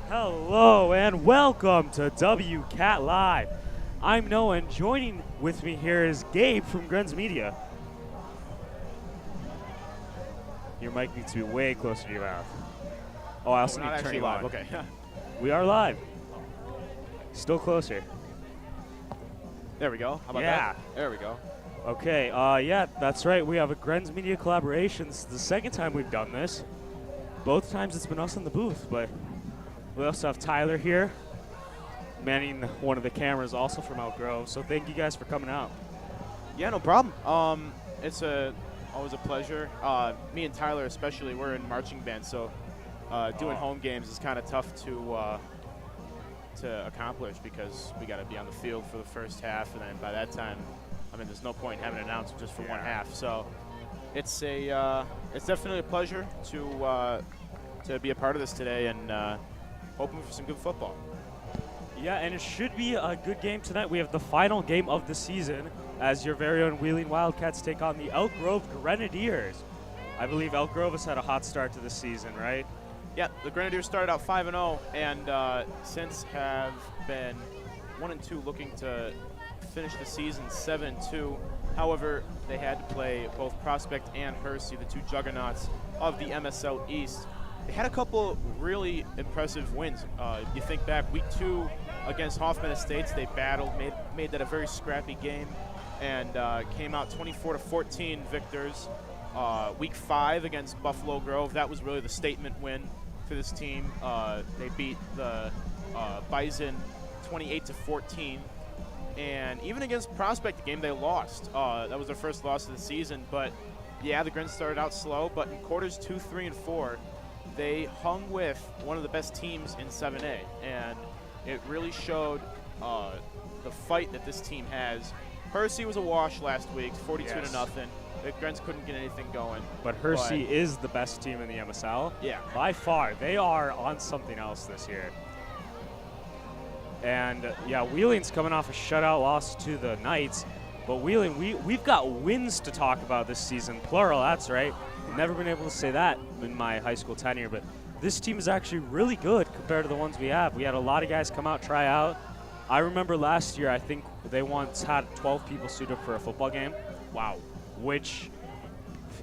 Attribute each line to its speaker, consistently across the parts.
Speaker 1: Hello and welcome to WCAT Live. I'm Noah, and joining with me here is Gabe from Grens Media. Your mic needs to be way closer to your mouth. Oh, I also need to turn you
Speaker 2: live.
Speaker 1: on.
Speaker 2: Okay.
Speaker 1: We are live. Still closer.
Speaker 2: There we go. How about
Speaker 1: Yeah.
Speaker 2: that? There we go.
Speaker 1: Okay, yeah, that's right. We have a Grens Media collaboration. This is the second time we've done this. Both times it's been us in the booth, but we also have Tyler here, manning one of the cameras, also from Elk Grove. So thank you guys for coming out.
Speaker 2: Yeah, no problem. It's always a pleasure. Me and Tyler especially, we're in marching band, so doing home games is kind of tough to accomplish because we got to be on the field for the first half, and then by that time, I mean, there's no point in having an announcement just for one half. So it's definitely a pleasure to be a part of this today, and hoping for some good football.
Speaker 1: Yeah, and it should be a good game tonight. We have the final game of the season as your very own Wheeling Wildcats take on the Elk Grove Grenadiers. I believe Elk Grove has had a hot start to the season, right?
Speaker 2: Yeah, the Grenadiers started out 5-0 and since have been 1-2, looking to finish the season 7-2. However, they had to play both Prospect and Hersey, the two juggernauts of the MSL East. They had a couple really impressive wins. You think back, week 2 against Hoffman Estates, they battled, made that a very scrappy game, and came out 24-14 victors. Week 5 against Buffalo Grove, that was really the statement win for this team. They beat the Bison 28-14. And even against Prospect, the game they lost. That was their first loss of the season. But yeah, the Grins started out slow, but in quarters 2, 3, and 4, they hung with one of the best teams in 7A, and it really showed the fight that this team has. Hersey was a wash last week, 42-0. The Grins couldn't get anything going.
Speaker 1: But Hersey is the best team in the MSL.
Speaker 2: Yeah.
Speaker 1: By far. They are on something else this year. And, yeah, Wheeling's coming off a shutout loss to the Knights. But Wheeling, we've got wins to talk about this season. Plural, that's right. Never been able to say that in my high school tenure, but this team is actually really good compared to the ones we have. We had a lot of guys come out, try out. I remember last year, I think they once had 12 people suit up for a football game. Wow. Which,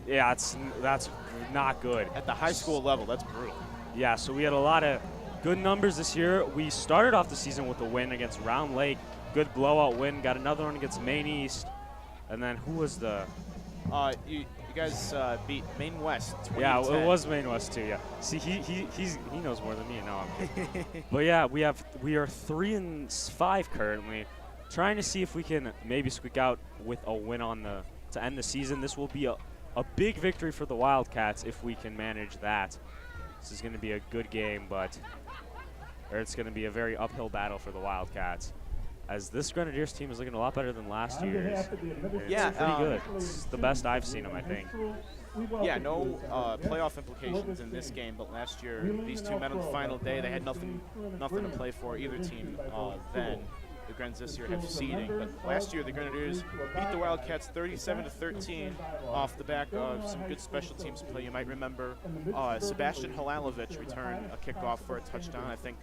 Speaker 1: yeah, that's not good.
Speaker 2: At the high school level, that's brutal.
Speaker 1: Yeah, so we had a lot of good numbers this year. We started off the season with a win against Round Lake. Good blowout win. Got another one against Maine East. And then who was the...
Speaker 2: You guys beat Maine West 20-10.
Speaker 1: Yeah, it was Maine West too. Yeah. See, he knows more than me. No, I'm kidding. But yeah, we are 3-5 currently, trying to see if we can maybe squeak out with a win to end the season. This will be a big victory for the Wildcats if we can manage that. This is going to be a good game, it's going to be a very uphill battle for the Wildcats, as this Grenadiers team is looking a lot better than last year's.
Speaker 2: Yeah,
Speaker 1: it's pretty good. It's the best I've seen them, I think.
Speaker 2: Yeah, no playoff implications in this game, but last year these two met on the final day. They had nothing to play for, either team then. the Grens this year have seeding. But last year, the Grenadiers beat the Wildcats 37-13 off the back of some good special teams play. You might remember Sebastian Halalovic returned a kickoff for a touchdown. I think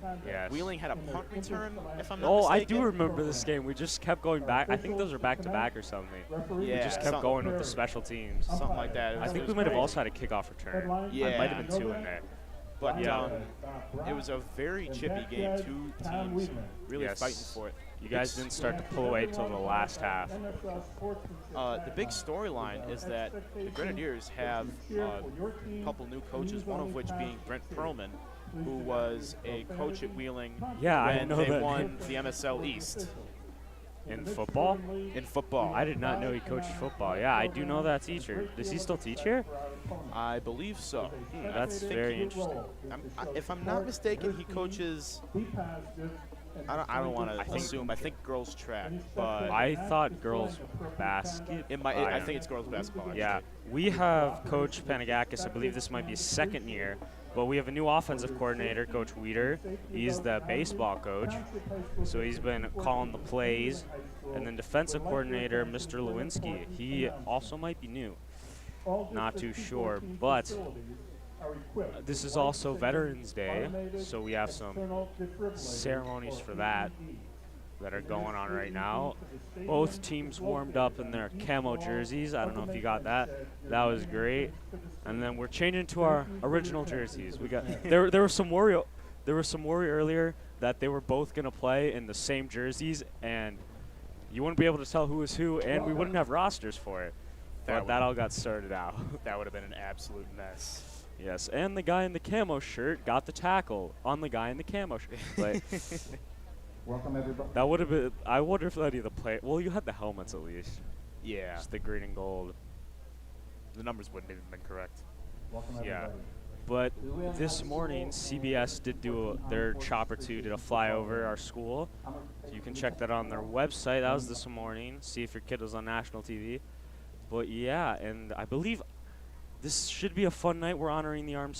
Speaker 2: Wheeling had a punt return, if I'm not mistaken.
Speaker 1: I do remember this game. We just kept going back. I think those are back-to-back or something.
Speaker 2: Yeah,
Speaker 1: we just kept going with the special teams.
Speaker 2: Something like that.
Speaker 1: I think we might have also had a kickoff return.
Speaker 2: Yeah.
Speaker 1: There might have been 2 in there.
Speaker 2: But it was a very chippy game. 2 teams really fighting for it.
Speaker 1: You guys didn't start to pull away till the last half.
Speaker 2: The big storyline is that the Grenadiers have a couple new coaches, one of which being Brent Perlman, who was a coach at Wheeling when they won the MSL East.
Speaker 1: In football?
Speaker 2: In football.
Speaker 1: I did not know he coached football. Yeah, I do know that teacher. Does he still teach here?
Speaker 2: I believe so.
Speaker 1: That's very interesting.
Speaker 2: If I'm not mistaken, he coaches. I don't want to assume. I think girls track, but
Speaker 1: I thought girls basket.
Speaker 2: I think it's girls basketball. Actually.
Speaker 1: Yeah, we have Coach Panagakis. I believe this might be his 2nd year, but we have a new offensive coordinator, Coach Weeder. He's the baseball coach, so he's been calling the plays. And then defensive coordinator, Mr. Lewinsky. He also might be new. Not too sure, but this is also Veterans Day, so we have some ceremonies for that are going on right now. Both teams warmed up in their camo jerseys. I don't know if you got that. That was great. And then we're changing to our original jerseys. We got there was some worry earlier that they were both going to play in the same jerseys, and you wouldn't be able to tell who was who, and we wouldn't have rosters for it. But that all got sorted out.
Speaker 2: That would have been an absolute mess.
Speaker 1: Yes, and the guy in the camo shirt got the tackle on the guy in the camo shirt. Like,
Speaker 3: welcome, everybody.
Speaker 1: That would have been. I wonder if any of the play. Well, you had the helmets at least.
Speaker 2: Yeah.
Speaker 1: Just the green and gold.
Speaker 2: The numbers wouldn't have been correct.
Speaker 3: Welcome, everybody.
Speaker 1: Yeah. But this morning, CBS did do their Chopper 2 did a flyover our school. So you can check that on their website. That was this morning. See if your kid was on national TV. But yeah, and I believe this should be a fun night. We're honoring the armed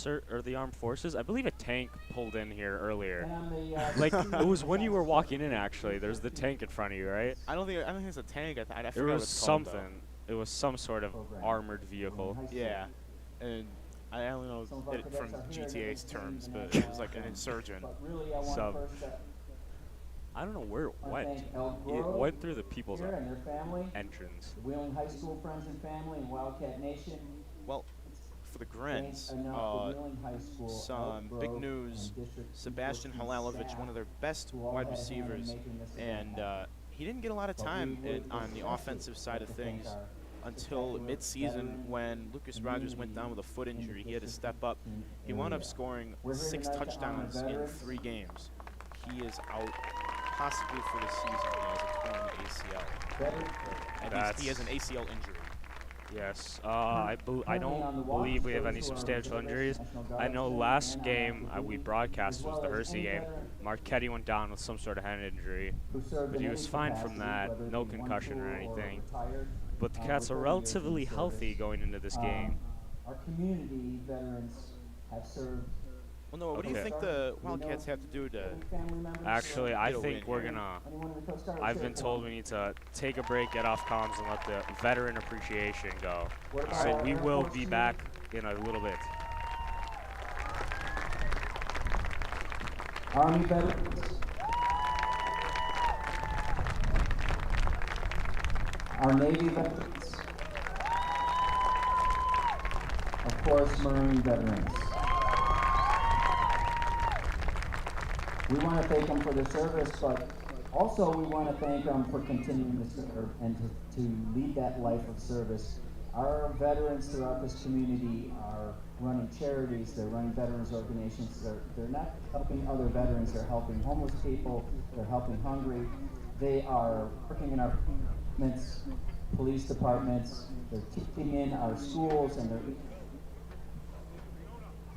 Speaker 1: forces. I believe a tank pulled in here earlier. Like it was when you were walking in. Actually, there's the tank in front of you, right?
Speaker 2: I don't think it's a tank. I forgot
Speaker 1: it
Speaker 2: what
Speaker 1: was
Speaker 2: it's called,
Speaker 1: something. It was some sort of armored vehicle.
Speaker 2: Yeah, and I only know it from GTA's terms, but it was like an insurgent.
Speaker 1: So I don't know where it went. It went through the people's entrance.
Speaker 3: Wheeling High School friends and family and Wildcat Nation.
Speaker 2: Well, for the Grens, some big news. Sebastian Halalovic, one of their best wide receivers, and he didn't get a lot of time on the offensive side of things until mid-season when Lucas Rogers went down with a foot injury. He had to step up. He wound up scoring 6 touchdowns in 3 games. He is out possibly for the season. He has a torn ACL. And he has an ACL injury.
Speaker 1: Yes, I don't believe we have any substantial injuries. I know last game we broadcast was the Hersey game. Marchetti went down with some sort of hand injury, but he was fine from that, no concussion or anything. But the Cats are relatively healthy going into this game.
Speaker 3: Our community veterans have served.
Speaker 2: Well, no, what do you think the Wildcats have to do to...
Speaker 1: Actually, I think we're going to... I've been told we need to take a break, get off comms, and let the veteran appreciation go. So we will be back in a little bit.
Speaker 3: Army veterans. Our Navy veterans. Of course, Marine veterans. We want to thank them for their service, but also we want to thank them for continuing to serve and to lead that life of service. Our veterans throughout this community are running charities, they're running veterans organizations, they're not helping other veterans, they're helping homeless people, they're helping hungry. They are working in our police departments, they're teaching in our schools, and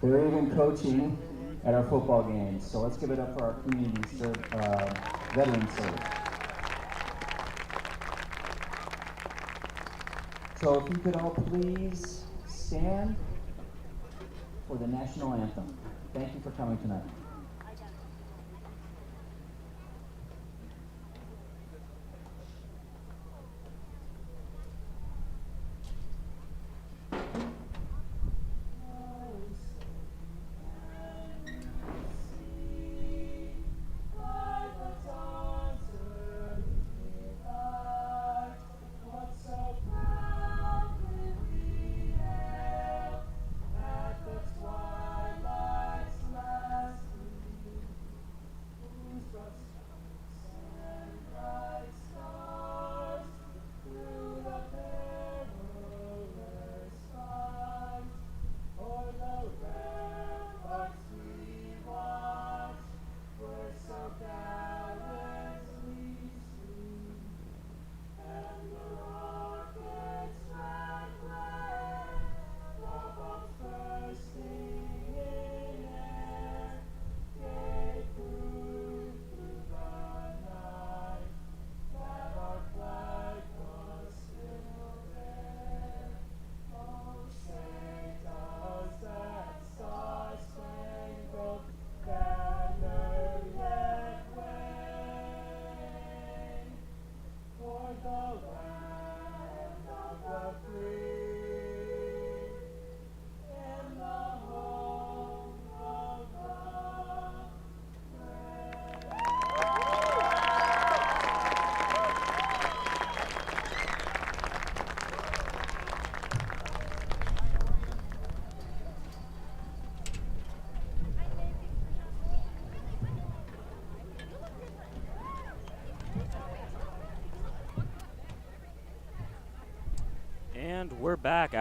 Speaker 3: they're even coaching at our football games. So let's give it up for our community veteran service. So if you could all please stand for the national anthem. Thank you for coming tonight.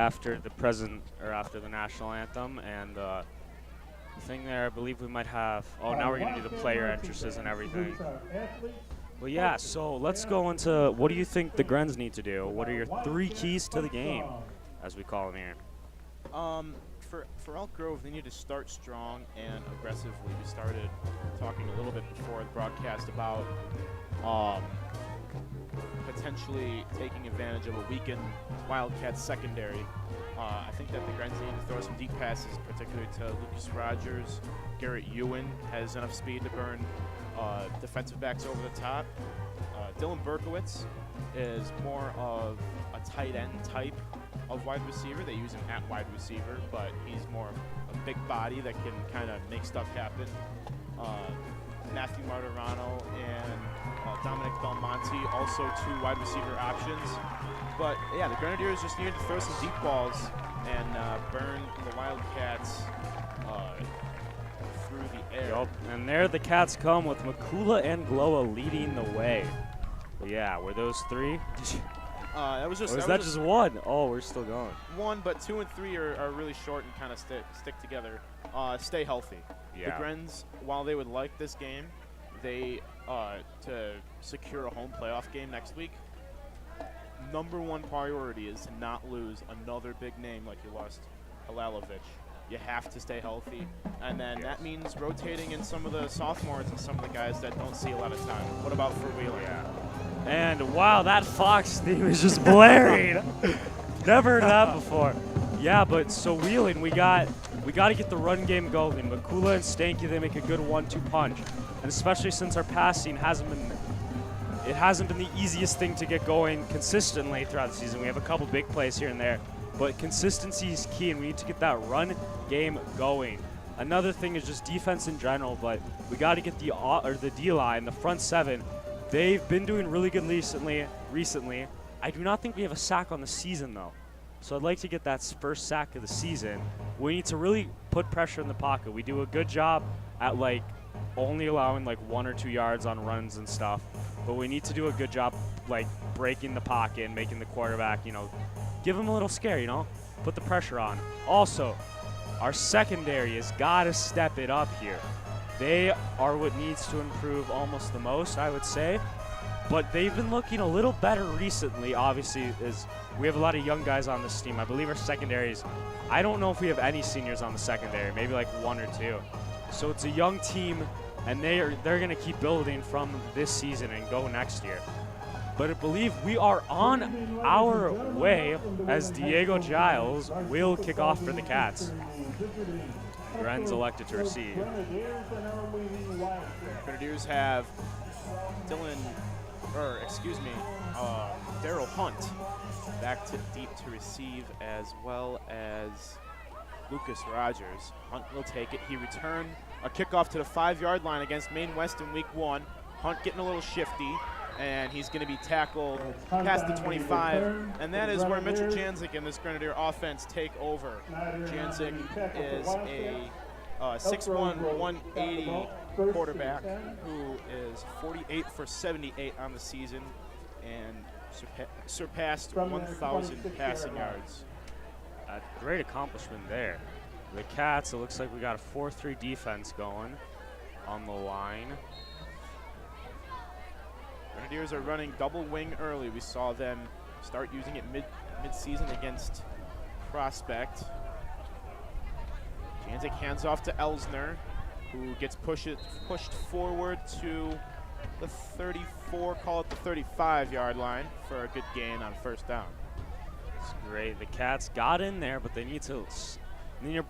Speaker 1: after the national anthem, and the thing there, I believe we might have. Oh, now we're gonna do the player entrances and everything. But yeah, so let's go into what do you think the Grens need to do? What are your 3 keys to the game, as we call them here?
Speaker 2: For Elk Grove, they need to start strong and aggressively. We started talking a little bit before the broadcast about potentially taking advantage of a weakened Wildcats secondary. I think that the Grens need to throw some deep passes, particularly to Lucas Rogers. Garrett Ewan has enough speed to burn defensive backs over the top. Dylan Berkowitz is more of a tight end type of wide receiver. They use him at wide receiver, but he's more of a big body that can kind of make stuff happen. Matthew Martirano and Dominic Belmonte, also 2 wide receiver options. But yeah, the Grenadiers just needed to throw some deep balls and burn the Wildcats through the air.
Speaker 1: Yep. And there the Cats come with Makula and Gloa leading the way. But yeah, were those 3?
Speaker 2: That was just.
Speaker 1: Or was that just 1? Oh, we're still going.
Speaker 2: 1, but 2 and 3 are really short and kind of stick together. Stay healthy.
Speaker 1: Yeah.
Speaker 2: The Grens, while they would like this game, they to secure a home playoff game next week. Number 1 priority is to not lose another big name like you lost Alalovic. You have to stay healthy, and then that means rotating in some of the sophomores and some of the guys that don't see a lot of time. What about for Wheeler?
Speaker 1: Yeah. And wow, that Fox theme is just blaring. Never heard that before. Yeah, but so Wheeling, we got to get the run game going. Makula and Stanky, they make a good 1-2 punch, and especially since our passing hasn't been the easiest thing to get going consistently throughout the season. We have a couple big plays here and there, but consistency is key, and we need to get that run game going. Another thing is just defense in general, but we got to get the D-line, the front 7. They've been doing really good recently. I do not think we have a sack on the season, though. So I'd like to get that first sack of the season. We need to really put pressure in the pocket. We do a good job at, like, only allowing, like, 1 or 2 yards on runs and stuff. But we need to do a good job, like, breaking the pocket and making the quarterback, give him a little scare, Put the pressure on. Also, our secondary has got to step it up here. They are what needs to improve almost the most, I would say. But they've been looking a little better recently, obviously, as we have a lot of young guys on this team. I believe our secondaries, I don't know if we have any seniors on the secondary, maybe like 1 or 2. So it's a young team, and they're going to keep building from this season and go next year. But I believe we are on our way as Diego Giles will kick off for the Cats. Grens elected to receive.
Speaker 2: Grenadiers have Daryl Hunt back to deep to receive, as well as Lucas Rogers. Hunt will take it. He returned a kickoff to the 5-yard line against Maine West in week 1. Hunt getting a little shifty, and he's going to be tackled past the 25, and that is where Mitchell Janzik and this Grenadier offense take over. Janzik is a 6'1", 180 quarterback who is 48 for 78 on the season and surpassed 1,000 passing yards.
Speaker 1: A great accomplishment there. The Cats, it looks like we got a 4-3 defense going on the line.
Speaker 2: Grenadiers are running double wing early. We saw them start using it mid-season against Prospect. Janzik hands off to Elsner, who gets pushed forward to the 34, call it the 35-yard line for a good gain on first down.
Speaker 1: It's great. The Cats got in there, but they need to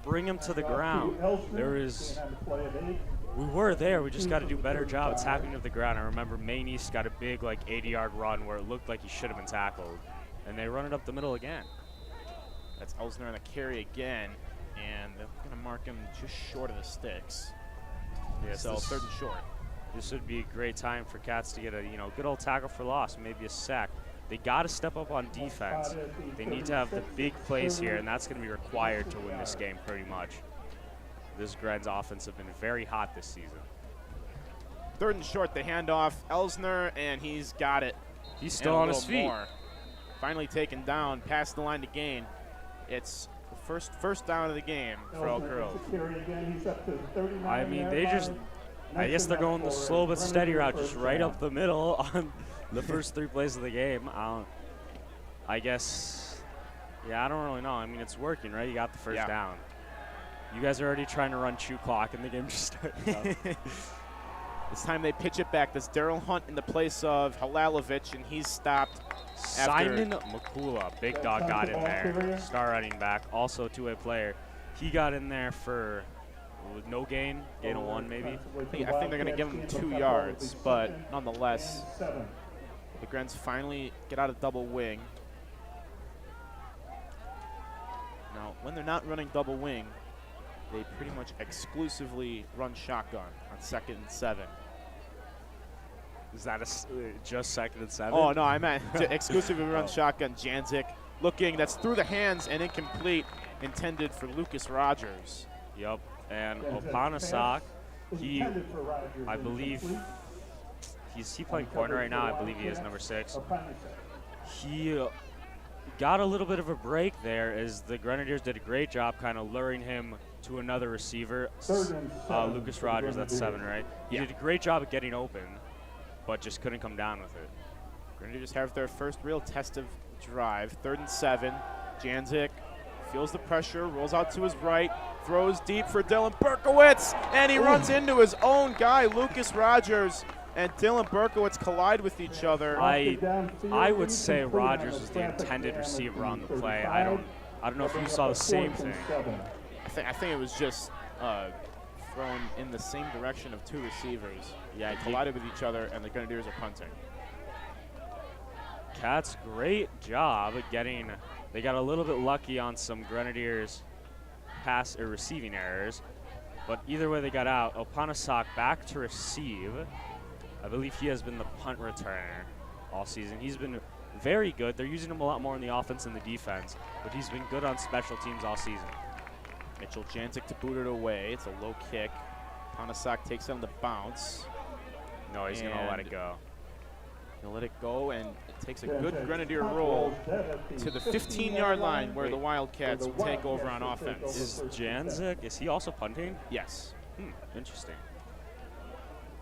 Speaker 1: bring them to the ground. We were there. We just got to do a better job at tackling to the ground. I remember Maine East got a big, 80-yard run where it looked like he should have been tackled, and they run it up the middle again.
Speaker 2: That's Elsner on the carry again, and they're going to mark him just short of the sticks.
Speaker 1: Yes,
Speaker 2: so 3rd and short.
Speaker 1: This would be a great time for Cats to get a good old tackle for loss, maybe a sack. They got to step up on defense. They need to have the big plays here, and that's going to be required to win this game pretty much. This Grens offense have been very hot this season.
Speaker 2: 3rd and short, they hand off Elsner, and he's got it.
Speaker 1: He's still on his feet.
Speaker 2: More. Finally taken down, past the line to gain. It's the first down of the game for Elk Grove.
Speaker 1: I mean, I guess they're going the slow but steady route, just right up the middle on the first 3 plays of the game. I guess, yeah, I don't really know. I mean, it's working, right? You got the first down. You guys are already trying to run chew clock, and the game just started.
Speaker 2: This time they pitch it back. That's Daryl Hunt in the place of Halalovich, and he's stopped.
Speaker 1: Simon Makula, big dog, got in there. Star running back, also two-way player. He got in there for no gain of 1 maybe.
Speaker 2: I think they're going to give him 2 yards, but nonetheless, the Grens finally get out of double wing. Now, when they're not running double wing, they pretty much exclusively run shotgun on 2nd and 7.
Speaker 1: Is that just 2nd and 7?
Speaker 2: Oh, no, I meant exclusively run shotgun. Janzik looking, that's through the hands and incomplete, intended for Lucas Rogers.
Speaker 1: Yep, and Opanasak, I believe, he's playing corner right now. I believe he is number 6. He got a little bit of a break there as the Grenadiers did a great job kind of luring him to another receiver. Lucas Rogers, that's 7, right? He did a great job of getting open, but just couldn't come down with it.
Speaker 2: Grenadiers have their first real test of drive. 3rd and 7. Janzik feels the pressure, rolls out to his right, throws deep for Dylan Berkowitz, and he runs into his own guy, Lucas Rogers, and Dylan Berkowitz collide with each other.
Speaker 1: I would say Rogers was the intended receiver on the play. I don't know if you saw the same thing.
Speaker 2: I think it was just thrown in the same direction of 2 receivers. Yeah, they collided with each other, and the Grenadiers are punting.
Speaker 1: Cats, great job at getting. They got a little bit lucky on some Grenadiers pass or receiving errors, but either way they got out. Opanasak back to receive. I believe he has been the punt returner all season. He's been very good. They're using him a lot more in the offense and the defense, but he's been good on special teams all season.
Speaker 2: Mitchell Janzik to boot it away. It's a low kick. Opanasak takes it on the bounce.
Speaker 1: No, he's going to let it go.
Speaker 2: He'll let it go, and it takes a good Grenadier roll to the 15-yard line where the Wildcats will take over on offense.
Speaker 1: Is Janzik, is he also punting?
Speaker 2: Yes.
Speaker 1: Interesting.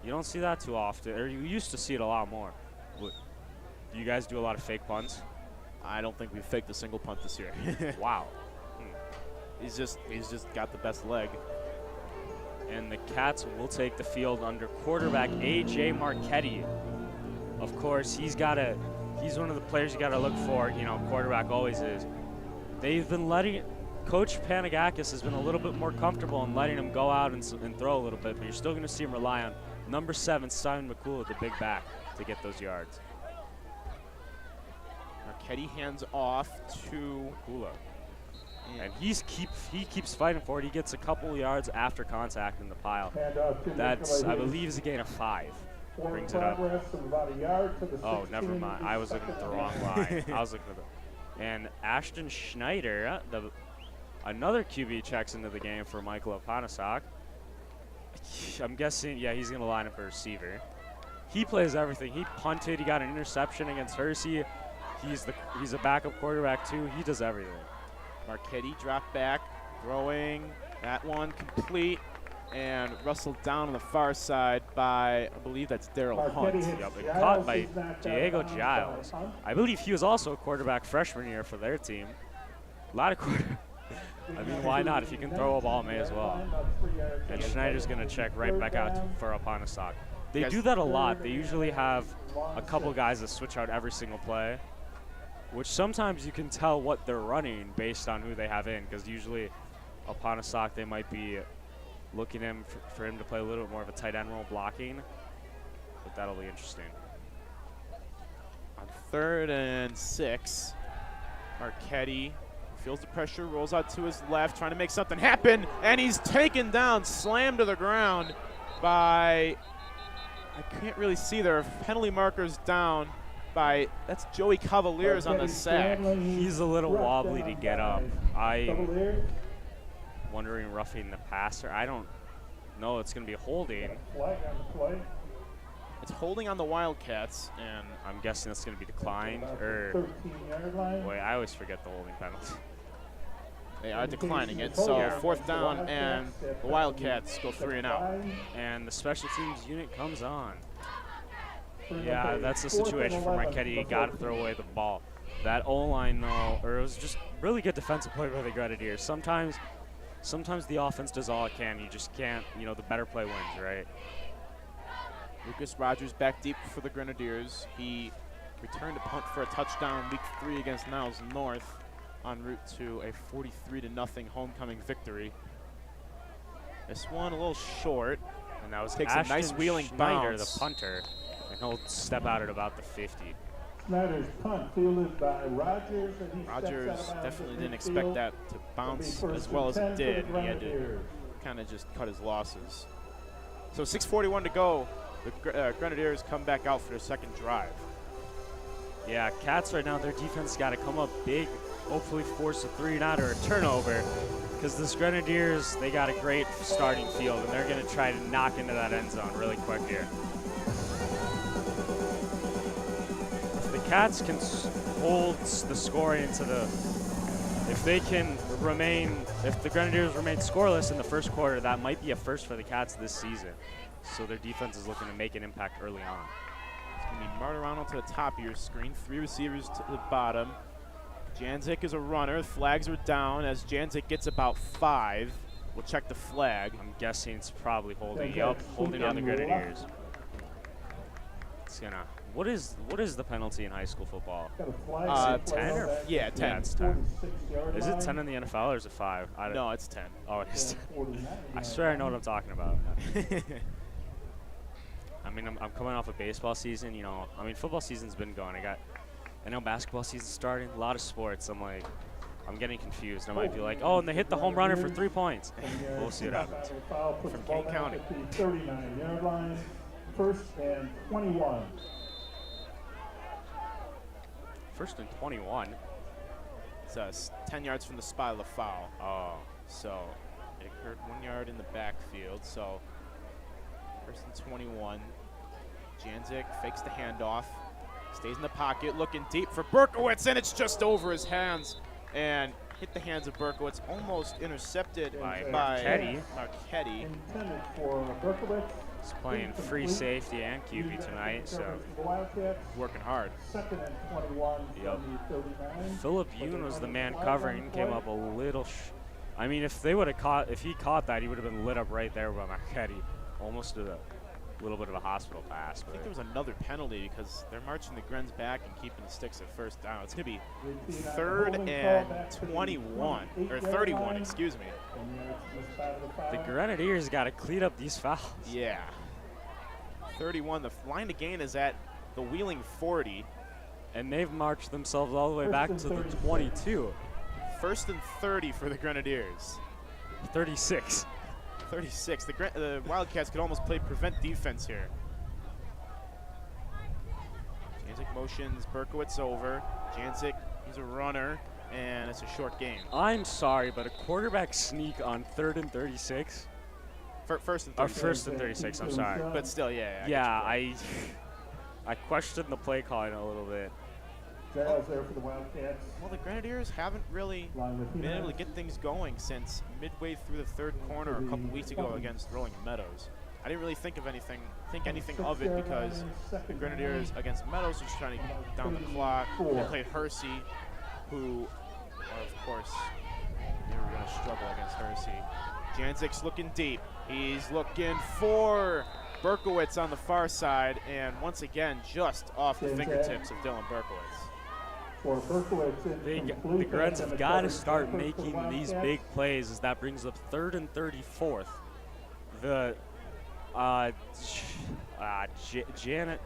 Speaker 1: You don't see that too often, or you used to see it a lot more. Do you guys do a lot of fake punts?
Speaker 2: I don't think we've faked a single punt this year.
Speaker 1: Wow.
Speaker 2: He's just got the best leg.
Speaker 1: And the Cats will take the field under quarterback A.J. Marchetti. Of course, he's one of the players you got to look for. You know, quarterback always is. They've been letting Coach Panagakis has been a little bit more comfortable in letting him go out and throw a little bit, but you're still going to see him rely on number 7, Simon McCool, the big back, to get those yards.
Speaker 2: Marchetti hands off to
Speaker 1: Kula. And he keeps fighting for it. He gets a couple yards after contact in the pile. That's, I believe, is a gain of 5. Brings it up. Oh, never mind. I was looking at the wrong line. I was looking at the. And Ashton Schneider, another QB, checks into the game for Michael Opanasak. I'm guessing, yeah, he's going to line up a receiver. He plays everything. He punted. He got an interception against Hersey. He's a backup quarterback too. He does everything.
Speaker 2: Marchetti dropped back, throwing that one complete, and wrestled down on the far side by, I believe that's Daryl Hunt.
Speaker 1: Yep, and caught by Diego Giles. I believe he was also a quarterback freshman year for their team. A lot of quarterbacks. I mean, why not? If you can throw a ball, may as well. And Schneider's going to check right back out for Opanasak. They do that a lot. They usually have a couple guys that switch out every single play, which sometimes you can tell what they're running based on who they have in, because usually Opanasak, they might be looking for him to play a little bit more of a tight end role blocking, but that'll be interesting.
Speaker 2: On 3rd and 6, Marchetti feels the pressure, rolls out to his left, trying to make something happen, and he's taken down, slammed to the ground by, I can't really see, there are penalty markers down by, that's Joey Cavaliers on the sack.
Speaker 1: He's a little wobbly to get up. I'm wondering roughing the passer. I don't know. It's going to be holding.
Speaker 2: It's holding on the Wildcats, and
Speaker 1: I'm guessing that's going to be declined. Wait, I always forget the holding penalty.
Speaker 2: They are declining it, so
Speaker 1: Yeah.
Speaker 2: 4th down, and the Wildcats go 3 and out.
Speaker 1: And the special teams unit comes on. Yeah, that's the situation for Marquette. You got to throw away the ball. That O-line, though, or it was just really good defensive play by the Grenadiers. Sometimes the offense does all it can. You just can't, the better play wins, right?
Speaker 2: Lucas Rogers back deep for the Grenadiers. He returned a punt for a touchdown week 3 against Niles North, en route to a 43-0 homecoming victory. This one a little short.
Speaker 1: And that was
Speaker 2: Takes
Speaker 1: Ashton
Speaker 2: a nice wheeling
Speaker 1: Schneider,
Speaker 2: bounce.
Speaker 1: the punter, and he'll step out at about the 50.
Speaker 4: Snyder's punt fielded by Rogers. And he
Speaker 2: Rogers
Speaker 4: steps out of
Speaker 2: definitely
Speaker 4: bounds
Speaker 2: didn't
Speaker 4: at
Speaker 2: expect
Speaker 4: midfield.
Speaker 2: that to bounce
Speaker 4: It'll be
Speaker 2: as
Speaker 4: 1st
Speaker 2: well as
Speaker 4: and
Speaker 2: it
Speaker 4: 10 for
Speaker 2: did.
Speaker 4: the
Speaker 2: He had to
Speaker 4: Grenadiers.
Speaker 2: kind of just cut his losses. So 6:41 to go. The Grenadiers come back out for their second drive.
Speaker 1: Yeah, Cats right now, their defense got to come up big, hopefully force a 3-and-out or a turnover, because this Grenadiers, they got a great starting field, and they're going to try to knock into that end zone really quick here. If the Cats can hold the score into if the Grenadiers remain scoreless in the first quarter, that might be a first for the Cats this season. So their defense is looking to make an impact early on.
Speaker 2: It's going to be Martirano to the top of your screen. 3 receivers to the bottom. Janzik is a runner. Flags are down as Janzik gets about 5. We'll check the flag.
Speaker 1: I'm guessing it's probably holding on the Grenadiers. It's gonna. What is the penalty in high school football?
Speaker 4: Got a flag
Speaker 1: 10 or
Speaker 2: yeah, 10.
Speaker 1: Yeah, it's 10.
Speaker 4: 46-yard
Speaker 1: Is it
Speaker 4: line.
Speaker 1: 10 in the NFL or is it 5? I don't
Speaker 2: No, it's 10.
Speaker 1: Oh, it is 10.
Speaker 4: 49.
Speaker 1: I swear I know what I'm talking about. I mean, I'm coming off a baseball season. Football season's been going. I know basketball season's starting. A lot of sports. I'm getting confused. I might be like, oh, and they hit the home runner for 3 points. We'll see what happens.
Speaker 2: From King County.
Speaker 4: 39-yard line. 1st and 21.
Speaker 1: 1st and 21.
Speaker 2: It's 10 yards from the spot of the foul.
Speaker 1: Oh,
Speaker 2: So it occurred 1 yard in the backfield. So 1st and 21. Janzik fakes the handoff. Stays in the pocket, looking deep for Berkowitz, and it's just over his hands. And hit the hands of Berkowitz, almost intercepted
Speaker 1: By
Speaker 2: Marchetti.
Speaker 4: Intended for Berkowitz.
Speaker 1: he's playing free safety and QB tonight, so
Speaker 2: Working hard.
Speaker 4: 2nd and 21
Speaker 1: Yep.
Speaker 4: from the 39.
Speaker 1: Philip Yoon was the man covering. Came up a little. If he caught that, he would have been lit up right there by Marchetti. Almost a little bit of a hospital pass.
Speaker 2: I think
Speaker 1: But
Speaker 2: there was another penalty because they're marching the Grens back and keeping the sticks at 1st down. It's going to be 3rd and 21, or 31, excuse me.
Speaker 1: the Grenadiers got to clean up these fouls.
Speaker 2: Yeah. 31, the line to gain is at the Wheeling 40.
Speaker 1: And they've marched themselves all the way back to the 22.
Speaker 2: 1st and 30 for the Grenadiers.
Speaker 1: 36.
Speaker 2: 36. The Wildcats could almost play prevent defense here. Janzik motions Berkowitz over. Janzik, he's a runner, and it's a short game.
Speaker 1: I'm sorry, but a quarterback sneak on 3rd and 36.
Speaker 2: 1st and
Speaker 1: Or
Speaker 2: 36.
Speaker 1: 1st and 36, I'm sorry.
Speaker 2: But still, yeah.
Speaker 1: I questioned the play calling a little bit.
Speaker 4: Giles there for the Wildcats.
Speaker 2: Well, the Grenadiers haven't really
Speaker 4: Along with
Speaker 2: been able to
Speaker 4: Jimenez.
Speaker 2: get things going since midway through the 3rd corner a couple weeks ago against Rolling Meadows. I didn't really think anything of it because the Grenadiers against Meadows was trying to keep down the clock. They played Hersey, who, of course, they were going to struggle against Hersey. Janzik's looking deep. He's looking for Berkowitz on the far side, and once again, just off the fingertips of Dylan Berkowitz.
Speaker 4: For Berkowitz,
Speaker 1: The
Speaker 4: incomplete.
Speaker 1: Grens have got to start
Speaker 4: First
Speaker 1: making
Speaker 4: for
Speaker 1: these
Speaker 4: Wildcats.
Speaker 1: big plays as that brings up 3rd and 34th. The Janet,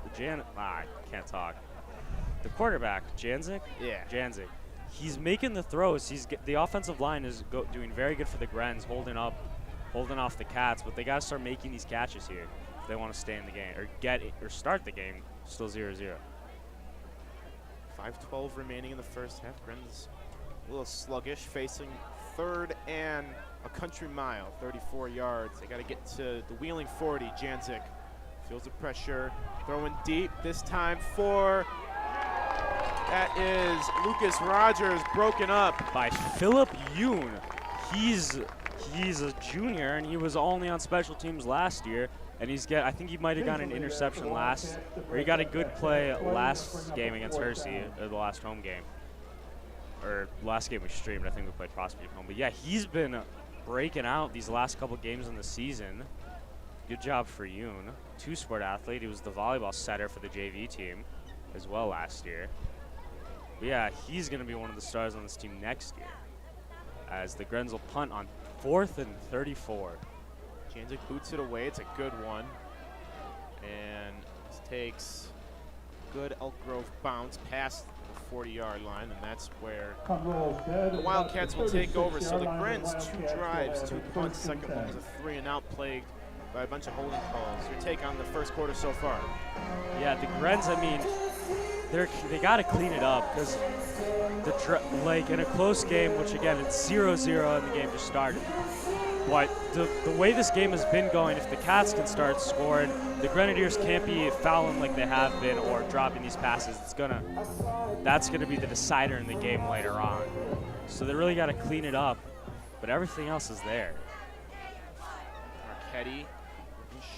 Speaker 1: I can't talk. The quarterback, Janzik?
Speaker 2: Yeah.
Speaker 1: Janzik. He's making the throws. The offensive line is doing very good for the Grens, holding off the Cats, but they got to start making these catches here if they want to stay in the game or start the game still 0-0.
Speaker 2: 5:12 remaining in the first half. Grens a little sluggish, facing 3rd and a country mile, 34 yards. They got to get to the Wheeling 40. Janzik feels the pressure, throwing deep this time for That is Lucas Rogers broken up.
Speaker 1: By Philip Yoon. He's a junior, and he was only on special teams last year. And I think he might have gotten an interception or he got a good play last game against Hersey, or the last home game. Or last game we streamed, I think we played Prospect home. But yeah, he's been breaking out these last couple games in the season. Good job for Yoon. Two-sport athlete. He was the volleyball setter for the JV team as well last year. But yeah, he's going to be one of the stars on this team next year. As the Grens will punt on 4th and 34.
Speaker 2: Janzik boots it away. It's a good one. And this takes good Elk Grove bounce past the 40-yard line, and that's where the Wildcats will take over. So the Grens, 2 drives, 2 punts. Second one was a 3-and-out plagued by a bunch of holding calls. Your take on the first quarter so far?
Speaker 1: Yeah, the Grens, I mean, they got to clean it up because like in a close game, which again it's 0-0 and the game just started. But the way this game has been going, if the Cats can start scoring, the Grenadiers can't be fouling like they have been or dropping these passes. That's gonna be the decider in the game later on. So they really got to clean it up, but everything else is there.
Speaker 2: Marchetti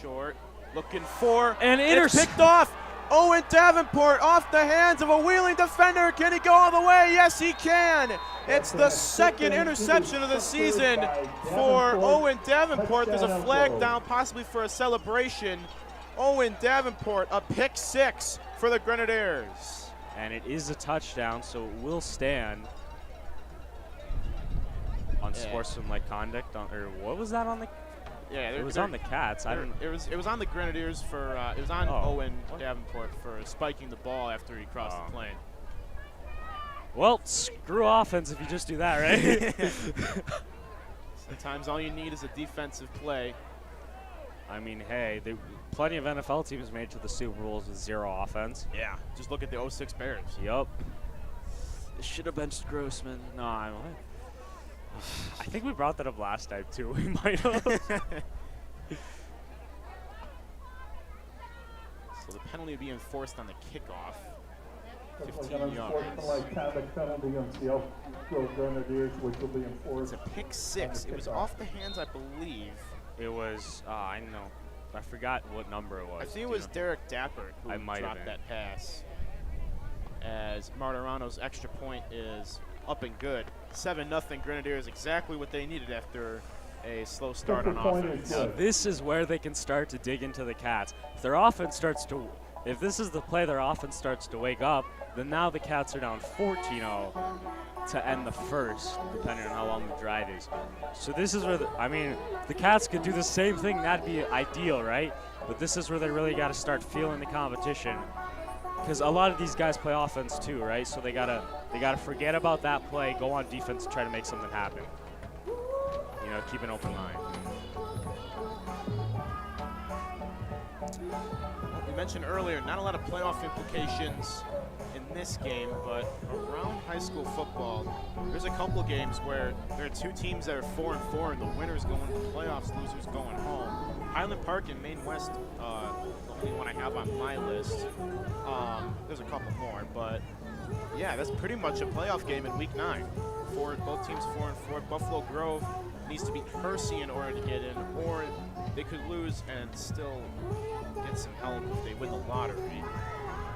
Speaker 2: short, looking for
Speaker 1: and
Speaker 2: it's picked off. Owen Davenport off the hands of a wheeling defender. Can he go all the way? Yes, he can. It's the second interception of the season for Owen Davenport. There's a flag down, possibly for a celebration. Owen Davenport, a pick 6 for the Grenadiers.
Speaker 1: And it is a touchdown, so it will stand on sportsmanlike conduct. Or what was that on the?
Speaker 2: Yeah,
Speaker 1: it was on the Cats. I don't.
Speaker 2: It was on the Grenadiers for. It was on Owen Davenport for spiking the ball after he crossed the plane.
Speaker 1: Well, screw offense if you just do that, right?
Speaker 2: Sometimes all you need is a defensive play.
Speaker 1: I mean, hey, plenty of NFL teams made it to the Super Bowls with 0 offense.
Speaker 2: Yeah, just look at the 06 Bears.
Speaker 1: Yup. They should have benched Grossman. No, I think we brought that up last time too. We might have.
Speaker 2: So the penalty will be enforced on the kickoff. 15
Speaker 4: yards.
Speaker 2: yards.
Speaker 4: Conduct penalty against the Elk Grove Grenadiers, which will be enforced.
Speaker 2: It's a pick 6. It was off the hands, I believe.
Speaker 1: It was. I know. I forgot what number it was.
Speaker 2: I think it was Derek Dapper who dropped that pass. As Martirano's extra point is up and good. 7-0 Grenadiers, exactly what they needed after a slow start on offense.
Speaker 1: Now this is where they can start to dig into the Cats. If this is the play their offense starts to wake up, then now the Cats are down 14-0 to end the first, depending on how long the drive is. So this is where, the Cats could do the same thing. That'd be ideal, right? But this is where they really got to start feeling the competition. Because a lot of these guys play offense too, right? So they gotta forget about that play, go on defense, and try to make something happen. You know, keep an open mind.
Speaker 2: We mentioned earlier, not a lot of playoff implications in this game, but around high school football, there's a couple games where there are 2 teams that are 4-4, and the winners going to the playoffs, losers going home. Highland Park and Maine West, the only one I have on my list. There's a couple more, but yeah, that's pretty much a playoff game in Week 9. Both teams 4-4. Buffalo Grove needs to beat Hersey in order to get in, or they could lose and still get some help if they win the lottery.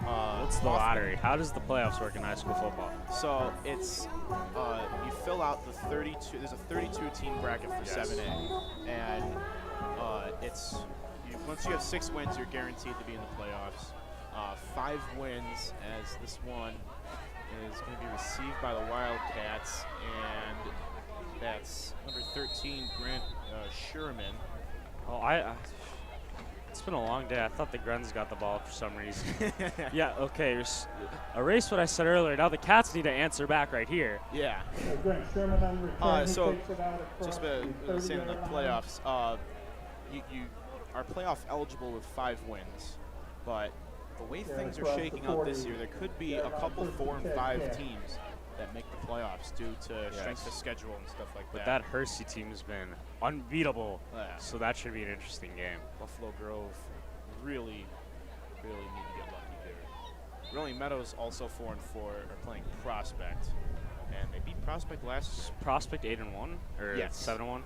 Speaker 1: What's the lottery? How does the playoffs work in high school football?
Speaker 2: So it's you fill out the 32. There's a 32-team bracket for 7A, and it's once you have 6 wins, you're guaranteed to be in the playoffs. 5 wins, as this one is going to be received by the Wildcats, and that's number 13, Grant Sherman.
Speaker 1: Oh, it's been a long day. I thought the Grens got the ball for some reason. Yeah, okay. Erase what I said earlier. Now the Cats need to answer back right here.
Speaker 2: Yeah.
Speaker 4: Grant Sherman on return,
Speaker 2: so just saying in the playoffs, you are playoff eligible with 5 wins, but the way things are shaking out this year, there could be a couple 4 and 5 teams that make the playoffs due to strength of schedule and stuff like that.
Speaker 1: But that Hersey team has been unbeatable, so that should be an interesting game.
Speaker 2: Buffalo Grove really need to get lucky there. Rolling Meadows also 4-4 are playing Prospect, and they beat Prospect last.
Speaker 1: Prospect 8-1 or
Speaker 2: Yes.
Speaker 1: 7-1.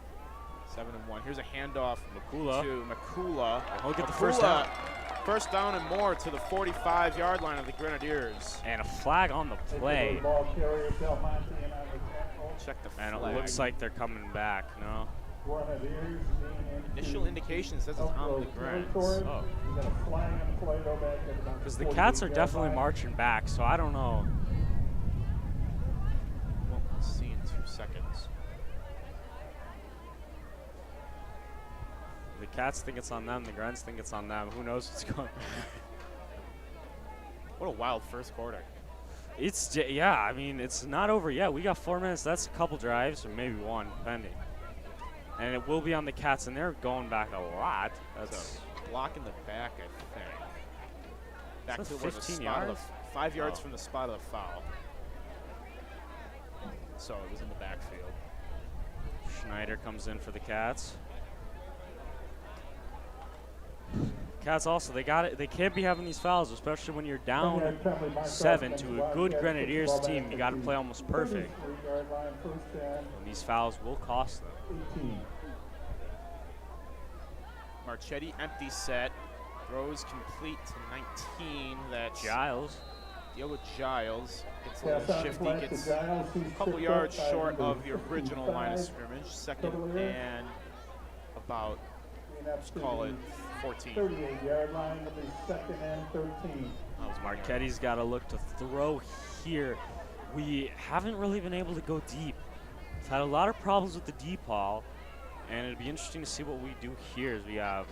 Speaker 2: 7-1. Here's a handoff
Speaker 1: Makula.
Speaker 2: to Makula.
Speaker 1: He'll get the
Speaker 2: Makula,
Speaker 1: first down.
Speaker 2: First down and more to the 45-yard line of the Grenadiers.
Speaker 1: And a flag on the play.
Speaker 4: Ball carrier Del Monte and on the tackle.
Speaker 2: Check the flag.
Speaker 1: And it looks like they're coming back. No.
Speaker 4: Grenadiers being
Speaker 2: Initial indication says it's on the Grens.
Speaker 1: Oh.
Speaker 4: You got a flag on the play, though, back at about
Speaker 1: Because the Cats are
Speaker 4: 48-yard
Speaker 1: definitely
Speaker 4: line.
Speaker 1: marching back, so I don't know.
Speaker 2: Well, we'll see in 2 seconds.
Speaker 1: The Cats think it's on them. The Grens think it's on them. Who knows what's going on?
Speaker 2: What a wild first quarter.
Speaker 1: Yeah, I mean, it's not over yet. We got 4 minutes. That's a couple drives, or maybe one, depending. And it will be on the Cats, and they're going back a lot. That's
Speaker 2: a block in the back, I think. Back
Speaker 1: Is
Speaker 2: to
Speaker 1: that
Speaker 2: where the
Speaker 1: 15
Speaker 2: spot
Speaker 1: yards?
Speaker 2: of 5 yards
Speaker 1: Oh.
Speaker 2: from the spot of the foul. So it was in the backfield.
Speaker 1: Schneider comes in for the Cats. Cats also, they got it. They can't be having these fouls, especially when you're down 7 to a good Grenadiers team. You got to play almost perfect. And these fouls will cost them.
Speaker 4: 18.
Speaker 2: Marchetti empty set. Throws complete to 19. That's
Speaker 1: Giles.
Speaker 2: Diogo Giles. Gets a
Speaker 4: Pass
Speaker 2: little
Speaker 4: on
Speaker 2: shifty.
Speaker 4: flank to
Speaker 2: Gets
Speaker 4: Giles, who's
Speaker 2: a couple
Speaker 4: tripped
Speaker 2: yards
Speaker 4: up by
Speaker 2: short
Speaker 4: number
Speaker 2: of the original line of
Speaker 4: 55.
Speaker 2: scrimmage. Second
Speaker 4: Cavalier.
Speaker 2: and about, let's
Speaker 4: Let's
Speaker 2: call it 14.
Speaker 4: 38-yard line will be 2nd and 13.
Speaker 1: Marchetti's got to look to throw here. We haven't really been able to go deep. We've had a lot of problems with the deep ball, and it'd be interesting to see what we do here as we have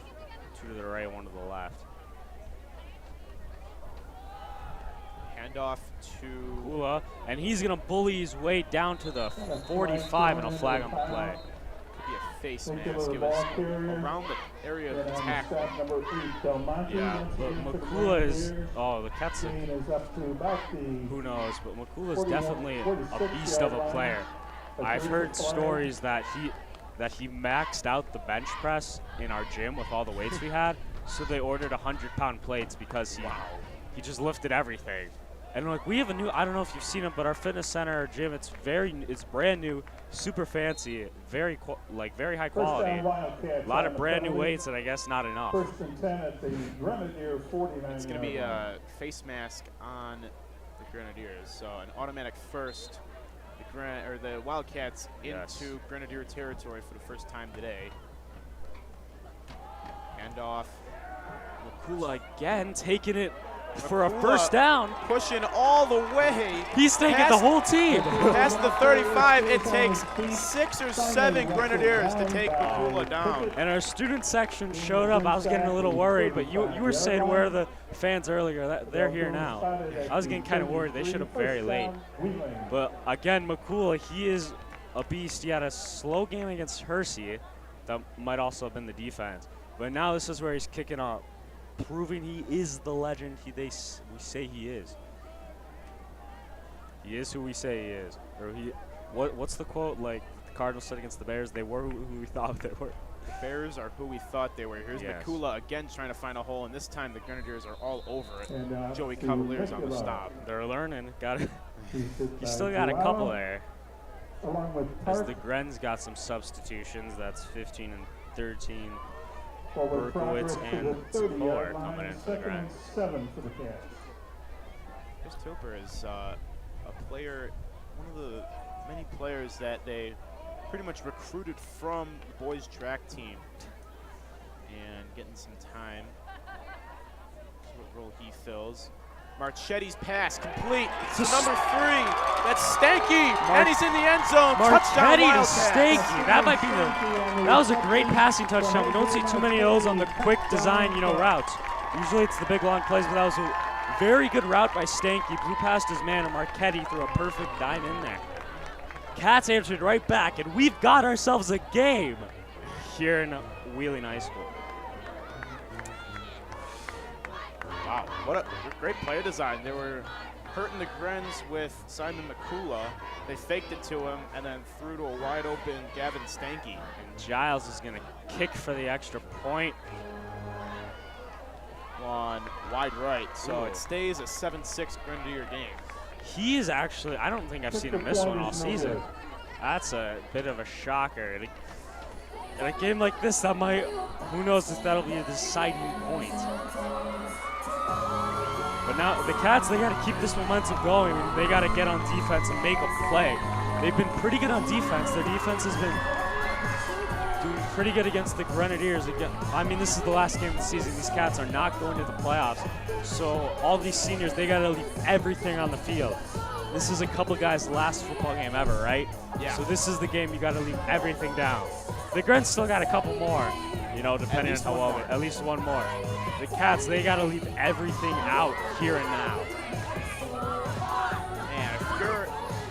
Speaker 1: 2 to the right, 1 to the left.
Speaker 2: Handoff to
Speaker 1: Kula, and he's going to bully his way down to the 45 and a flag on the play.
Speaker 2: could be a face
Speaker 4: Think
Speaker 2: mask.
Speaker 4: of
Speaker 2: It
Speaker 4: the
Speaker 2: was
Speaker 4: ball carrier.
Speaker 2: around the area of
Speaker 4: Then
Speaker 2: the
Speaker 4: on the
Speaker 2: tackle.
Speaker 4: stop, number 8, Del Monte.
Speaker 1: Yeah,
Speaker 4: once
Speaker 1: but
Speaker 4: again for the
Speaker 1: Makula is,
Speaker 4: Grenadiers.
Speaker 1: oh, the Cats,
Speaker 4: Gain is up to about the
Speaker 1: who knows, but Makula is
Speaker 4: 41,
Speaker 1: definitely a
Speaker 4: 46
Speaker 1: beast of a
Speaker 4: yard
Speaker 1: player.
Speaker 4: line.
Speaker 1: I've heard
Speaker 4: Agreed.
Speaker 1: stories that he maxed out the bench press in our gym with all the weights we had, so they ordered 100-pound plates because he just lifted everything. And like we have a new, I don't know if you've seen it, but our fitness center, our gym, it's brand new, super fancy, very high quality.
Speaker 4: First down Wildcats
Speaker 1: A lot
Speaker 4: on
Speaker 1: of
Speaker 4: the
Speaker 1: brand new
Speaker 4: penalty.
Speaker 1: weights, and I guess not enough.
Speaker 4: 1st and 10 at the Grenadier 49.
Speaker 2: It's going to be a face mask on the Grenadiers. So an automatic first. The Wildcats
Speaker 1: Yes.
Speaker 2: into Grenadier territory for the first time today. Handoff.
Speaker 1: Makula again taking it for a
Speaker 2: Makula
Speaker 1: first down.
Speaker 2: Pushing all the way.
Speaker 1: He's taking the
Speaker 2: past-
Speaker 1: whole team.
Speaker 2: Past the 35, it takes 6 or 7 Grenadiers to take Makula down.
Speaker 1: And our student section showed up. I was getting a little worried, but you were saying where are the fans earlier. They're here now. I was getting kind of worried. They showed up very late. But again, Makula, he is a beast. He had a slow game against Hersey. That might also have been the defense. But now this is where he's kicking up, proving he is the legend we say he is. He is who we say he is. Or what's the quote? Like the Cardinals said against the Bears, they were who we thought they were.
Speaker 2: The Bears are who we thought they were. Here's
Speaker 1: Yes.
Speaker 2: Makula again trying to find a hole, and this time the Grenadiers are all over it.
Speaker 4: And,
Speaker 2: Joey
Speaker 4: to
Speaker 2: Cavalier's on the
Speaker 4: Nicola.
Speaker 2: stop.
Speaker 1: They're learning. Got it.
Speaker 4: He
Speaker 1: You still got a couple there.
Speaker 4: Along with
Speaker 1: As
Speaker 4: Park,
Speaker 1: the Grens got some substitutions. That's 15 and 13.
Speaker 4: forward progress
Speaker 1: Berkowitz
Speaker 4: to
Speaker 1: and
Speaker 4: the 30-yard
Speaker 1: Tupor
Speaker 4: line,
Speaker 1: coming in for the
Speaker 4: 2nd and
Speaker 1: Grens.
Speaker 4: 7 for the Cats.
Speaker 2: Chris Tupor is a player, one of the many players that they pretty much recruited from the boys track team and getting some time. See what role he fills. Marchetti's pass complete to number 3. That's Stanky, and he's in the end zone. Touchdown
Speaker 1: Marchetti to
Speaker 2: Wildcats.
Speaker 1: Stanky. That might be that was a great passing touchdown. We don't see too many of those on the quick design, routes. Usually it's the big long plays, but that was a very good route by Stanky. Blew past his man, and Marchetti threw a perfect dime in there. Cats answered right back, and we've got ourselves a game here in Wheeling High School.
Speaker 2: Wow, what a great play design. They were hurting the Grens with Simon Makula. They faked it to him and then threw to a wide open Gavin Stanky.
Speaker 1: And Giles is going to kick for the extra point.
Speaker 2: Well, on wide right. So
Speaker 1: Ooh.
Speaker 2: it stays a 7-6 Grenadier game.
Speaker 1: He is actually, I don't think I've seen him miss one all season. That's a bit of a shocker. In a game like this, that might, who knows if that'll be a deciding point. But now the Cats, they got to keep this momentum going. And they got to get on defense and make a play. They've been pretty good on defense. Their defense has been doing pretty good against the Grenadiers. Again, I mean, this is the last game of the season. These Cats are not going to the playoffs. So all these seniors, they got to leave everything on the field. This is a couple guys' last football game ever, right?
Speaker 2: Yeah.
Speaker 1: So this is the game you got to leave everything down. The Grens still got a couple more, you know, depending on how well, at least one more. The Cats, they got to leave everything out here and now.
Speaker 2: Man, if you're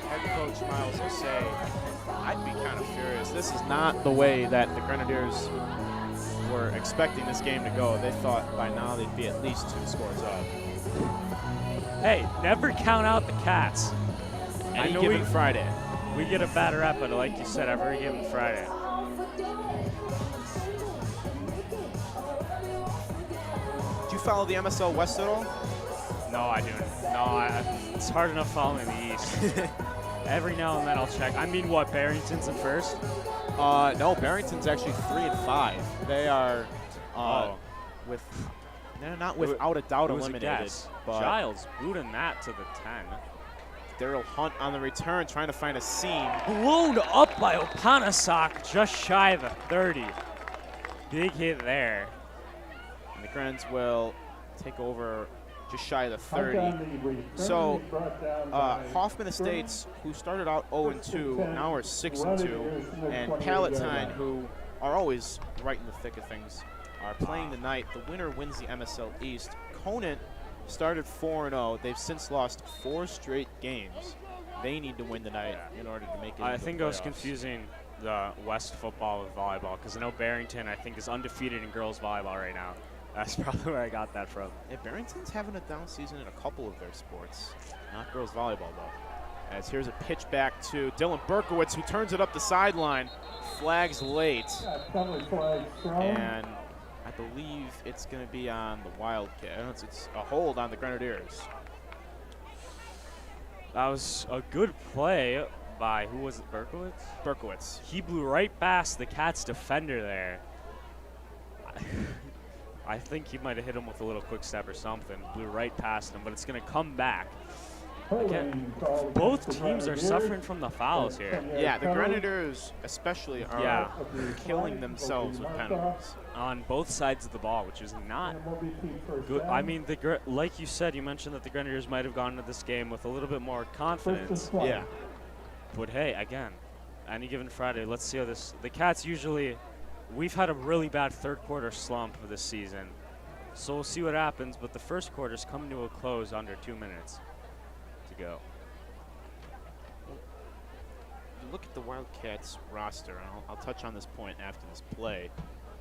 Speaker 2: head coach Miles Jose, I'd be kind of furious. This is not the way that the Grenadiers were expecting this game to go. They thought by now they'd be at least 2 scores up.
Speaker 1: Hey, never count out the Cats.
Speaker 2: Any given Friday.
Speaker 1: We get a bad rep, but like you said, every given Friday.
Speaker 2: Do you follow the MSL West at all?
Speaker 1: No, I don't. No, it's hard enough following the East. Every now and then I'll check. I mean, what, Barrington's in first?
Speaker 2: No, Barrington's actually 3-5. They are they're not without a doubt eliminated. But
Speaker 1: Giles booting that to the 10.
Speaker 2: Daryl Hunt on the return, trying to find a seam.
Speaker 1: Blown up by Opanasak, just shy of the 30. Big hit there.
Speaker 2: And the Grens will take over just shy of the 30. So Hoffman Estates, who started out 0-2, now are 6-2, and Palatine, who are always right in the thick of things, are playing tonight. The winner wins the MSL East. Conant started 4-0. They've since lost 4 straight games. They need to win tonight in order to make it.
Speaker 1: I think I was confusing the West football with volleyball, because I know Barrington, I think, is undefeated in girls volleyball right now. That's probably where I got that from.
Speaker 2: Yeah, Barrington's having a down season in a couple of their sports. Not girls volleyball, though. As here's a pitch back to Dylan Berkowitz, who turns it up the sideline. Flags late. And I believe it's going to be on the Wildcat. It's a hold on the Grenadiers.
Speaker 1: That was a good play by, who was it, Berkowitz?
Speaker 2: Berkowitz.
Speaker 1: He blew right past the Cats defender there. I think he might have hit him with a little quick step or something. Blew right past him, but it's going to come back. Again, both teams are suffering from the fouls here.
Speaker 2: Yeah, the Grenadiers especially are killing themselves with penalties.
Speaker 1: On both sides of the ball, which is not good. I mean, like you said, you mentioned that the Grenadiers might have gone into this game with a little bit more confidence.
Speaker 2: Yeah.
Speaker 1: But hey, again, any given Friday, let's see how this. The Cats usually, we've had a really bad third quarter slump this season. So we'll see what happens, but the first quarter's coming to a close under 2 minutes to go.
Speaker 2: You look at the Wildcats roster, and I'll touch on this point after this play,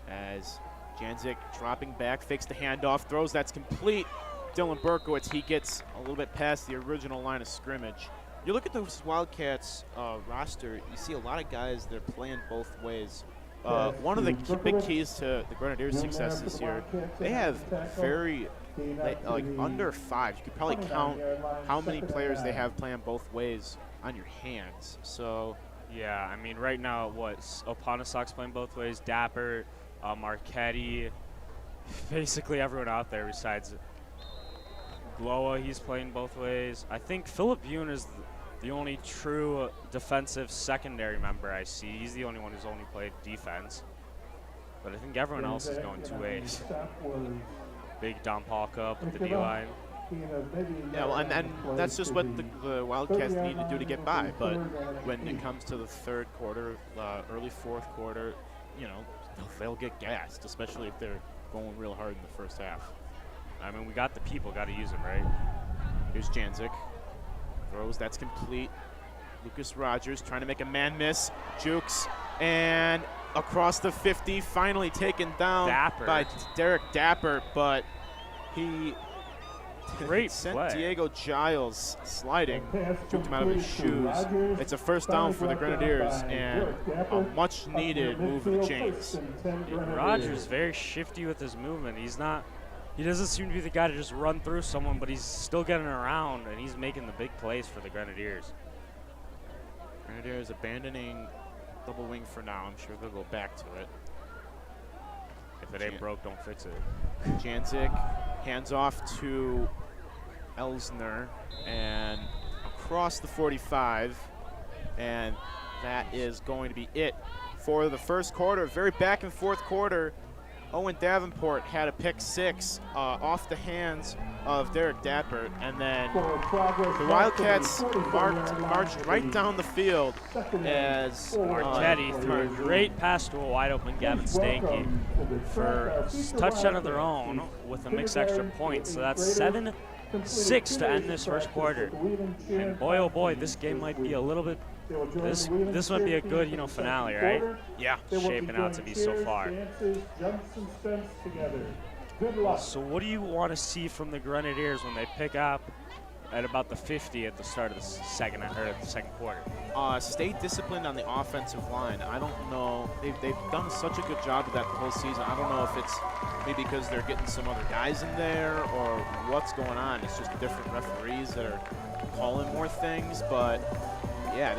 Speaker 2: as Janzik dropping back, fakes the handoff, throws, that's complete. Dylan Berkowitz, he gets a little bit past the original line of scrimmage. You look at those Wildcats roster, you see a lot of guys that are playing both ways. One of the big keys to the Grenadiers' success this year, they have very, like under 5. You could probably count how many players they have playing both ways on your hands. So
Speaker 1: yeah, I mean, right now, Opanasak's playing both ways. Dapper, Marchetti, basically everyone out there besides Gloa, he's playing both ways. I think Philip Yoon is the only true defensive secondary member I see. He's the only one who's only played defense. But I think everyone else is going 2 ways. Big Don Polka up with the D-line.
Speaker 2: Yeah, well, and that's just what the Wildcats need to do to get by. But when it comes to the third quarter, early fourth quarter, you know, they'll get gassed, especially if they're going real hard in the first half.
Speaker 1: I mean, we got the people, got to use them, right?
Speaker 2: Here's Janzik. Throws, that's complete. Lucas Rogers trying to make a man miss. Jukes, and across the 50, finally taken down by Derek Dapper, but he sent
Speaker 1: play.
Speaker 2: Diego Giles sliding, juked him out of his shoes. It's a first down for the Grenadiers and a much-needed move of the chains.
Speaker 1: Rogers very shifty with his movement. He's not He doesn't seem to be the guy to just run through someone, but he's still getting around, and he's making the big plays for the Grenadiers.
Speaker 2: Grenadiers abandoning double wing for now. I'm sure they'll go back to it.
Speaker 1: If it ain't broke, don't fix it.
Speaker 2: Janzik hands off to Elsner and across the 45, and that is going to be it for the first quarter. Very back and forth quarter. Owen Davenport had a pick 6 off the hands of Derek Dappert, and then the Wildcats marched right down the field as
Speaker 1: Marchetti threw a great pass to a wide open Gavin Stanky for a touchdown of their own with a mixed extra point. So that's 7-6 to end this first quarter. And boy, oh boy, this game might be a little bit. This might be a good, finale, right?
Speaker 2: Yeah,
Speaker 1: shaping out to be so far. So what do you want to see from the Grenadiers when they pick up at about the 50 at the start of the second quarter?
Speaker 2: Stay disciplined on the offensive line. I don't know. They've done such a good job of that the whole season. I don't know if it's maybe because they're getting some other guys in there or what's going on. It's just different referees that are calling more things, but yeah,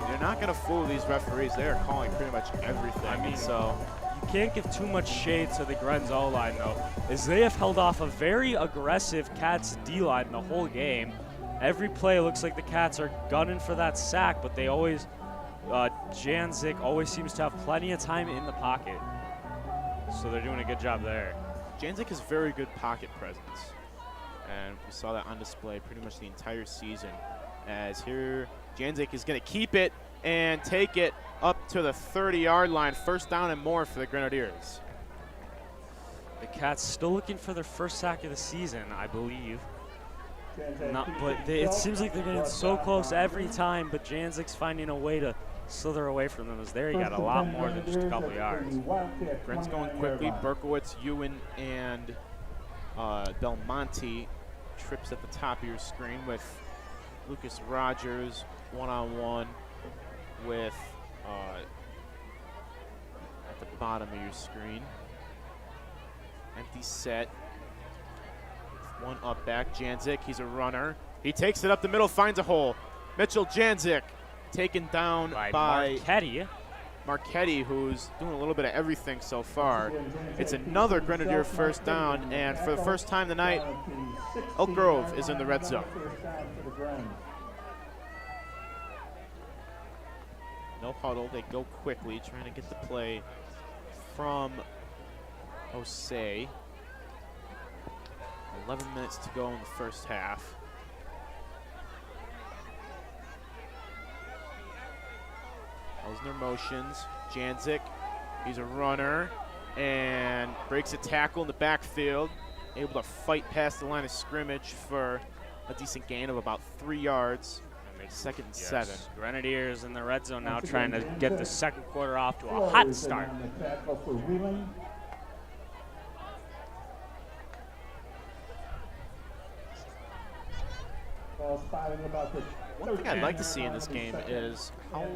Speaker 2: you're not going to fool these referees. They are calling pretty much everything.
Speaker 1: I mean,
Speaker 2: so
Speaker 1: you can't give too much shade to the Gren's O-line, though, as they have held off a very aggressive Cats D-line the whole game. Every play looks like the Cats are gunning for that sack, but they always, Janzik always seems to have plenty of time in the pocket. So they're doing a good job there.
Speaker 2: Janzik has very good pocket presence, and we saw that on display pretty much the entire season. As here, Janzik is going to keep it and take it up to the 30-yard line. First down and more for the Grenadiers.
Speaker 1: The Cats still looking for their first sack of the season, I believe. It seems like they're getting so close every time, but Janzik's finding a way to slither away from them. As there, he got a lot more than just a couple yards.
Speaker 2: Gren's going quickly. Berkowitz, Ewan, and Belmonte trips at the top of your screen with Lucas Rogers one-on-one with at the bottom of your screen. Empty set. One up back, Janzik, he's a runner. He takes it up the middle, finds a hole. Mitchell Janzik taken down by Marchetti, who's doing a little bit of everything so far. It's another Grenadier first down, and for the first time tonight, Elk Grove is in the red zone. No huddle, they go quickly, trying to get the play from Osei. 11 minutes to go in the first half. Elsner motions. Janzik, he's a runner and breaks a tackle in the backfield. Able to fight past the line of scrimmage for a decent gain of about 3 yards. Second and 7.
Speaker 1: Grenadiers in the red zone now, trying to get the second quarter off to a hot start.
Speaker 2: One thing I'd like to see in this game is how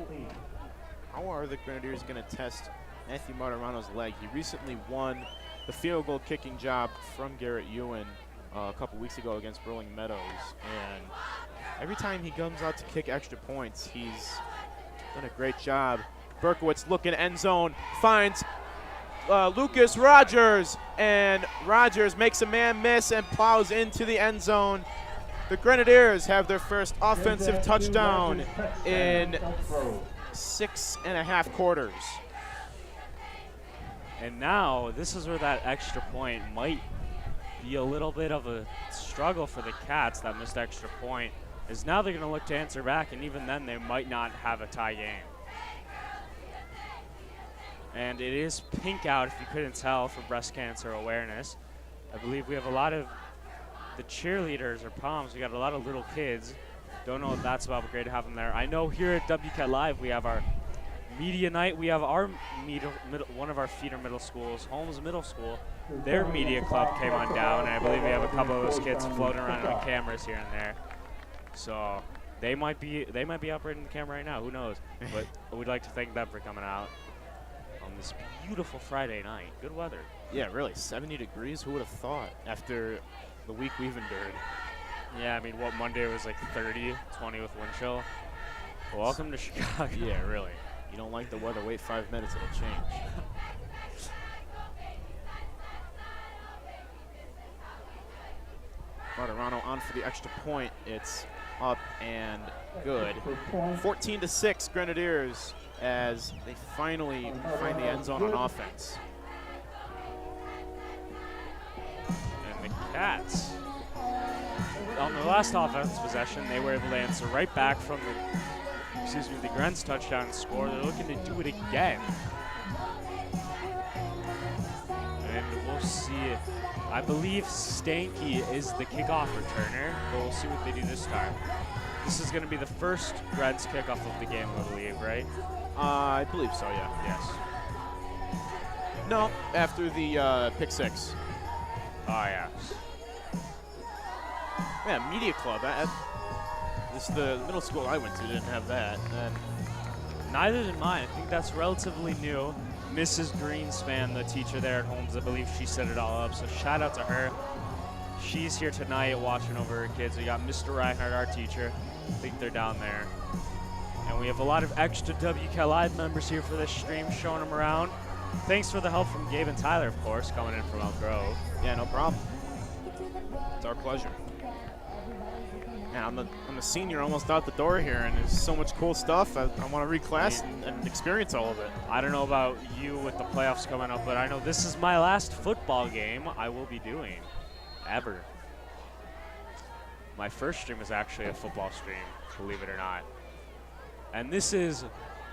Speaker 2: are the Grenadiers going to test Matthew Martirano's leg? He recently won the field goal kicking job from Garrett Ewan a couple weeks ago against Burling Meadows, and every time he comes out to kick extra points, he's done a great job. Berkowitz looking end zone, finds Lucas Rogers, and Rogers makes a man miss and plows into the end zone. The Grenadiers have their first offensive touchdown in 6.5 quarters.
Speaker 1: And now this is where that extra point might be a little bit of a struggle for the Cats. That missed extra point is now they're going to look to answer back, and even then they might not have a tie game. And it is pink out, if you couldn't tell, for breast cancer awareness. I believe we have a lot of the cheerleaders or poms. We got a lot of little kids. Don't know what that's about, but great to have them there. I know here at WCAT Live we have our media night. We have our one of our feeder middle schools, Holmes Middle School. Their media club came on down, and I believe we have a couple of those kids floating around on cameras here and there. So they might be operating the camera right now. Who knows? But we'd like to thank them for coming out. this beautiful Friday night. Good weather.
Speaker 2: Yeah, really, 70 degrees. Who would have thought after the week we've endured?
Speaker 1: Yeah, I mean, what, Monday was like 30, 20 with wind chill. Welcome to Chicago.
Speaker 2: Yeah, really. You don't like the weather, wait 5 minutes, it'll change. Martirano on for the extra point. It's up and good. 14-6 Grenadiers as they finally find the end zone on offense.
Speaker 1: And the Cats, on their last offense possession, they were able to answer right back from the Grens touchdown score. They're looking to do it again. And we'll see. I believe Stanky is the kickoff returner, but we'll see what they do this time. This is going to be the first Reds kickoff of the game, I believe, right?
Speaker 2: I believe so, yeah.
Speaker 1: Yes.
Speaker 2: No, after the pick six.
Speaker 1: Oh, yeah.
Speaker 2: Yeah, Media Club. This the middle school I went to didn't have that. And
Speaker 1: neither did mine. I think that's relatively new. Mrs. Greenspan, the teacher there at Holmes, I believe she set it all up. So shout out to her. She's here tonight watching over her kids. We got Mr. Reinhardt, our teacher. I think they're down there. And we have a lot of extra WK Live members here for this stream, showing them around. Thanks for the help from Gabe and Tyler, of course, coming in from Elk Grove.
Speaker 2: Yeah, no problem. It's our pleasure. Man, I'm a senior almost out the door here, and there's so much cool stuff. I want to reclass and experience all of it.
Speaker 1: I don't know about you with the playoffs coming up, but I know this is my last football game I will be doing, ever. My first stream was actually a football stream, believe it or not. And this is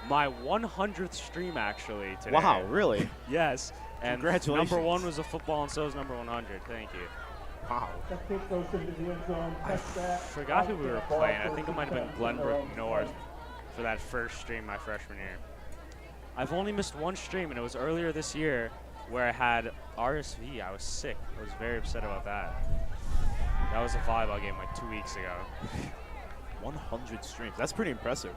Speaker 1: my 100th stream, actually, today.
Speaker 2: Wow, really?
Speaker 1: Yes. And
Speaker 2: congratulations.
Speaker 1: number 1 was a football, and so is number 100. Thank you.
Speaker 2: Wow.
Speaker 4: That kick goes into the end zone.
Speaker 1: I forgot who we were playing. I think it might have been Glenbrook North for that first stream my freshman year. I've only missed one stream, and it was earlier this year where I had RSV. I was sick. I was very upset about that. That was a volleyball game like 2 weeks ago.
Speaker 2: 100 streams. That's pretty impressive.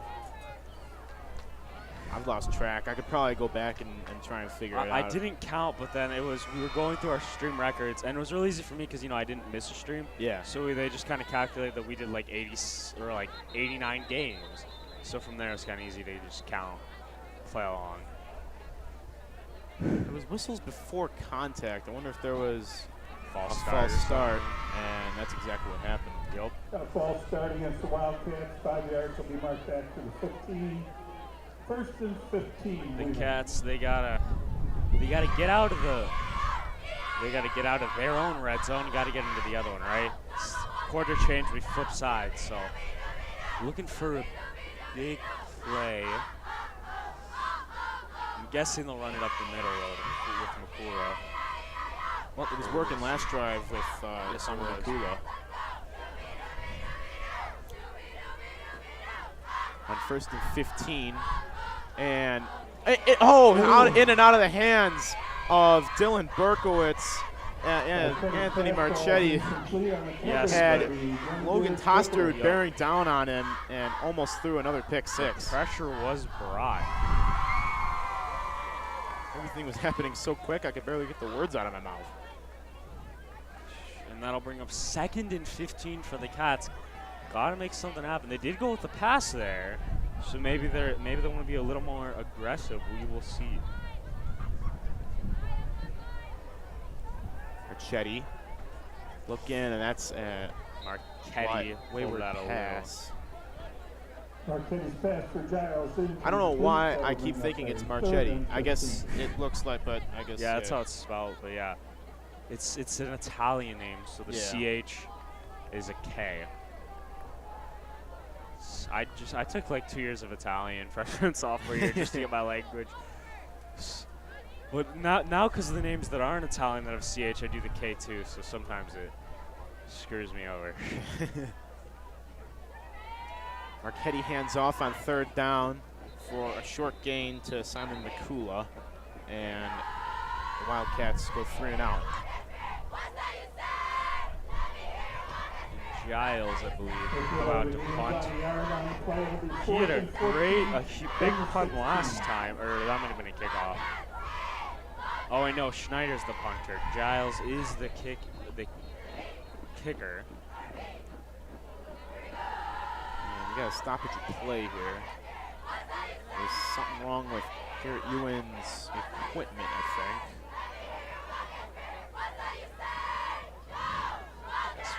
Speaker 2: I've lost track. I could probably go back and try and figure it out.
Speaker 1: I didn't count, but then we were going through our stream records, and it was really easy for me because, I didn't miss a stream.
Speaker 2: Yeah.
Speaker 1: So they just kind of calculated that we did like 80 or like 89 games. So from there, it's kind of easy to just count, play along.
Speaker 2: There was whistles before contact. I wonder if there was
Speaker 1: false
Speaker 2: start, and that's exactly what happened.
Speaker 1: Yep.
Speaker 4: Got a false start against the Wildcats. 5 yards will be marked back to the 15. First and 15.
Speaker 1: The Cats, they gotta get out of their own red zone. Got to get into the other one, right? Quarter change, we flip sides. So looking for a big play. I'm guessing they'll run it up the middle with Makura.
Speaker 2: Well, it was working last drive with Summer Makula. On first and 15. And in and out of the hands of Dylan Berkowitz and Anthony Marchetti.
Speaker 1: Yes,
Speaker 2: had Logan Toster bearing down on him and almost threw another pick six.
Speaker 1: Pressure was brought.
Speaker 2: Everything was happening so quick I could barely get the words out of my mouth.
Speaker 1: And that'll bring up 2nd and 15 for the Cats. Got to make something happen. They did go with the pass there. So maybe they want to be a little more aggressive. We will see.
Speaker 2: Marchetti looking, and that's
Speaker 1: Marchetti
Speaker 2: wayward
Speaker 1: that
Speaker 2: pass.
Speaker 4: Marchetti's pass for Giles.
Speaker 2: I don't know why I keep thinking it's Marchetti. I guess it looks like, but I guess
Speaker 1: yeah, that's how it's spelled. But yeah, it's an Italian name, so the CH is a K. I took like 2 years of Italian freshman sophomore year just to get my language. But now because of the names that aren't Italian that have CH, I do the K too. So sometimes it screws me over.
Speaker 2: Marchetti hands off on 3rd down for a short gain to Simon Makula, and the Wildcats go 3 and out.
Speaker 1: Giles, I believe, go out to punt. He had a big punt last time, or that might have been a kickoff. Oh, I know. Schneider's the punter. Giles is the kicker.
Speaker 2: And you got to stop at your play here. There's something wrong with Garrett Ewan's equipment, I think.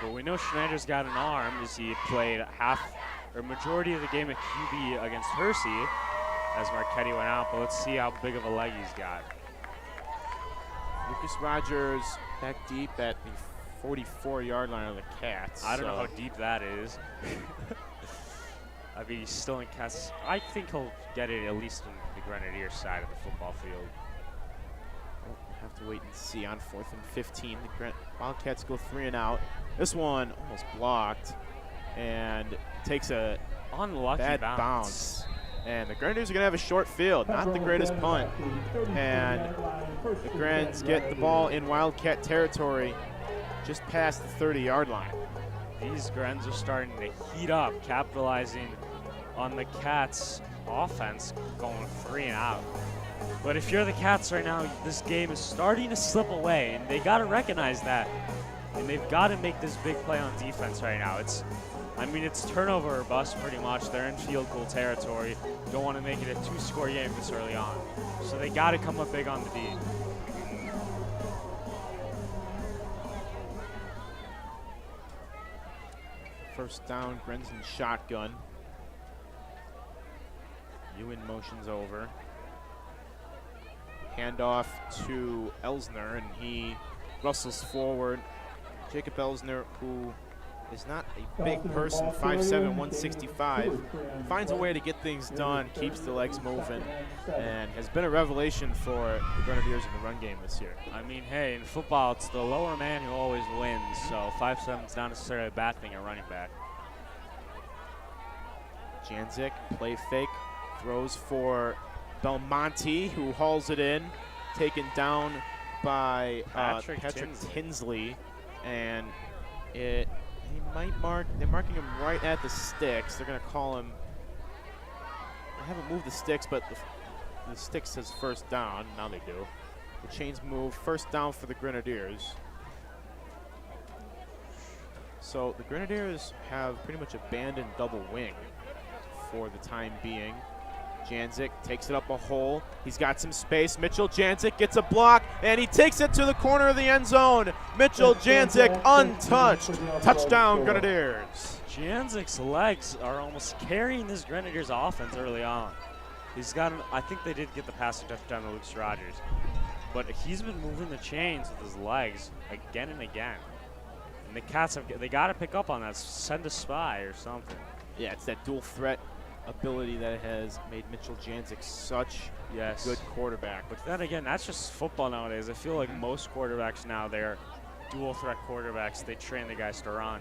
Speaker 1: Well, we know Schneider's got an arm as he played majority of the game at QB against Hersey as Marchetti went out, but let's see how big of a leg he's got.
Speaker 2: Lucas Rogers back deep at the 44-yard line of the Cats.
Speaker 1: I don't know how deep that is. I mean, he's still in Cats. I think he'll get it at least on the Grenadier side of the football field.
Speaker 2: We'll have to wait and see on 4th and 15. The Wildcats go 3 and out. This one almost blocked and takes a
Speaker 1: unlucky
Speaker 2: bad bounce. And the Grenadiers are going to have a short field, not the greatest punt. And the Grens get the ball in Wildcat territory just past the 30-yard line.
Speaker 1: These Grens are starting to heat up, capitalizing on the Cats' offense going 3 and out. But if you're the Cats right now, this game is starting to slip away, and they got to recognize that. And they've got to make this big play on defense right now. It's turnover or bust pretty much. They're in field goal territory. Don't want to make it a 2-score game this early on. So they got to come up big on the D.
Speaker 2: First down, Grenson shotgun. Ewan motions over. Handoff to Elsner, and he rustles forward. Jacob Elsner, who is not a big person, 5'7", 165, finds a way to get things done, keeps the legs moving, and has been a revelation for the Grenadiers in the run game this year.
Speaker 1: I mean, hey, in football, it's the lower man who always wins, so 5'7" is not necessarily a bad thing at running back.
Speaker 2: Janzik, play fake, throws for Belmonte, who hauls it in, taken down by Patrick Tinsley, and they're marking him right at the sticks. They're going to call him. They haven't moved the sticks, but the stick says first down. Now they do. The chains move. First down for the Grenadiers. So the Grenadiers have pretty much abandoned double wing for the time being. Janzik takes it up a hole. He's got some space. Mitchell Janzik gets a block, and he takes it to the corner of the end zone. Mitchell Janzik untouched. Touchdown, Grenadiers.
Speaker 1: Janzik's legs are almost carrying this Grenadiers offense early on. He's got, I think they did get the passing touchdown to Lucas Rogers, but he's been moving the chains with his legs again and again. And the Cats they got to pick up on that. Send a spy or something.
Speaker 2: Yeah, it's that dual threat ability that has made Mitchell Janzik such a good quarterback.
Speaker 1: But then again, that's just football nowadays. I feel like most quarterbacks now, they're dual threat quarterbacks. They train the guys to run.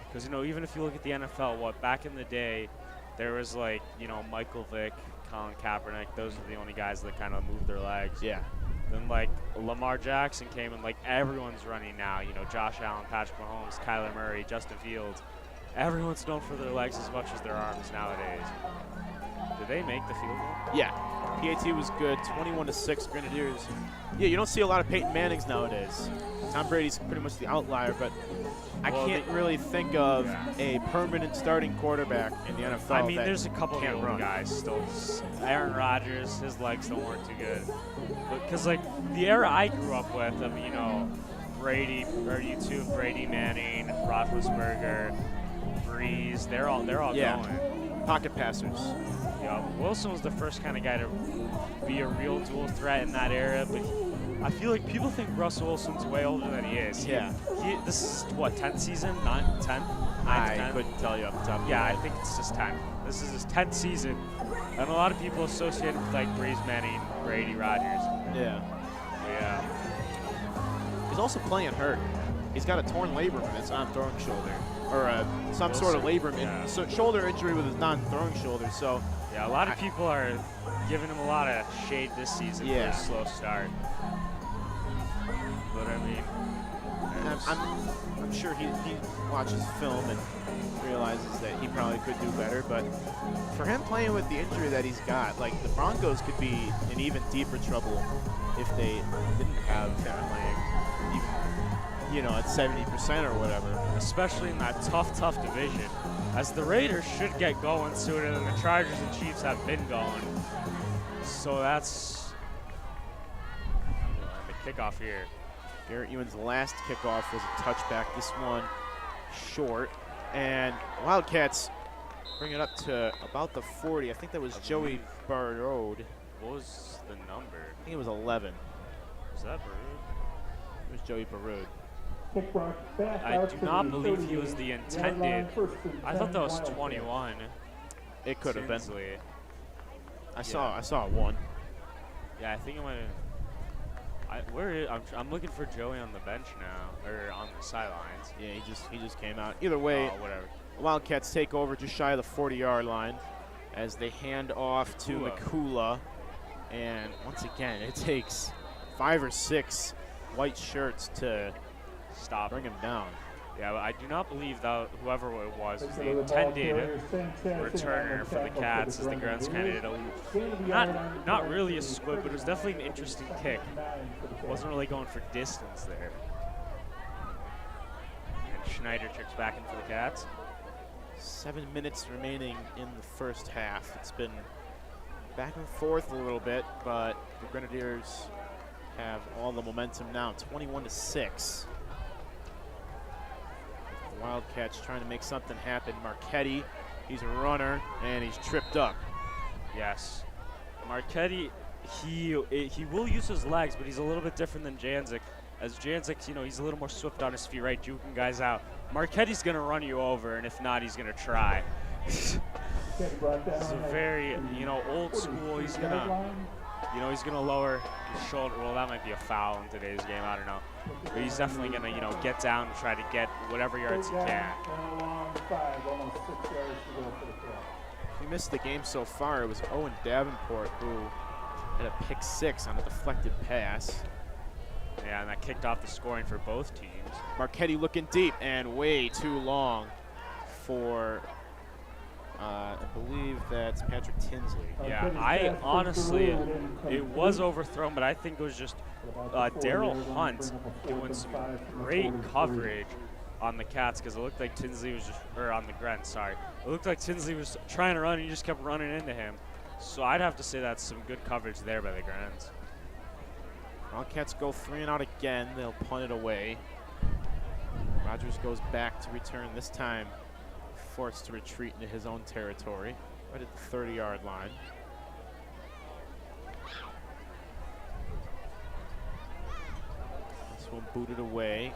Speaker 1: Because, even if you look at the NFL, back in the day, there was Michael Vick, Colin Kaepernick. Those are the only guys that kind of moved their legs.
Speaker 2: Yeah.
Speaker 1: Then Lamar Jackson came and everyone's running now. Josh Allen, Patrick Mahomes, Kyler Murray, Justin Fields. Everyone's known for their legs as much as their arms nowadays. Did they make the field goal?
Speaker 2: Yeah. PAT was good, 21-6 Grenadiers. Yeah, you don't see a lot of Peyton Mannings nowadays. Tom Brady's pretty much the outlier, but I can't really think of a permanent starting quarterback in the NFL.
Speaker 1: I mean, there's a couple of old guys still. Aaron Rodgers, his legs don't work too good. Because the era I grew up with of Brady, Brady Manning, Roethlisberger, Breeze, they're all going.
Speaker 2: Pocket passers.
Speaker 1: Wilson was the first kind of guy to be a real dual threat in that era, but I feel like people think Russell Wilson's way older than he is.
Speaker 2: Yeah.
Speaker 1: This is, 10th season? 9th, 10th?
Speaker 2: I couldn't tell you off the top of my head.
Speaker 1: I think it's just 10. This is his 10th season, and a lot of people associate him with Breeze, Manning, Brady, Rodgers.
Speaker 2: Yeah.
Speaker 1: Yeah.
Speaker 2: He's also playing hurt. He's got a torn labrum in his non-throwing shoulder, or some sort of labrum, shoulder injury with his non-throwing shoulder. So
Speaker 1: yeah, a lot of people are giving him a lot of shade this season for a slow start. But I mean,
Speaker 2: I'm sure he watches film and realizes that he probably could do better. But for him playing with the injury that he's got, like the Broncos could be in even deeper trouble if they didn't have him playing even, you know, at 70% or whatever.
Speaker 1: Especially in that tough division, as the Raiders should get going sooner than the Chargers and Chiefs have been going. So that's the kickoff here.
Speaker 2: Garrett Ewan's last kickoff was a touchback. This one short. And Wildcats bring it up to about the 40. I think that was Joey Barode.
Speaker 1: What was the number?
Speaker 2: I think it was 11.
Speaker 1: Was that Barode?
Speaker 2: It was Joey Barode.
Speaker 1: I do not believe he was the intended. I thought that was 21.
Speaker 2: It could have been.
Speaker 1: Tinsley.
Speaker 2: I saw one.
Speaker 1: Yeah, I think it might have. I'm looking for Joey on the bench now, or on the sidelines.
Speaker 2: Yeah, he just came out. Either way,
Speaker 1: whatever.
Speaker 2: Wildcats take over just shy of the 40-yard line as they hand off to Mikula. And once again, it takes 5 or 6 white shirts to bring him down.
Speaker 1: Yeah, but I do not believe that whoever it was the intended returner for the Cats, as the grounds kind of not really a squib, but it was definitely an interesting kick. Wasn't really going for distance there. And Schneider checks back in for the Cats.
Speaker 2: 7 minutes remaining in the first half. It's been back and forth a little bit, but the Grenadiers have all the momentum now, 21-6. The Wildcats trying to make something happen. Marchetti, he's a runner, and he's tripped up.
Speaker 1: Yes. Marchetti, he will use his legs, but he's a little bit different than Janzik. As Janzik, you know, he's a little more swift on his feet, right, juking guys out. Marchetti's going to run you over, and if not, he's going to try. He's a very, you know, old school. He's going to lower his shoulder. Well, that might be a foul in today's game. I don't know. But he's definitely going to, you know, get down and try to get whatever yards he can.
Speaker 2: If you missed the game so far, it was Owen Davenport who had a pick 6 on a deflected pass.
Speaker 1: Yeah, and that kicked off the scoring for both teams.
Speaker 2: Marchetti looking deep and way too long for, I believe that's Patrick Tinsley.
Speaker 1: Yeah, I honestly, it was overthrown, but I think it was just Daryl Hunt doing some great coverage on the Cats, because it looked like Tinsley was just, or on the Gren, sorry. It looked like Tinsley was trying to run and he just kept running into him. So I'd have to say that's some good coverage there by the Grens.
Speaker 2: Wildcats go 3 and out again. They'll punt it away. Rogers goes back to return, this time forced to retreat into his own territory, right at the 30-yard line. This one booted away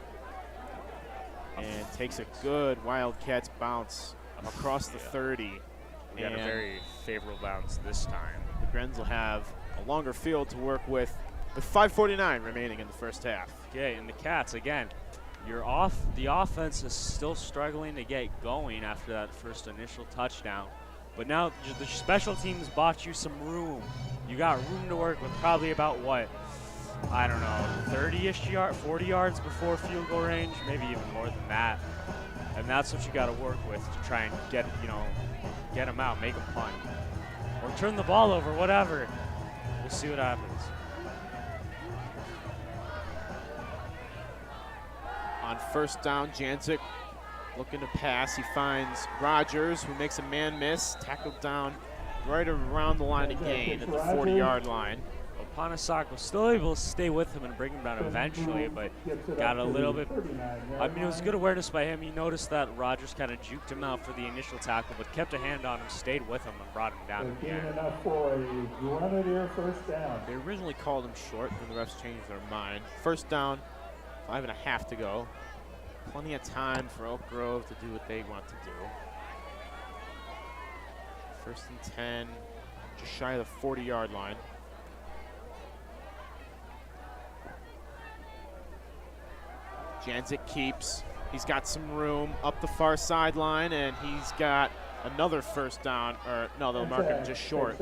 Speaker 2: and takes a good Wildcats bounce across the 30.
Speaker 1: We got a very favorable bounce this time.
Speaker 2: The Grens will have a longer field to work with 5:49 remaining in the first half.
Speaker 1: Okay, and the Cats, again, the offense is still struggling to get going after that first initial touchdown. But now the special teams bought you some room. You got room to work with, probably about what? I don't know, 30-ish yards, 40 yards before field goal range, maybe even more than that. And that's what you got to work with to try and get them out, make them punt. Or turn the ball over, whatever. We'll see what happens.
Speaker 2: On first down, Janzik looking to pass. He finds Rogers, who makes a man miss, tackled down right around the line of gain at the 40-yard line.
Speaker 1: Well, Panasak was still able to stay with him and bring him down eventually, but got a little bit. I mean, it was good awareness by him. He noticed that Rogers kind of juked him out for the initial tackle, but kept a hand on him, stayed with him, and brought him down again.
Speaker 4: Enough for a Grenadier first down.
Speaker 2: They originally called him short, then the refs changed their mind. First down, 5.5 to go. Plenty of time for Elk Grove to do what they want to do. First and 10, just shy of the 40-yard line. Janzik keeps. He's got some room up the far sideline, and he's got another first down. Or no, they'll mark him just short.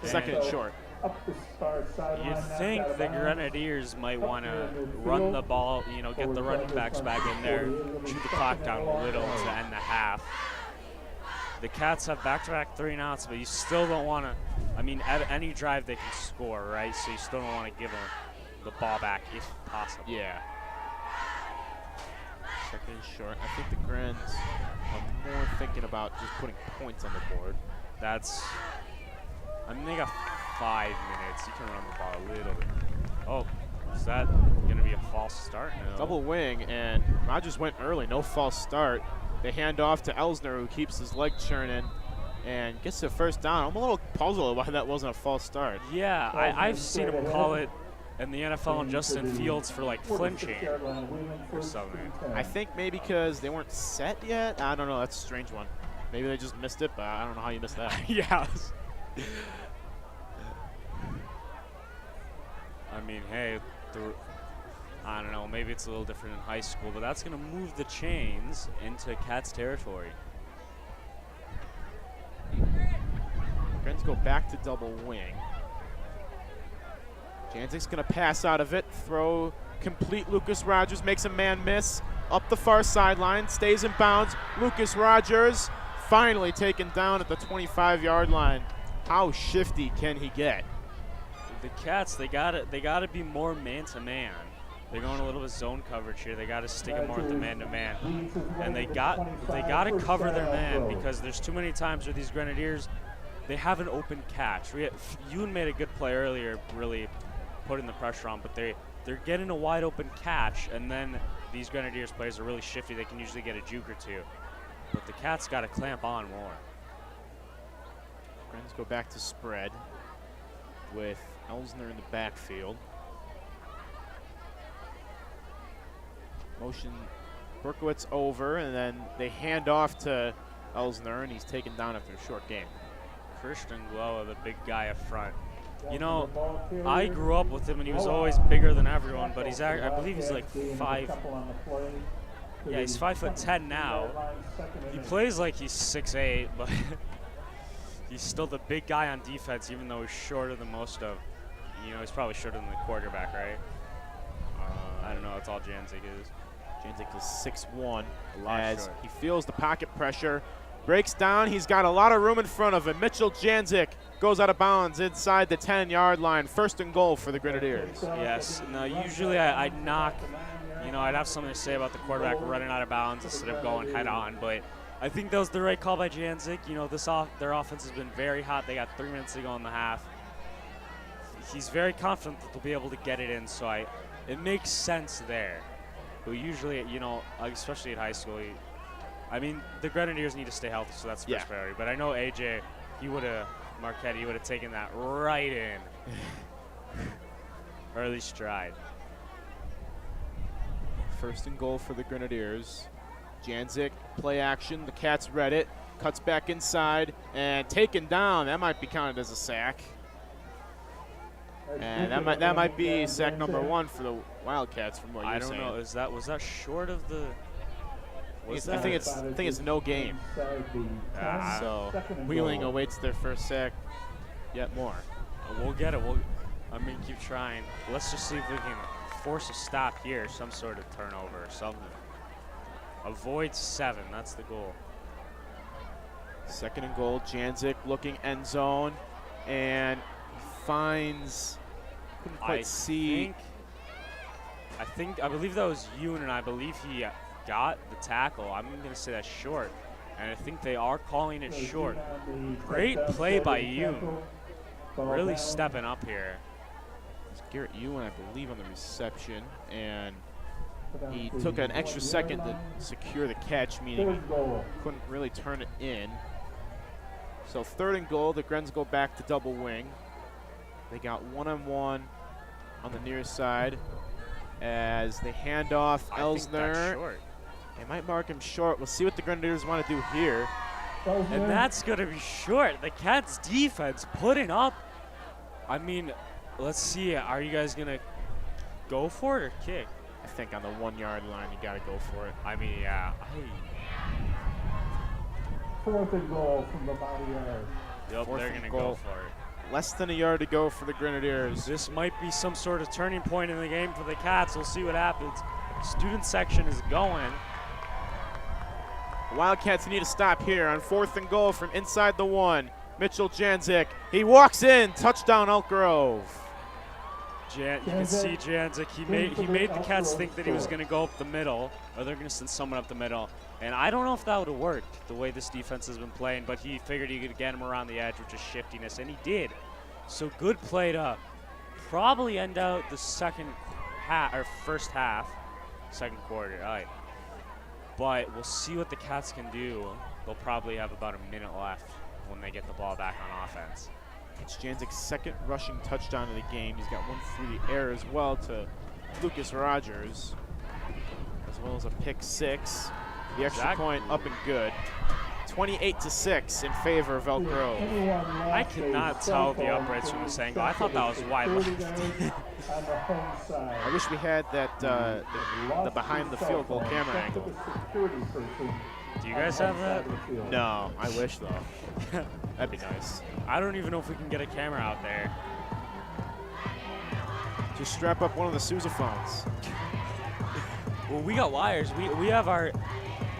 Speaker 2: Second and short.
Speaker 4: up the far sideline.
Speaker 1: You
Speaker 4: knocked
Speaker 1: think
Speaker 4: out of
Speaker 1: the
Speaker 4: bounds.
Speaker 1: Grenadiers might
Speaker 4: Up
Speaker 1: want
Speaker 4: near
Speaker 1: to
Speaker 4: midfield.
Speaker 1: run the ball, get
Speaker 4: Forward
Speaker 1: the running
Speaker 4: Chargers
Speaker 1: backs
Speaker 4: from
Speaker 1: back in there,
Speaker 4: 48, it'll be
Speaker 1: shoot the
Speaker 4: second
Speaker 1: clock
Speaker 4: and
Speaker 1: down
Speaker 4: a
Speaker 1: a
Speaker 4: long
Speaker 1: little
Speaker 4: way.
Speaker 1: to end the half. The Cats have back-to-back 3-and-outs, but you still don't want to. I mean, at any drive they can score, right? So you still don't want to give them the ball back if possible.
Speaker 2: Yeah. Second and short. I think the Grens are more thinking about just putting points on the board.
Speaker 1: I mean, they got 5 minutes. You can run the ball a little bit. Oh, is that going to be a false start? No.
Speaker 2: Double wing, and Rogers went early. No false start. They hand off to Elsner, who keeps his leg churning and gets the first down. I'm a little puzzled why that wasn't a false start.
Speaker 1: Yeah, I've seen him call it in the NFL and Justin Fields for like flinching or something.
Speaker 2: I think maybe because they weren't set yet. I don't know. That's a strange one. Maybe they just missed it, but I don't know how you missed that.
Speaker 1: Yeah. I mean, hey, I don't know. Maybe it's a little different in high school, but that's going to move the chains into Cats territory.
Speaker 2: Grens go back to double wing. Janzik's going to pass out of it. Throw complete. Lucas Rogers makes a man miss. Up the far sideline. Stays in bounds. Lucas Rogers finally taken down at the 25-yard line. How shifty can he get?
Speaker 1: The Cats, they gotta be more man-to-man. They're going a little bit zone coverage here. They gotta stick it more with the man-to-man. And they gotta cover their man because there's too many times where these Grenadiers, they have an open catch. Yoon made a good play earlier, really putting the pressure on, but they're getting a wide open catch, and then these Grenadiers players are really shifty. They can usually get a juke or two. But the Cats gotta clamp on more.
Speaker 2: Grens go back to spread with Elsner in the backfield. Motion Berkowitz over, and then they hand off to Elsner, and he's taken down after a short game.
Speaker 1: Christian Glowa, the big guy up front. You know, I grew up with him, and he was always bigger than everyone, but I believe he's like 5. Yeah, he's 5'10" now. He plays like he's 6'8", but he's still the big guy on defense, even though he's shorter than most of. He's probably shorter than the quarterback, right? I don't know. That's all Janzik is.
Speaker 2: Janzik is 6'1",
Speaker 1: as
Speaker 2: he feels the pocket pressure. Breaks down. He's got a lot of room in front of him. Mitchell Janzik goes out of bounds inside the 10-yard line. First and goal for the Grenadiers.
Speaker 1: Yes. Now, usually I'd knock, I'd have something to say about the quarterback running out of bounds instead of going head on, but I think that was the right call by Janzik. Their offense has been very hot. They got 3 minutes to go in the half. He's very confident that they'll be able to get it in, so it makes sense there. But usually, especially in high school, the Grenadiers need to stay healthy, so that's the first priority. But I know AJ, Marquette, he would have taken that right in. Early stride.
Speaker 2: First and goal for the Grenadiers. Janzik, play action. The Cats read it. Cuts back inside and taken down. That might be counted as a sack. And that might be sack number 1 for the Wildcats, from what you're saying.
Speaker 1: I don't know. Was that short of the?
Speaker 2: I think it's no game. So Wheeling awaits their first sack yet more.
Speaker 1: We'll get it. Keep trying. Let's just see if we can force a stop here, some sort of turnover or something. Avoid 7. That's the goal.
Speaker 2: Second and goal. Janzik looking end zone, and finds. Couldn't quite see.
Speaker 1: I believe that was Yoon, and I believe he got the tackle. I'm going to say that's short, and I think they are calling it short. Great play by Yoon. Really stepping up here.
Speaker 2: It's Garrett Ewan, I believe, on the reception, and he took an extra second to secure the catch, meaning he couldn't really turn it in. So third and goal, the Grens go back to double wing. They got one-on-one on the near side as they hand off Elsner.
Speaker 1: I think that's short.
Speaker 2: They might mark him short. We'll see what the Grenadiers want to do here.
Speaker 1: And that's going to be short. The Cats' defense putting up. Let's see. Are you guys going to go for it or kick?
Speaker 2: I think on the 1-yard line, you got to go for it.
Speaker 1: Yeah.
Speaker 4: Fourth and goal from the body yard.
Speaker 1: Yep, they're going to go for it.
Speaker 2: Less than a yard to go for the Grenadiers.
Speaker 1: This might be some sort of turning point in the game for the Cats. We'll see what happens. Student section is going.
Speaker 2: The Wildcats need to stop here on 4th and goal from inside the 1. Mitchell Janzik, he walks in, touchdown Elk Grove.
Speaker 1: You can see Janzik, he made the Cats think that he was going to go up the middle, or they're going to send someone up the middle. And I don't know if that would have worked, the way this defense has been playing, but he figured he could get him around the edge with just shiftiness, and he did. So good play to probably end out the first half, second quarter. All right. But we'll see what the Cats can do. They'll probably have about a minute left when they get the ball back on offense.
Speaker 2: It's Janzik's second rushing touchdown of the game. He's got one through the air as well to Lucas Rogers, as well as a pick 6. The extra point up and good. 28-6 in favor of Elk Grove.
Speaker 1: I cannot tell the uprights from this angle. I thought that was wide left.
Speaker 2: I wish we had that the behind the field goal camera angle.
Speaker 1: Do you guys have that?
Speaker 2: No, I wish though. That'd be nice.
Speaker 1: I don't even know if we can get a camera out there.
Speaker 2: Just strap up one of the Sousaphones.
Speaker 1: Well, we got wires. We have our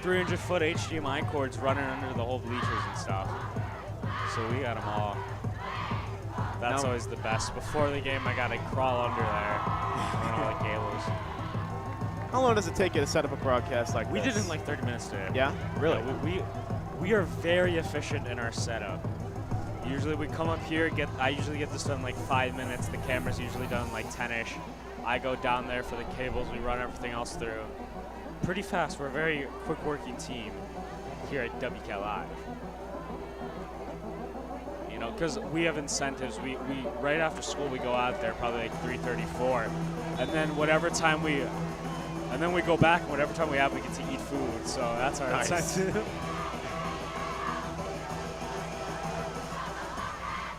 Speaker 1: 300-foot HDMI cords running under the whole bleachers and stuff. So we got them all. That's always the best. Before the game, I got to crawl under there. Run all the cables.
Speaker 2: How long does it take you to set up a broadcast like
Speaker 1: We
Speaker 2: this?
Speaker 1: did it in like 30 minutes today.
Speaker 2: Yeah? Really?
Speaker 1: Yeah, we are very efficient in our setup. Usually we come up here, I usually get this done in like 5 minutes. The camera's usually done in like 10-ish. I go down there for the cables. We run everything else through. Pretty fast. We're a very quick working team here at WCAT Live. You know, because we have incentives. We right after school we go out there probably like 3:34, and then we go back, and whatever time we have, we get to eat food. So that's our incentive.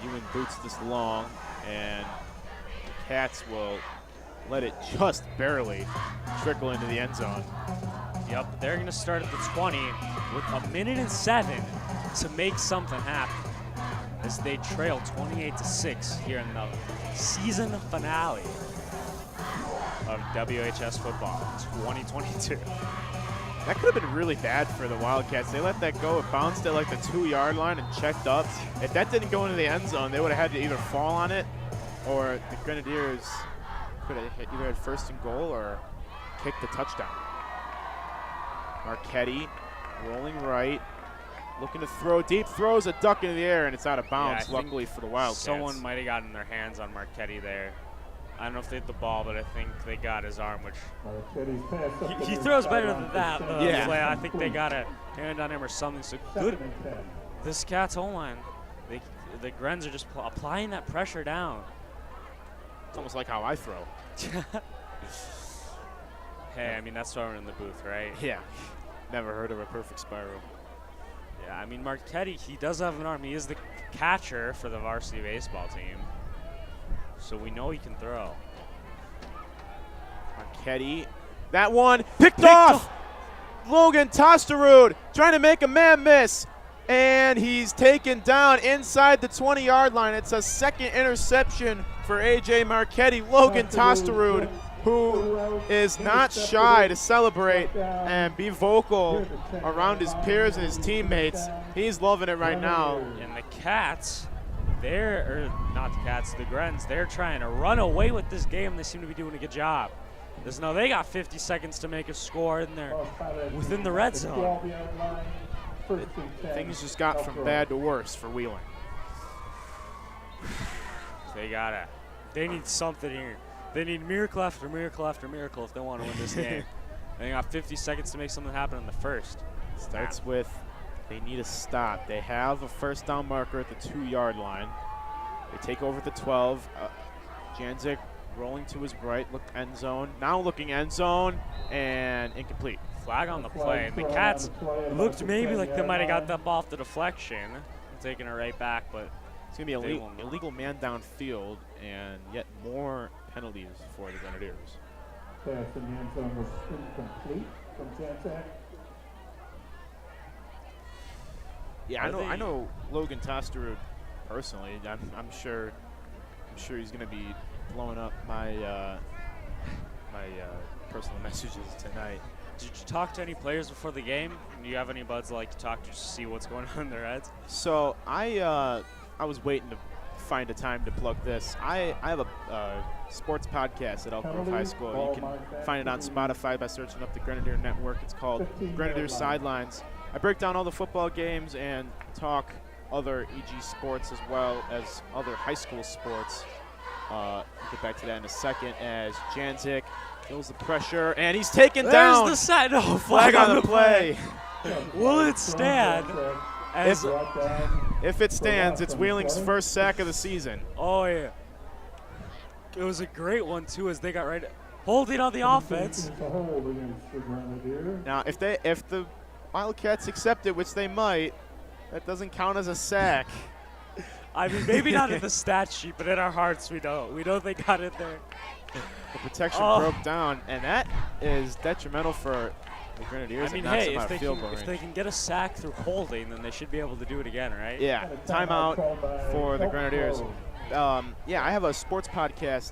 Speaker 2: Ewan boots this long, and the Cats will let it just barely trickle into the end zone.
Speaker 1: Yep, they're going to start at the 20 with 1:07 to make something happen as they trail 28-6 here in the season finale of WHS football 2022.
Speaker 2: That could have been really bad for the Wildcats. They let that go. It bounced at like the 2-yard line and checked up. If that didn't go into the end zone, they would have had to either fall on it, or the Grenadiers could have either had 1st and goal or kicked the touchdown. Marchetti rolling right, looking to throw deep, throws a duck into the air, and it's out of bounds, luckily for the Wildcats.
Speaker 1: Someone might have gotten their hands on Marchetti there. I don't know if they hit the ball, but I think they got his arm, which he throws better than that.
Speaker 2: Yeah.
Speaker 1: I think they got a hand on him or something. So good. This Cats O-line, the Grens are just applying that pressure down.
Speaker 2: It's almost like how I throw.
Speaker 1: Hey, I mean, that's why we're in the booth, right?
Speaker 2: Yeah. Never heard of a perfect spiral.
Speaker 1: Yeah, I mean, Marchetti, he does have an arm. He is the catcher for the varsity baseball team. So we know he can throw.
Speaker 2: Marchetti. That one picked off! Logan Tosterud trying to make a man miss. And he's taken down inside the 20-yard line. It's a second interception for A.J. Marchetti. Logan Tosterud, who is not shy to celebrate and be vocal around his peers and his teammates. He's loving it right now.
Speaker 1: And the Cats, the Grens, they're trying to run away with this game. They seem to be doing a good job. Now they got 50 seconds to make a score, and they're within the red zone.
Speaker 2: Things just got from bad to worse for Wheeling.
Speaker 1: They need something here. They need miracle after miracle after miracle if they want to win this game. And they got 50 seconds to make something happen in the first.
Speaker 2: Starts with they need a stop. They have a 1st down marker at the 2-yard line. They take over the 12. Janzik rolling to his right, looked end zone. Now looking end zone, and incomplete.
Speaker 1: Flag on the play. And the Cats looked maybe like they might have got that ball off the deflection, taking it right back, but
Speaker 2: it's going to be illegal man downfield, and yet more penalties for the Grenadiers.
Speaker 4: Pass in the end zone was incomplete from Janzak.
Speaker 2: Yeah, I know Logan Tosterud personally. I'm sure he's going to be blowing up my my personal messages tonight.
Speaker 1: Did you talk to any players before the game? Do you have any buds like to talk to just to see what's going on in their heads?
Speaker 2: So I was waiting to find a time to plug this. I have a sports podcast at Elk Grove High School. You can find it on Spotify by searching up the Grenadier Network. It's called Grenadier Sidelines. I break down all the football games and talk other EG sports as well as other high school sports. We'll get back to that in a second as Janzik feels the pressure, and he's taken down.
Speaker 1: There's the side. No,
Speaker 2: Flag on the play.
Speaker 1: Will it stand?
Speaker 2: If it stands, it's Wheeling's first sack of the season.
Speaker 1: Oh, yeah. It was a great one, too, as they got right holding on the offense.
Speaker 2: Now, if the Wildcats accept it, which they might, that doesn't count as a sack.
Speaker 1: I mean, maybe not in the stat sheet, but in our hearts, we know. We know they got it there.
Speaker 2: The protection broke down, and that is detrimental for the Grenadiers.
Speaker 1: I mean,
Speaker 2: knocks
Speaker 1: hey,
Speaker 2: them out of field goal
Speaker 1: if
Speaker 2: range.
Speaker 1: they can get a sack through holding, then they should be able to do it again, right?
Speaker 2: Yeah, timeout for the Grenadiers. Yeah, I have a sports podcast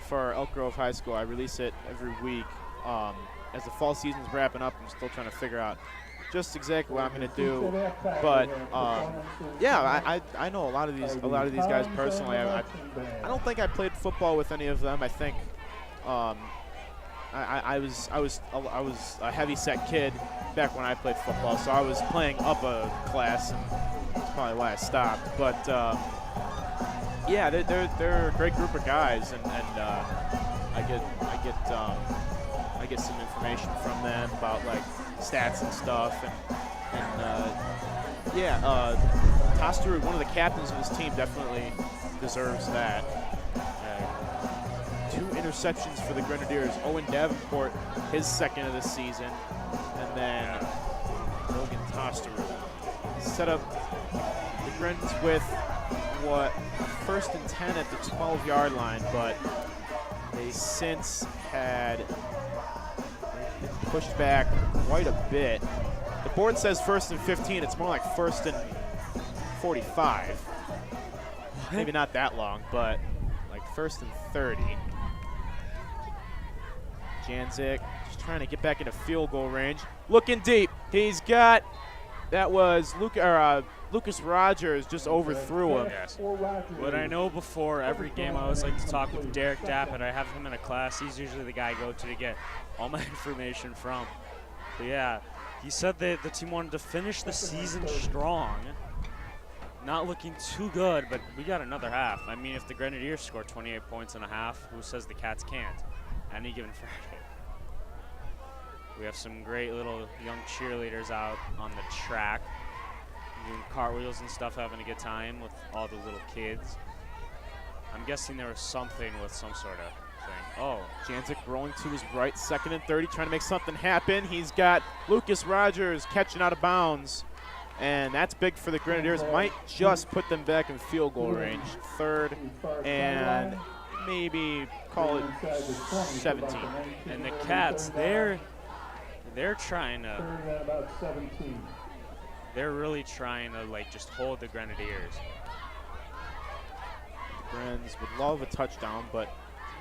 Speaker 2: for Elk Grove High School. I release it every week. As the fall season's wrapping up, I'm still trying to figure out just exactly what I'm going to do. But yeah, I know a lot of these guys personally. I don't think I played football with any of them. I think I was a heavy set kid back when I played football, so I was playing up a class, and that's probably why I stopped. But yeah, they're a great group of guys, and I get some information from them about like stats and stuff, and Toster, one of the captains of this team, definitely deserves that. 2 interceptions for the Grenadiers. Owen Davenport, his second of the season, and then Logan Toster set up the Grens with what 1st and 10 at the 12-yard line, but they since had pushed back quite a bit. The board says 1st and 15. It's more like 1st and 45. Maybe not that long, but like 1st and 30. Janzik just trying to get back into field goal range. Looking deep. He's got, that was Lucas Rogers just overthrew him.
Speaker 1: Yes. But I know before every game I always like to talk with Derek Dappett. I have him in a class. He's usually the guy I go to get all my information from. But yeah, he said that the team wanted to finish the season strong. Not looking too good, but we got another half. I mean, if the Grenadiers score 28 points in a half, who says the Cats can't? Any given Friday. We have some great little young cheerleaders out on the track, doing cartwheels and stuff, having a good time with all the little kids. I'm guessing there was something with some sort of thing. Oh,
Speaker 2: Janzik rolling to his right, 2nd and 30, trying to make something happen. He's got Lucas Rogers catching out of bounds, and that's big for the Grenadiers. Might just put them back in field goal range. 3rd and maybe call it 17.
Speaker 1: And the Cats, they're trying to. They're really trying to like just hold the Grenadiers.
Speaker 2: The Grens would love a touchdown, but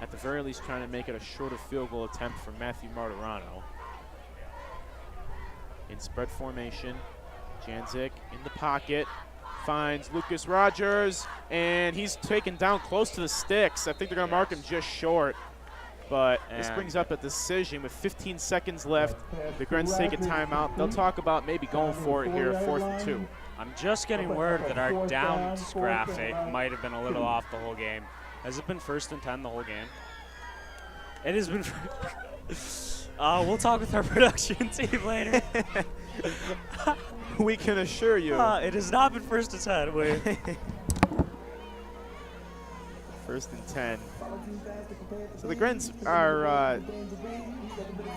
Speaker 2: at the very least trying to make it a shorter field goal attempt for Matthew Martirano. In spread formation, Janzik in the pocket, finds Lucas Rogers, and he's taken down close to the sticks. I think they're going to mark him just short. But this brings up a decision with 15 seconds left. The Grens take a timeout. They'll talk about maybe going for it here, 4th and 2.
Speaker 1: I'm just getting word that our downs graphic might have been a little off the whole game. Has it been 1st and 10 the whole game? It has been. We'll talk with our production team later.
Speaker 2: We can assure you.
Speaker 1: It has not been 1st and 10. Wait.
Speaker 2: 1st and 10. So the Grens are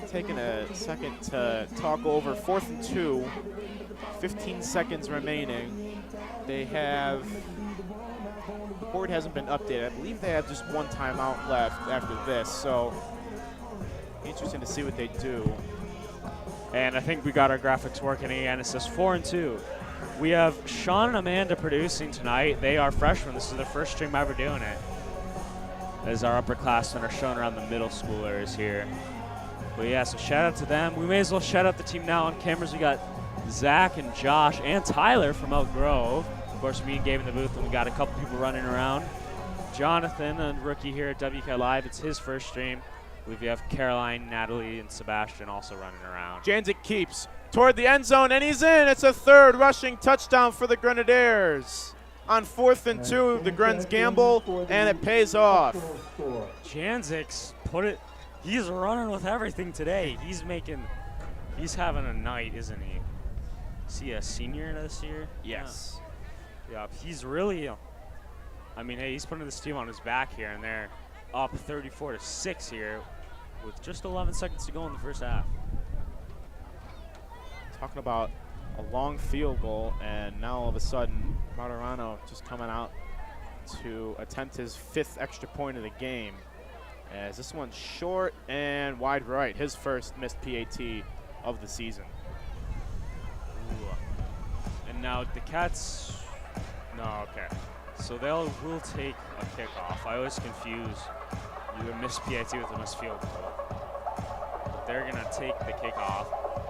Speaker 2: taking a second to talk over 4th and 2. 15 seconds remaining. They have, the board hasn't been updated. I believe they have just 1 timeout left after this. So interesting to see what they do.
Speaker 1: And I think we got our graphics working again. It says 4 and 2. We have Sean and Amanda producing tonight. They are freshmen. This is their first stream ever doing it. As our upperclassmen are showing around the middle schoolers here. But yeah, so shout out to them. We may as well shout out the team now on cameras. We got Zach and Josh and Tyler from Elk Grove. Of course, me and Gabe in the booth, and we got a couple people running around. Jonathan, a rookie here at WK Live. It's his first stream. We have Caroline, Natalie, and Sebastian also running around.
Speaker 2: Janzik keeps toward the end zone, and he's in. It's a third rushing touchdown for the Grenadiers. On 4th and 2, the Grens gamble, and it pays off.
Speaker 1: Janzik's he's running with everything today. He's having a night, isn't he? Is he a senior this year?
Speaker 2: Yes.
Speaker 1: Yeah, he's really, I mean, hey, he's putting this team on his back here, and they're up 34-6 here with just 11 seconds to go in the first half.
Speaker 2: Talking about a long field goal, and now all of a sudden, Martirano just coming out to attempt his 5th extra point of the game. As this one's short and wide right, his first missed PAT of the season.
Speaker 1: Ooh. And now the Cats, no, okay. So will take a kickoff. I always confuse you a missed PAT with a missed field goal. But they're gonna take the kickoff.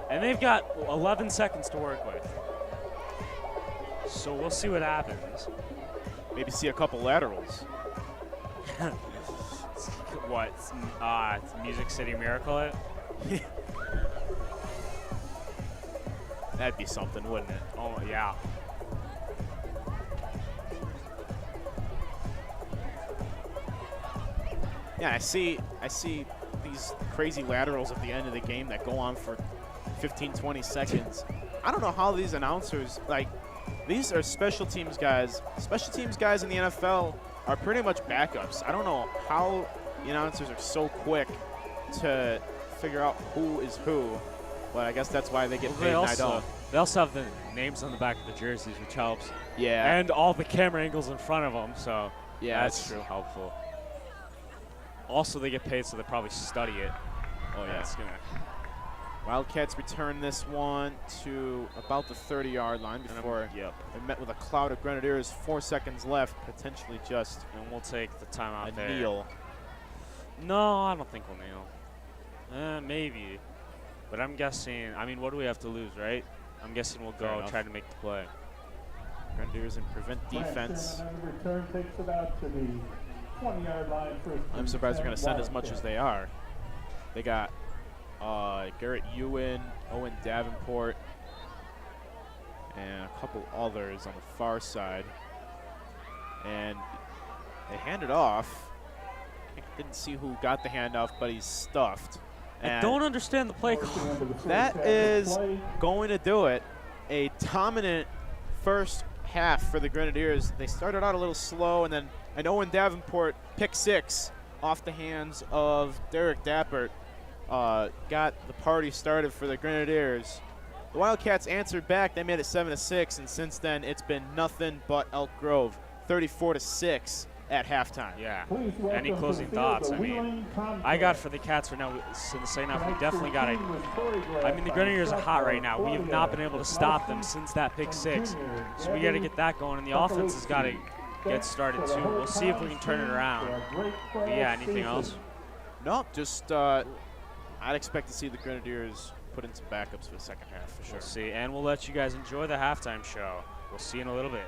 Speaker 1: And they've got 11 seconds to work with. So we'll see what happens.
Speaker 2: Maybe see a couple laterals.
Speaker 1: What? Music City Miracle it?
Speaker 2: That'd be something, wouldn't it?
Speaker 1: Oh, yeah.
Speaker 2: Yeah, I see these crazy laterals at the end of the game that go on for 15, 20 seconds. I don't know how these announcers, these are special teams guys. Special teams guys in the NFL are pretty much backups. I don't know how the announcers are so quick to figure out who is who, but I guess that's why they get paid and I don't.
Speaker 1: They also have the names on the back of the jerseys, which helps.
Speaker 2: Yeah.
Speaker 1: And all the camera angles in front of them, so
Speaker 2: yeah,
Speaker 1: that's true. Helpful. Also, they get paid, so they probably study it.
Speaker 2: Oh, yeah.
Speaker 1: It's gonna.
Speaker 2: Wildcats return this one to about the 30-yard line before they're met with a cloud of Grenadiers. 4 seconds left, potentially just.
Speaker 1: And we'll take the timeout
Speaker 2: a
Speaker 1: there.
Speaker 2: kneel.
Speaker 1: No, I don't think we'll kneel. Maybe. But I'm guessing, I mean, what do we have to lose, right? I'm guessing we'll go try to make the play.
Speaker 2: Grenadiers in prevent defense.
Speaker 4: Return takes it out to the 20-yard line.
Speaker 2: I'm surprised they're going to send as much as they are. They got Garrett Ewan, Owen Davenport, and a couple others on the far side. And they hand it off. I didn't see who got the handoff, but he's stuffed. And
Speaker 1: I don't understand the play call.
Speaker 2: that is going to do it. A dominant first half for the Grenadiers. They started out a little slow, and then an Owen Davenport pick 6 off the hands of Derek Dappert got the party started for the Grenadiers. The Wildcats answered back. They made it 7-6, and since then it's been nothing but Elk Grove, 34-6 at halftime.
Speaker 1: Yeah. Any closing thoughts? I mean, I got for the Cats right now. So the second half, we definitely got to. I mean, the Grenadiers are hot right now. We have not been able to stop them since that pick 6. So we got to get that going, and the offense has got to get started too. We'll see if we can turn it around. But yeah, anything else?
Speaker 2: No, just I'd expect to see the Grenadiers put in some backups for the second half for sure.
Speaker 1: We'll see, and we'll let you guys enjoy the halftime show. We'll see you in a little bit.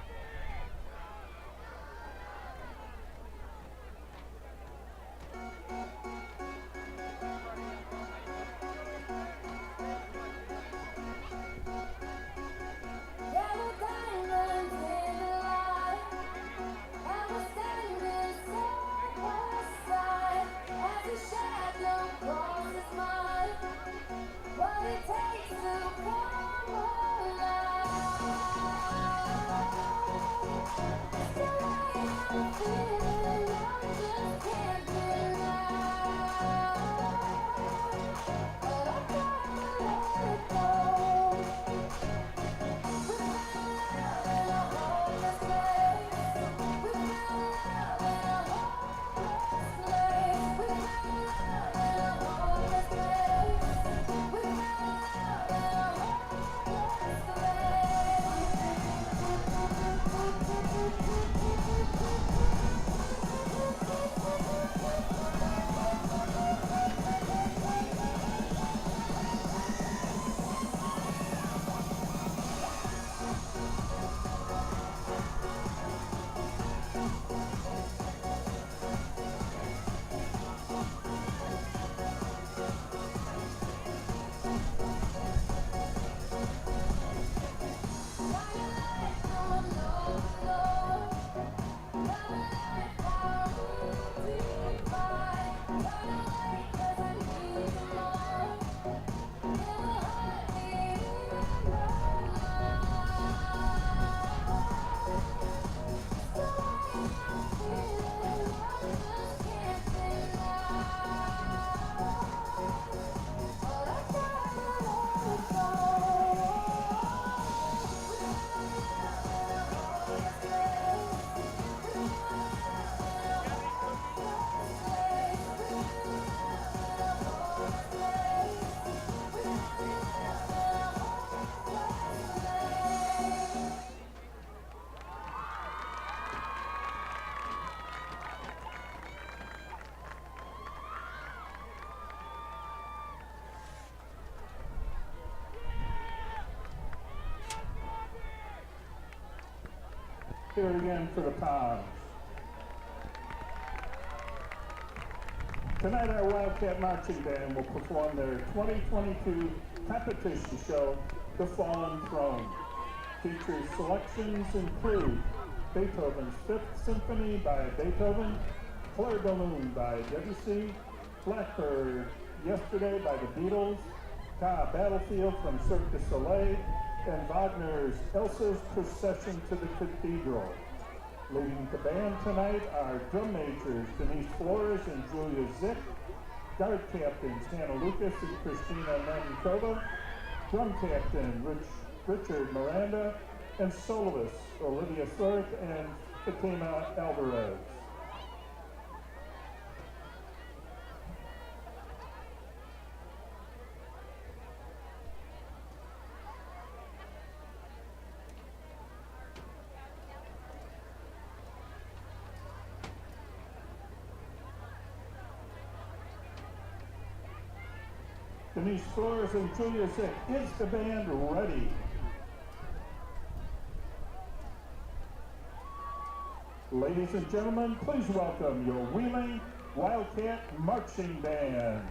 Speaker 4: Here again for the Palms. Tonight our Wildcat Marching Band will perform their 2022 competition show, The Fallen Throne. Features selections include Beethoven's Fifth Symphony by Beethoven, Clair de Lune by Debussy, Blackbird, Yesterday by the Beatles, Ka Battlefield from Cirque du Soleil, and Wagner's Elsa's Procession to the Cathedral. Leading the band tonight are drum majors Denise Flores and Julia Zick, guard captains Hannah Lucas and Christina Manikova, drum captain Richard Miranda, and soloists Olivia Thorpe and Fatima Alvarez. Denise Flores and Julia Zick, is the band ready? Ladies and gentlemen, please welcome your Wheeling Wildcat Marching Band.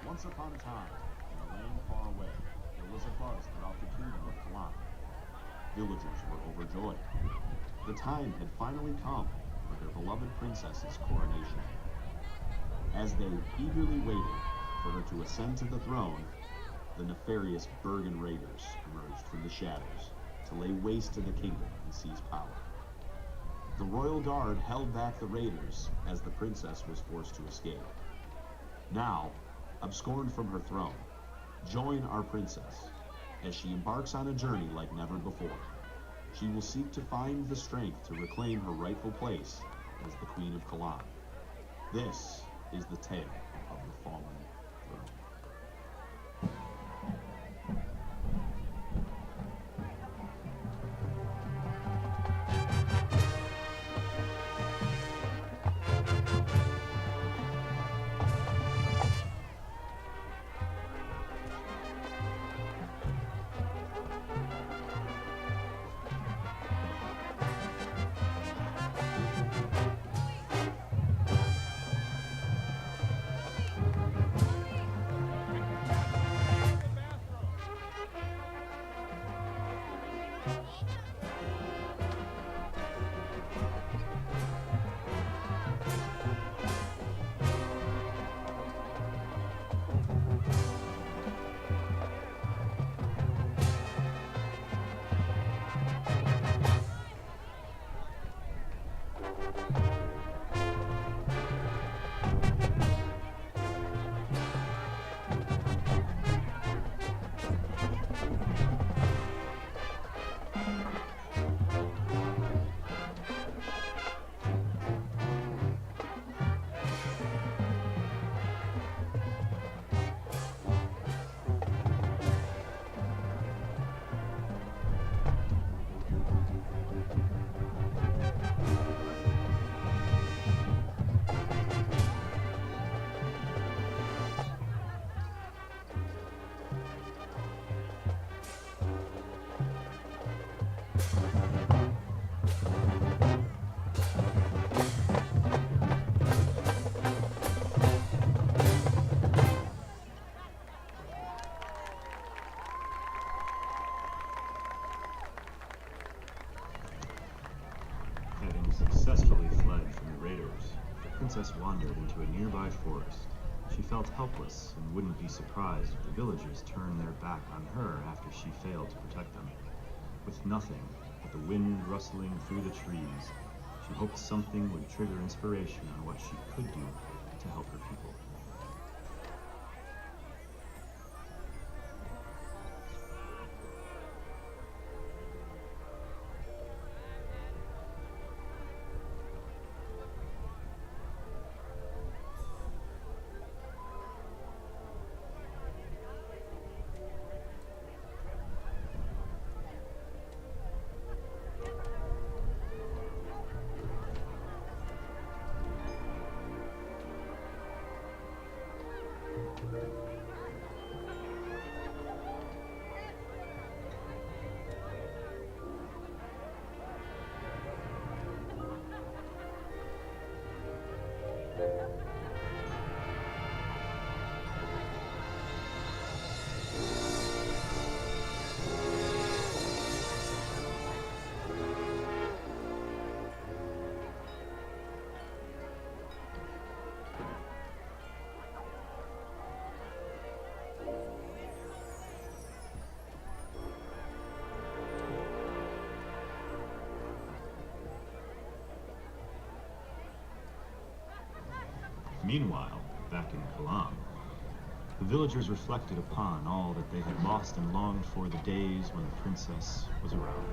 Speaker 5: Once upon a time, in a land far away, there was a buzz throughout the kingdom of Kalan. Villagers were overjoyed. The time had finally come for their beloved princess's coronation. As they eagerly waited for her to ascend to the throne, the nefarious Bergen Raiders emerged from the shadows to lay waste to the kingdom and seize power. The royal guard held back the raiders as the princess was forced to escape. Now, abscond from her throne, join our princess as she embarks on a journey like never before. She will seek to find the strength to reclaim her rightful place as the Queen of Kalan. This is the tale of the fallen throne. Successfully fled from the raiders, the princess wandered into a nearby forest. She felt helpless and wouldn't be surprised if the villagers turned their back on her after she failed to protect them. With nothing but the wind rustling through the trees, she hoped something would trigger inspiration on what she could do to help her people. Meanwhile, back in Kalam, the villagers reflected upon all that they had lost and longed for the days when the princess was around.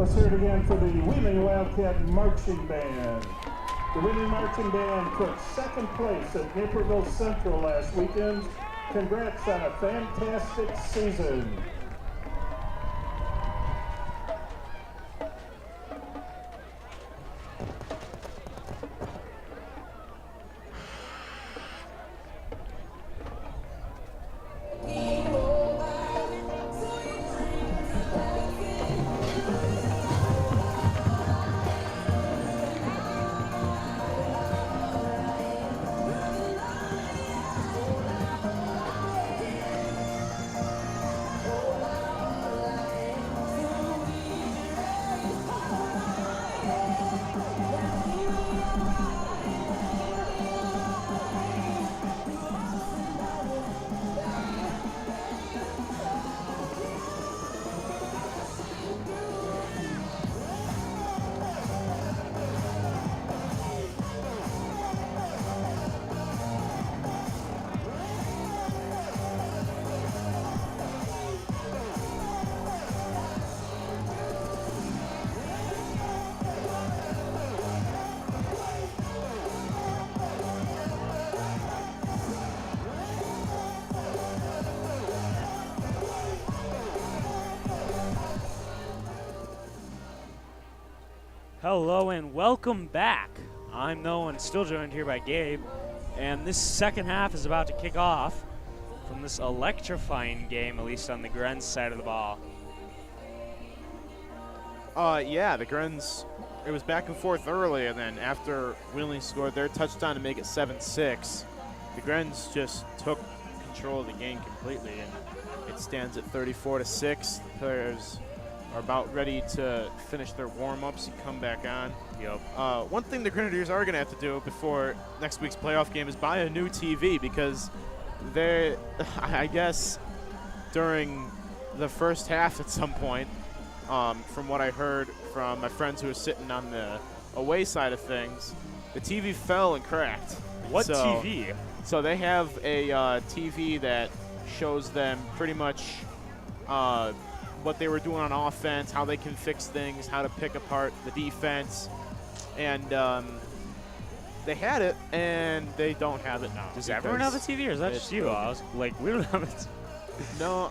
Speaker 4: Let's hear it again for the Wheeling Wildcat Marching Band. The Wheeling Marching Band took second place at Naperville Central last weekend. Congrats on a fantastic season.
Speaker 1: Hello and welcome back. I'm Noah and still joined here by Gabe. And this second half is about to kick off from this electrifying game, at least on the Grenz side of the ball.
Speaker 2: Yeah, the Grens, it was back and forth early, and then after Wheeling scored their touchdown to make it 7-6, the Grens just took control of the game completely, and it stands at 34-6. The players are about ready to finish their warm-ups and come back on.
Speaker 1: Yep.
Speaker 2: One thing the Grenadiers are going to have to do before next week's playoff game is buy a new TV, because they, I guess, during the first half at some point, from what I heard from my friends who were sitting on the away side of things, the TV fell and cracked.
Speaker 1: What TV?
Speaker 2: So they have a TV that shows them pretty much what they were doing on offense, how they can fix things, how to pick apart the defense. And they had it, and they don't have it now.
Speaker 1: Does everyone have a TV, or is that just you? I was like, we don't have it.
Speaker 2: No,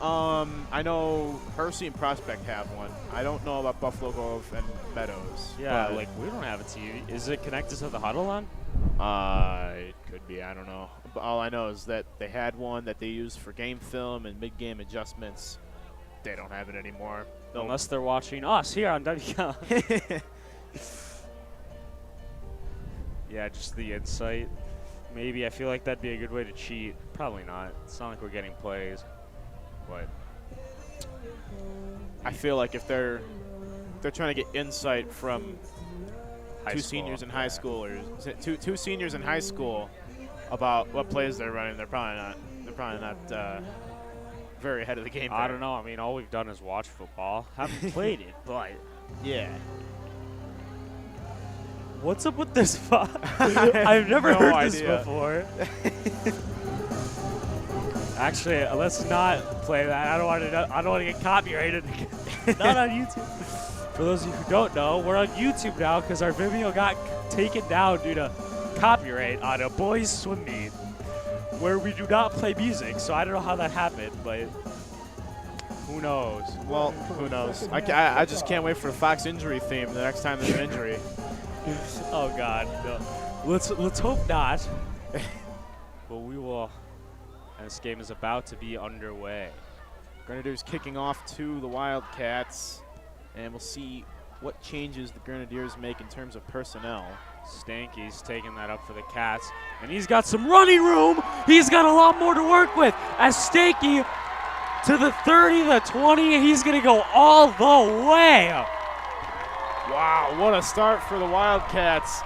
Speaker 2: I know Hersey and Prospect have one. I don't know about Buffalo Grove and Meadows.
Speaker 1: Yeah, like, we don't have a TV. Is it connected to the huddle on?
Speaker 2: It could be. I don't know. But all I know is that they had one that they used for game film and mid-game adjustments. They don't have it anymore.
Speaker 1: Unless they're watching us here on WCOM. Yeah, just the insight. Maybe. I feel like that'd be a good way to cheat. Probably not. It's not like we're getting plays. But
Speaker 2: I feel like if they're trying to get insight from two seniors in high school, or two seniors in high school about what plays they're running, they're probably not very ahead of the game.
Speaker 1: I don't know. I mean, all we've done is watch football. Haven't played it, but
Speaker 2: yeah.
Speaker 1: What's up with this? I've never heard this before. Actually, let's not play that. I don't want to get copyrighted. Not on YouTube. For those of you who don't know, we're on YouTube now because our video got taken down due to copyright on a boys' swim meet where we do not play music. So I don't know how that happened, but who knows?
Speaker 2: Well, who knows? I just can't wait for the Fox injury theme the next time there's an injury.
Speaker 1: Oh God, no. Let's hope not. But we will. And this game is about to be underway.
Speaker 2: Grenadiers kicking off to the Wildcats, and we'll see what changes the Grenadiers make in terms of personnel.
Speaker 1: Stanky's taking that up for the Cats, and he's got some running room. He's got a lot more to work with. As Stanky to the 30, the 20, he's going to go all the way.
Speaker 2: Wow, what a start for the Wildcats.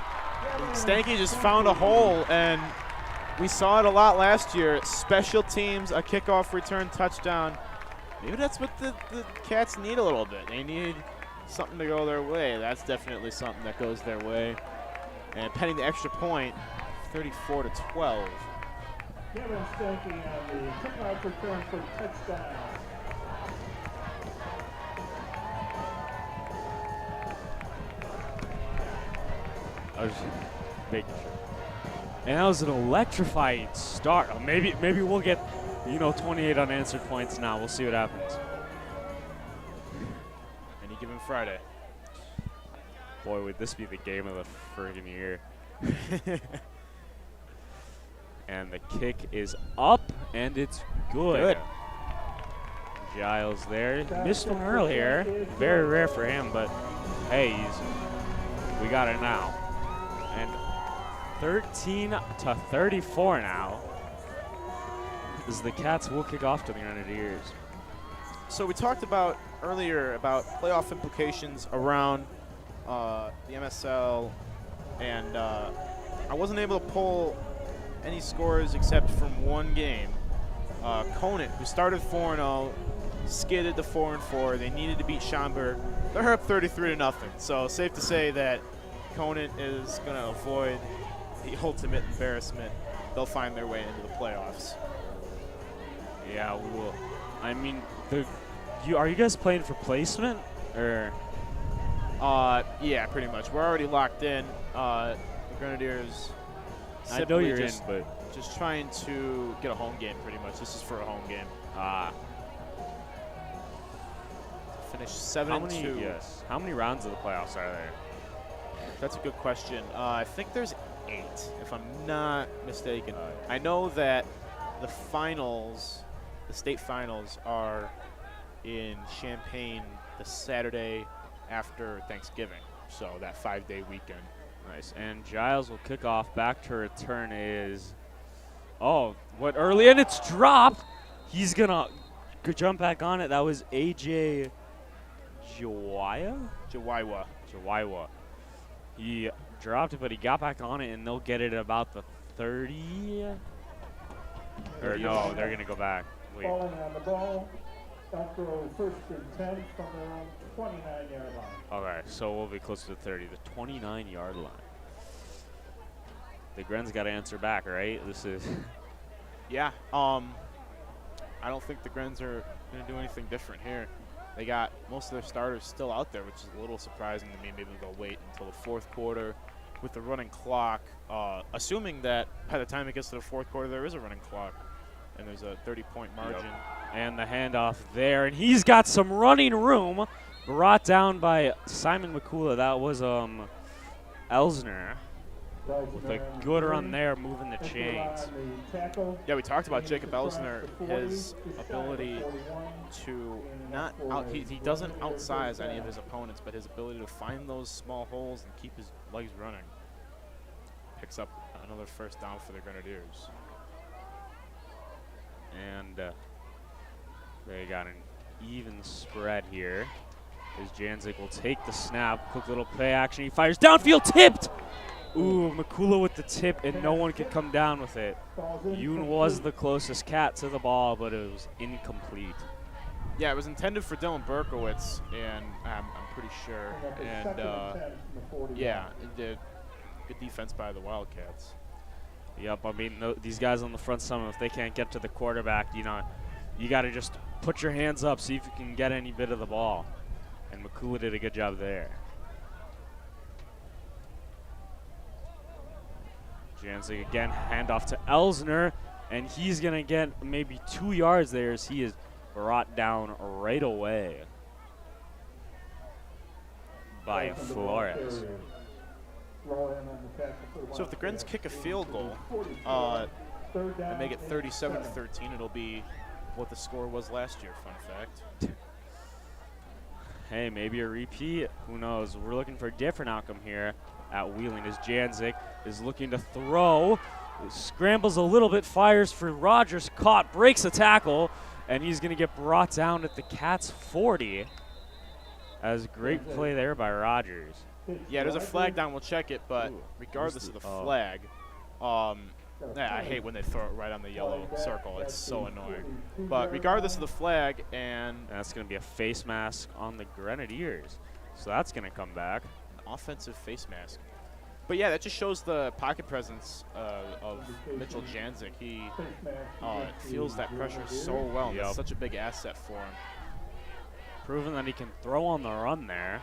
Speaker 2: Stanky just found a hole, and we saw it a lot last year. Special teams, a kickoff return touchdown. Maybe that's what the Cats need a little bit. They need something to go their way. That's definitely something that goes their way. And pending the extra point, 34-12.
Speaker 4: Kevin Stanky on the kickoff return for touchdown.
Speaker 1: I was just making sure. And that was an electrifying start. Maybe we'll get, 28 unanswered points now. We'll see what happens.
Speaker 2: Any given Friday.
Speaker 1: Boy, would this be the game of the friggin' year. And the kick is up, and it's good. Giles there. Missed one earlier. Very rare for him, but hey, we got it now. And 13-34 now. As the Cats will kick off to the Grenadiers.
Speaker 2: So we talked about earlier about playoff implications around the MSL, and I wasn't able to pull any scores except from one game. Conant, who started 4-0, skidded to 4-4. They needed to beat Schaumburg. They're up 33-0. So safe to say that Conant is going to avoid the ultimate embarrassment. They'll find their way into the playoffs.
Speaker 1: Yeah, we will. I mean, are you guys playing for placement or?
Speaker 2: Yeah, pretty much. We're already locked in. The Grenadiers.
Speaker 1: I know you're in, but
Speaker 2: just trying to get a home game. Pretty much. This is for a home game. Finish 7-2.
Speaker 1: Yes. How many rounds of the playoffs are there?
Speaker 2: That's a good question. I think there's 8, if I'm not mistaken. I know that the finals, the state finals, are in Champaign the Saturday after Thanksgiving. So that 5-day weekend.
Speaker 1: Nice. And Giles will kick off. Back to return is, early, and it's dropped. He's gonna jump back on it. That was AJ Jawaiwa. He dropped it, but he got back on it, and they'll get it at about the 30. Or no, they're gonna go back. Wait.
Speaker 4: Falling on the ball. Throw 1st and 10 from their own 29-yard line.
Speaker 1: Okay, so we'll be close to the 30, the 29-yard line. The Gren's got to answer back, right? This is.
Speaker 2: Yeah. I don't think the Grens are going to do anything different here. They got most of their starters still out there, which is a little surprising to me. Maybe they'll wait until the 4th quarter with the running clock, assuming that by the time it gets to the 4th quarter, there is a running clock and there's a 30-point margin.
Speaker 1: Yep. And the handoff there, and he's got some running room, brought down by Simon McCula. That was Elsner with a good run there, moving the chains.
Speaker 2: Yeah, we talked about Jacob Elsner, his ability to he doesn't outsize any of his opponents, but his ability to find those small holes and keep his legs running. Picks up another 1st down for the Grenadiers.
Speaker 1: And they got an even spread here as Janzik will take the snap. Quick little play action. He fires downfield, tipped. Ooh, McCula with the tip, and no one could come down with it. Yoon was the closest Cat to the ball, but it was incomplete.
Speaker 2: Yeah, it was intended for Dylan Berkowitz, and I'm pretty sure. And yeah, it did. Good defense by the Wildcats.
Speaker 1: Yep, I mean, these guys on the front sum, if they can't get to the quarterback, you got to just put your hands up, see if you can get any bit of the ball. And McCula did a good job there. Janzik again, handoff to Elsner, and he's going to get maybe 2 yards there as he is brought down right away by Flores.
Speaker 2: So if the Grens kick a field goal and make it 37-13, it'll be what the score was last year, fun fact.
Speaker 1: Hey, maybe a repeat. Who knows? We're looking for a different outcome here at Wheeling as Janzik is looking to throw. Scrambles a little bit, fires for Rogers, caught, breaks a tackle, and he's going to get brought down at the Cats 40. As great play there by Rogers.
Speaker 2: Yeah, there's a flag down. We'll check it, but regardless of the flag, I hate when they throw it right on the yellow circle. It's so annoying. But regardless of the flag, and
Speaker 1: that's going to be a face mask on the Grenadiers. So that's going to come back.
Speaker 2: An offensive face mask. But yeah, that just shows the pocket presence of Mitchell Janzik. He feels that pressure so well. And that's such a big asset for him.
Speaker 1: Proven that he can throw on the run there.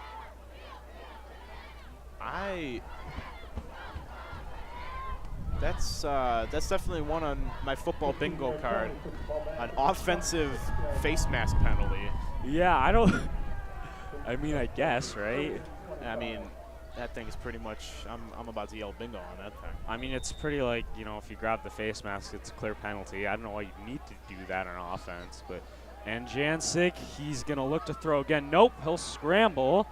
Speaker 2: That's definitely one on my football bingo card. An offensive face mask penalty.
Speaker 1: Yeah, I don't. I mean, I guess, right?
Speaker 2: I mean, that thing is pretty much. I'm about to yell bingo on that thing.
Speaker 1: I mean, it's pretty like, you know, if you grab the face mask, it's a clear penalty. I don't know why you need to do that on offense, but. And Jancic, he's going to look to throw again. Nope, he'll scramble.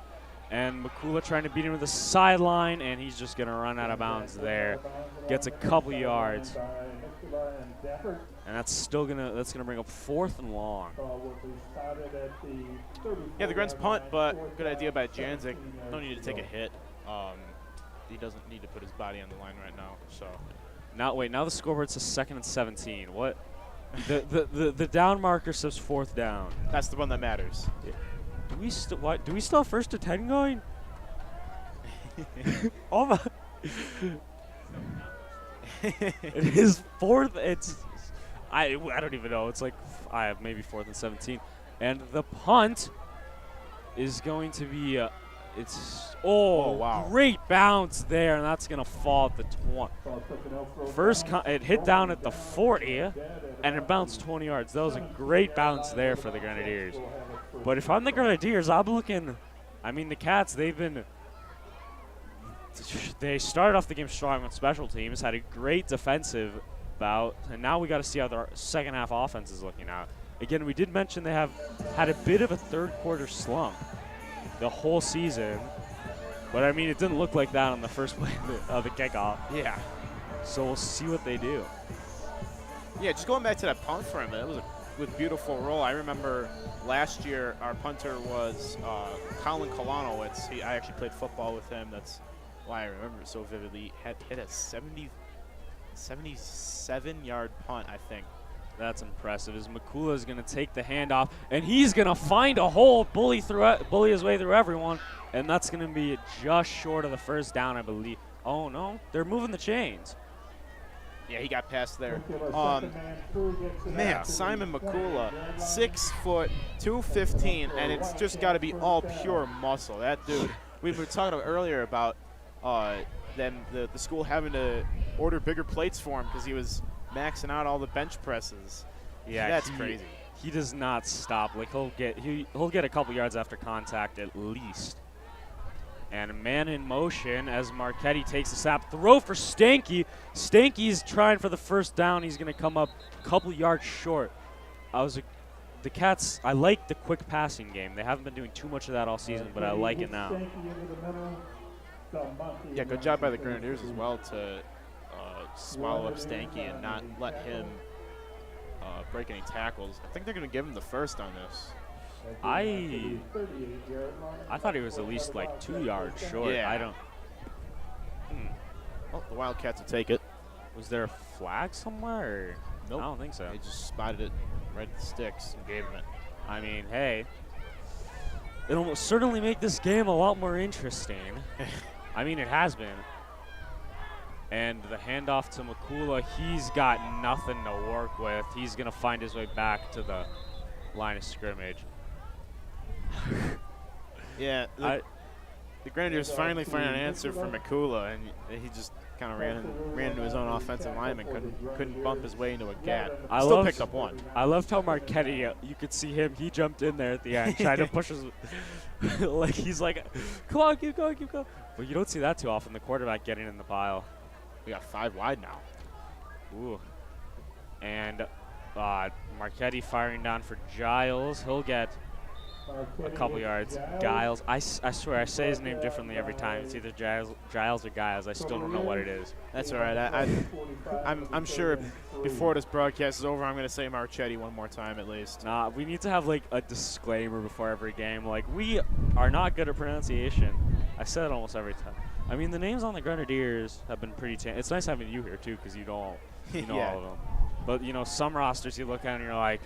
Speaker 1: And Makula trying to beat him to the sideline, and he's just going to run out of bounds there. Gets a couple yards. And that's still gonna bring up 4th and long.
Speaker 2: Yeah, the Grens punt, but good idea by Jancic. No need to take a hit. He doesn't need to put his body on the line right now. So
Speaker 1: Now the scoreboard says 2nd and 17. What? The down marker says 4th down.
Speaker 2: That's the one that matters.
Speaker 1: Yeah. Do we still have 1st and 10 going? Oh my! It is 4th. I don't even know. It's like maybe 4th and 17, and the punt is going to be
Speaker 2: wow,
Speaker 1: great bounce there, and that's gonna fall at the 20. First, it hit down at the 40, and it bounced 20 yards. That was a great bounce there for the Grenadiers. But if I'm the Grenadiers, I'm looking. I mean, the Cats, they started off the game strong on special teams, had a great defensive bout, and now we got to see how their second half offense is looking out. Again, we did mention they have had a bit of a third quarter slump the whole season, but I mean, it didn't look like that on the first play of the kickoff.
Speaker 2: Yeah.
Speaker 1: So we'll see what they do.
Speaker 2: Yeah, just going back to that punt for him, it was a beautiful roll. I remember last year our punter was Colin Kolanowitz. I actually played football with him. That's why I remember it so vividly. Had hit a 77-yard punt, I think.
Speaker 1: That's impressive. As Makula is going to take the handoff, and he's going to find a hole, bully his way through everyone, and that's going to be just short of the 1st down, I believe. Oh no, they're moving the chains.
Speaker 2: Yeah, he got past there. Man, Simon Makula, 6 foot, 215, and it's just got to be all pure muscle. That dude. We were talking about earlier about the school having to order bigger plates for him because he was maxing out all the bench presses.
Speaker 1: Yeah,
Speaker 2: that's crazy.
Speaker 1: He does not stop. Like he'll get a couple yards after contact at least. And a man in motion as Marchetti takes the snap. Throw for Stanky. Stanky's trying for the 1st down. He's going to come up a couple yards short. The Cats, I like the quick passing game. They haven't been doing too much of that all season, but I like it now.
Speaker 2: Yeah, good job by the Grenadiers as well to swallow up Stanky and not let him break any tackles. I think they're going to give him the 1st on this.
Speaker 1: I thought he was at least like 2 yards short.
Speaker 2: Yeah.
Speaker 1: I don't.
Speaker 2: Well, the Wildcats will take it.
Speaker 1: Was there a flag somewhere? Or?
Speaker 2: Nope.
Speaker 1: I don't think so.
Speaker 2: They just spotted it right at the sticks and gave him it.
Speaker 1: I mean, hey, it'll certainly make this game a lot more interesting. I mean, it has been. And the handoff to Makula, he's got nothing to work with. He's going to find his way back to the line of scrimmage.
Speaker 2: Yeah, the Grenadiers finally find an answer for Makula, and he just kind of ran into his own offensive lineman, couldn't bump his way into a gap. Still picked up 1.
Speaker 1: I loved how Marchetti, you could see him, he jumped in there at the end, trying to push his, like he's like, come on, keep going. But you don't see that too often, the quarterback getting in the pile.
Speaker 2: We got 5 wide now.
Speaker 1: Ooh. And Marchetti firing down for Giles. He'll get a couple yards. Giles. I swear, I say his name differently every time. It's either Giles or Giles. I still don't know what it is.
Speaker 2: That's all right. I'm sure before this broadcast is over, I'm going to say Marchetti one more time at least.
Speaker 1: Nah, we need to have like a disclaimer before every game. Like, we are not good at pronunciation. I say it almost every time. I mean, the names on the Grenadiers have been pretty. It's nice having you here too, because you know
Speaker 2: yeah.
Speaker 1: all of them. But you know, some rosters you look at and you're like,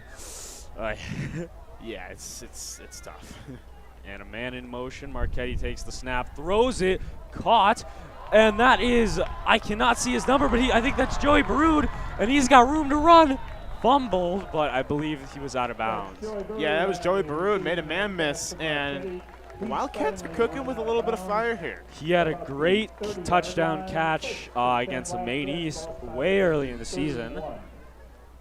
Speaker 2: yeah, it's tough.
Speaker 1: And a man in motion. Marchetti takes the snap, throws it, caught, and that is, I cannot see his number, but I think that's Joey Baroud, and he's got room to run. Fumbled, but I believe he was out of bounds.
Speaker 2: Yeah, that was Joey Baroud, made a man miss, and The Wildcats are cooking with a little bit of fire here.
Speaker 1: He had a great touchdown catch against the Maine East way early in the season.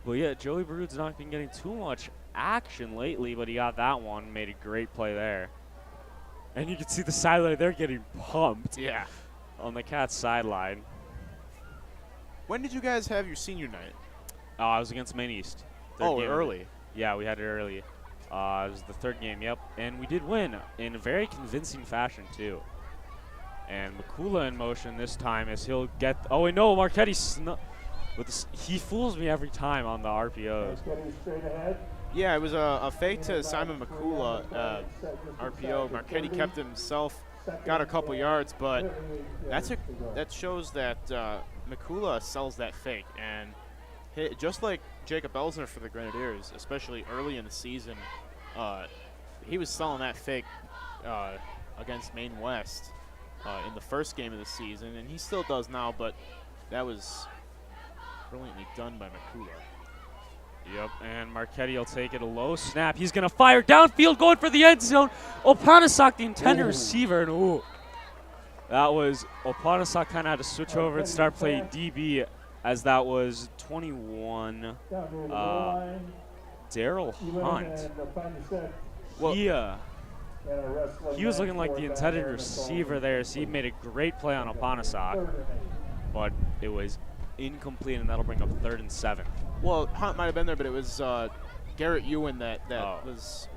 Speaker 1: Well, yeah, Joey Baroud's not been getting too much action lately, but he got that one, made a great play there. And you can see the sideline, they're getting pumped.
Speaker 2: Yeah.
Speaker 1: On the Cats sideline.
Speaker 2: When did you guys have your senior night?
Speaker 1: I was against Maine East.
Speaker 2: Oh, early.
Speaker 1: Yeah, we had it early. It was the third game, yep. And we did win in a very convincing fashion, too. And Makula in motion this time as he'll get – oh, wait, no, Marchetti he fools me every time on the RPOs.
Speaker 2: Yeah, it was a fake to Simon Makula RPO. Marchetti kept himself, got a couple yards, but that shows that Makula sells that fake. And just like Jacob Elsner for the Grenadiers, especially early in the season, he was selling that fake against Maine West in the first game of the season, and he still does now, but that was brilliantly done by Makula.
Speaker 1: Yep, and Marchetti will take it, a low snap. He's going to fire downfield, going for the end zone. Opanasak, the intended receiver, and ooh. That was, Opanasak kind of had to switch over and start playing DB, as that was 21, Daryl Hunt. Well, he was looking like the intended receiver there, so he made a great play on Opanasak, but it was incomplete, and that'll bring up 3rd and 7.
Speaker 2: Well, Hunt might have been there, but it was Garrett Ewan that was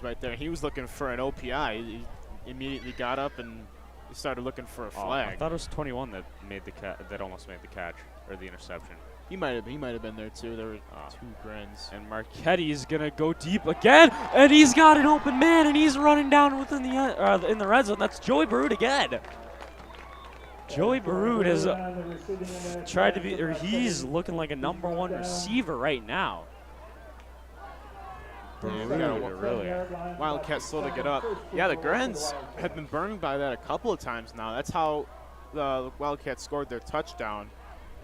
Speaker 2: right there. He was looking for an OPI. He immediately got up and he started looking for a flag.
Speaker 1: I thought it was 21 that made that almost made the catch or the interception.
Speaker 2: He might have been there too. There were two Grens.
Speaker 1: And Marchetti's gonna go deep again, and he's got an open man, and he's running down within the in the red zone. That's Joey Baroud again. Joey Baroud has tried to be, or he's looking like a #1 receiver right now.
Speaker 2: Baroud, really. Wildcats slow to get up. Yeah, the Grens have been burned by that a couple of times now. That's how the Wildcats scored their touchdown,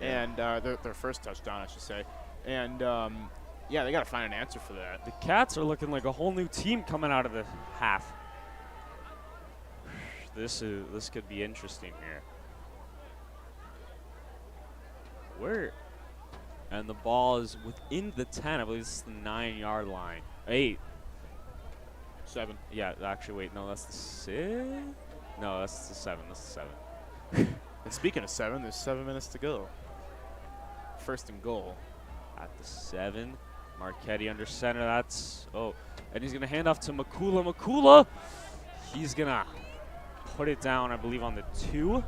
Speaker 2: and their first touchdown, I should say. And yeah, they got to find an answer for that.
Speaker 1: The Cats are looking like a whole new team coming out of the half. This could be interesting here. And the ball is within the 10. I believe this is the 9-yard line. 8.
Speaker 2: 7.
Speaker 1: Yeah, actually, wait. No, that's the 6. No, that's the 7. That's the 7.
Speaker 2: And speaking of 7, there's 7 minutes to go. 1st and goal.
Speaker 1: At the 7. Marchetti under center. That's, and he's going to hand off to Makula. Makula, he's going to put it down, I believe, on the 2.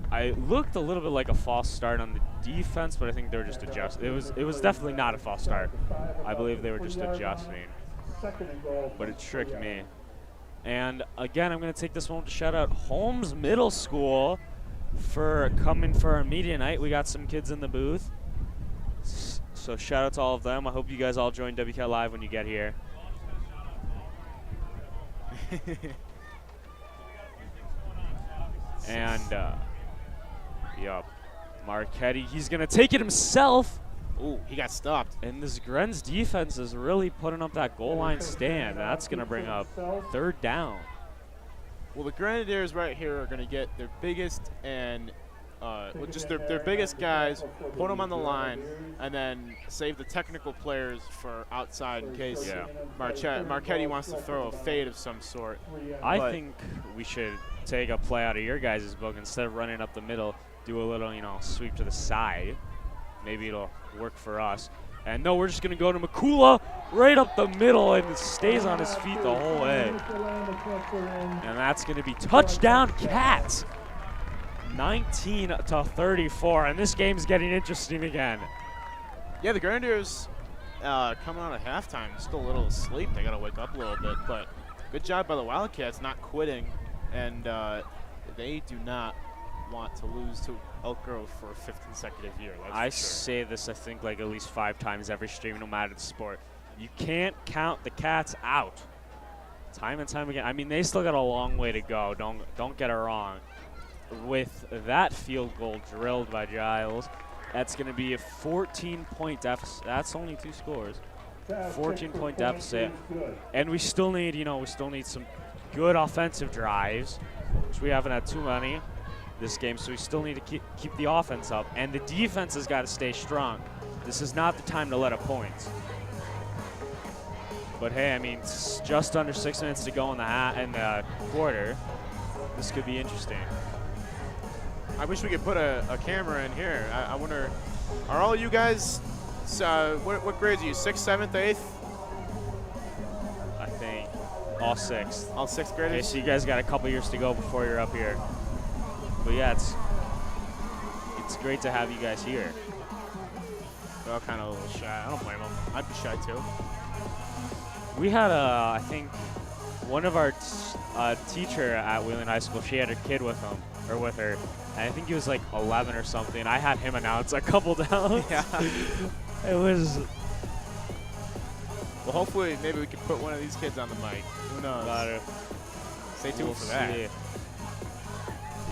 Speaker 1: I looked a little bit like a false start on the defense, but I think they were just adjusting. It was definitely not a false start. I believe they were just adjusting, but it tricked me. And again, I'm going to take this one to shout out Holmes Middle School for coming for our media night. We got some kids in the booth, so shout out to all of them. I hope you guys all join WCAT Live when you get here. And yup, Marchetti, he's going to take it himself.
Speaker 2: Ooh, he got stopped.
Speaker 1: And this Grens defense is really putting up that goal line stand. That's going to bring up 3rd down.
Speaker 2: Well, the Grenadiers right here are going to get their biggest and just their biggest guys, put them on the line, and then save the technical players for outside in case Marchetti wants to throw a fade of some sort.
Speaker 1: I think we should take a play out of your guys' book. Instead of running up the middle, do a little, sweep to the side. Maybe it'll work for us. And no, we're just going to go to Makula right up the middle, and it stays on his feet the whole way. And that's going to be touchdown Cats. 19-34, and this game's getting interesting again.
Speaker 2: Yeah, the Grenadiers coming out of halftime, still a little asleep. They got to wake up a little bit, but good job by the Wildcats not quitting, and they do not want to lose to Elk Grove for a 5th consecutive year.
Speaker 1: I say this, I think, like at least 5 times every stream, no matter the sport. You can't count the Cats out. Time and time again. I mean, they still got a long way to go. Don't get it wrong. With that field goal drilled by Giles, that's going to be a 14-point deficit. That's only 2 scores. 14-point deficit. And we still need, we still need some good offensive drives, which we haven't had too many this game, so we still need to keep the offense up. And the defense has got to stay strong. This is not the time to let up points. But hey, I mean, it's just under 6 minutes to go in the quarter. This could be interesting.
Speaker 2: I wish we could put a camera in here. I wonder, are all you guys, what grades are you, 6th, 7th, 8th?
Speaker 1: I think all 6th.
Speaker 2: All 6th
Speaker 1: Okay,
Speaker 2: graders?
Speaker 1: so you guys got a couple years to go before you're up here. But yeah, it's great to have you guys here.
Speaker 2: They're all kind of a little shy. I don't blame them. I'd be shy too.
Speaker 1: We had I think one of our teacher at Wheeling High School, she had her kid with her, and I think he was like 11 or something. I had him announce a couple downs.
Speaker 2: Yeah.
Speaker 1: It was.
Speaker 2: Well, hopefully, maybe we can put one of these kids on the mic. Who knows? Stay tuned for that.
Speaker 1: See.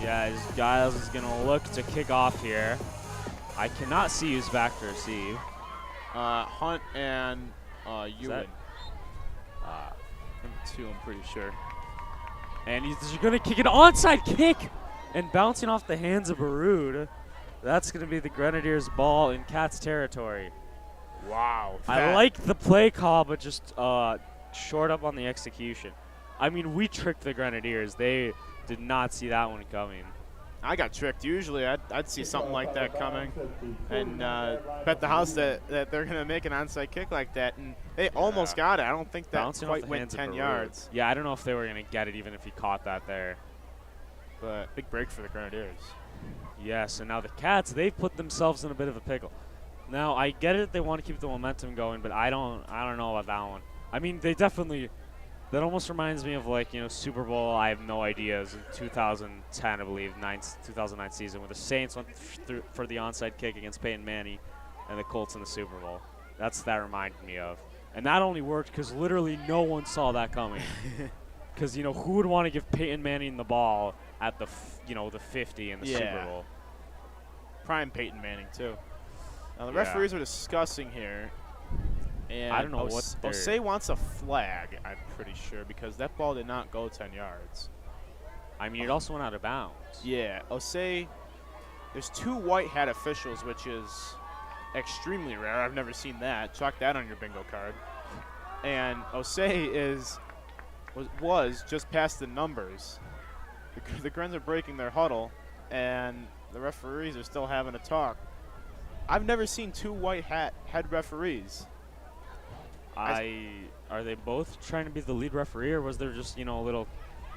Speaker 1: Yeah, Giles is going to look to kick off here. I cannot see who's back to receive.
Speaker 2: Hunt and Ewan.
Speaker 1: Number 2, I'm pretty sure. And he's going to kick an onside kick and bouncing off the hands of Baroud. That's going to be the Grenadiers' ball in Cats territory.
Speaker 2: Wow.
Speaker 1: I like the play call, but just short up on the execution. I mean, we tricked the Grenadiers. They did not see that one coming.
Speaker 2: I got tricked. Usually, I'd see something like that coming and bet the house that they're going to make an onside kick like that. And they almost got it. I don't think that
Speaker 1: Bouncing
Speaker 2: quite
Speaker 1: off the
Speaker 2: went
Speaker 1: hands of
Speaker 2: 10
Speaker 1: Baroud.
Speaker 2: yards.
Speaker 1: Yeah, I don't know if they were going to get it even if he caught that there.
Speaker 2: But big break for the Grenadiers.
Speaker 1: Yes, and now the Cats, they've put themselves in a bit of a pickle. Now, I get it, they want to keep the momentum going, but I don't know about that one. I mean, they definitely, that almost reminds me of like, Super Bowl, I have no ideas, in 2010, I believe, 2009 season, where the Saints went through for the onside kick against Peyton Manning and the Colts in the Super Bowl. That's what that reminded me of. And that only worked because literally no one saw that coming. Because, who would want to give Peyton Manning the ball at the, the 50 in the Super Bowl?
Speaker 2: Prime Peyton Manning, too. Now, the referees are discussing here. And
Speaker 1: I don't know what they're...
Speaker 2: Osei wants a flag, I'm pretty sure, because that ball did not go 10 yards.
Speaker 1: I mean, it also went out of bounds.
Speaker 2: Yeah, Osei, there's 2 white hat officials, which is extremely rare. I've never seen that. Chalk that on your bingo card. And Osei was just past the numbers. The Grens are breaking their huddle, and the referees are still having a talk. I've never seen 2 white head referees.
Speaker 1: Are they both trying to be the lead referee, or was there just, a little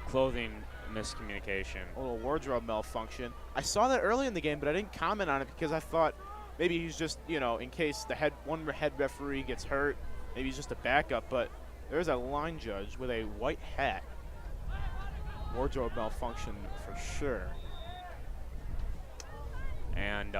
Speaker 1: clothing miscommunication?
Speaker 2: A little wardrobe malfunction. I saw that early in the game, but I didn't comment on it because I thought maybe he's just, in case one head referee gets hurt, maybe he's just a backup. But there's a line judge with a white hat. Wardrobe malfunction for sure.
Speaker 1: And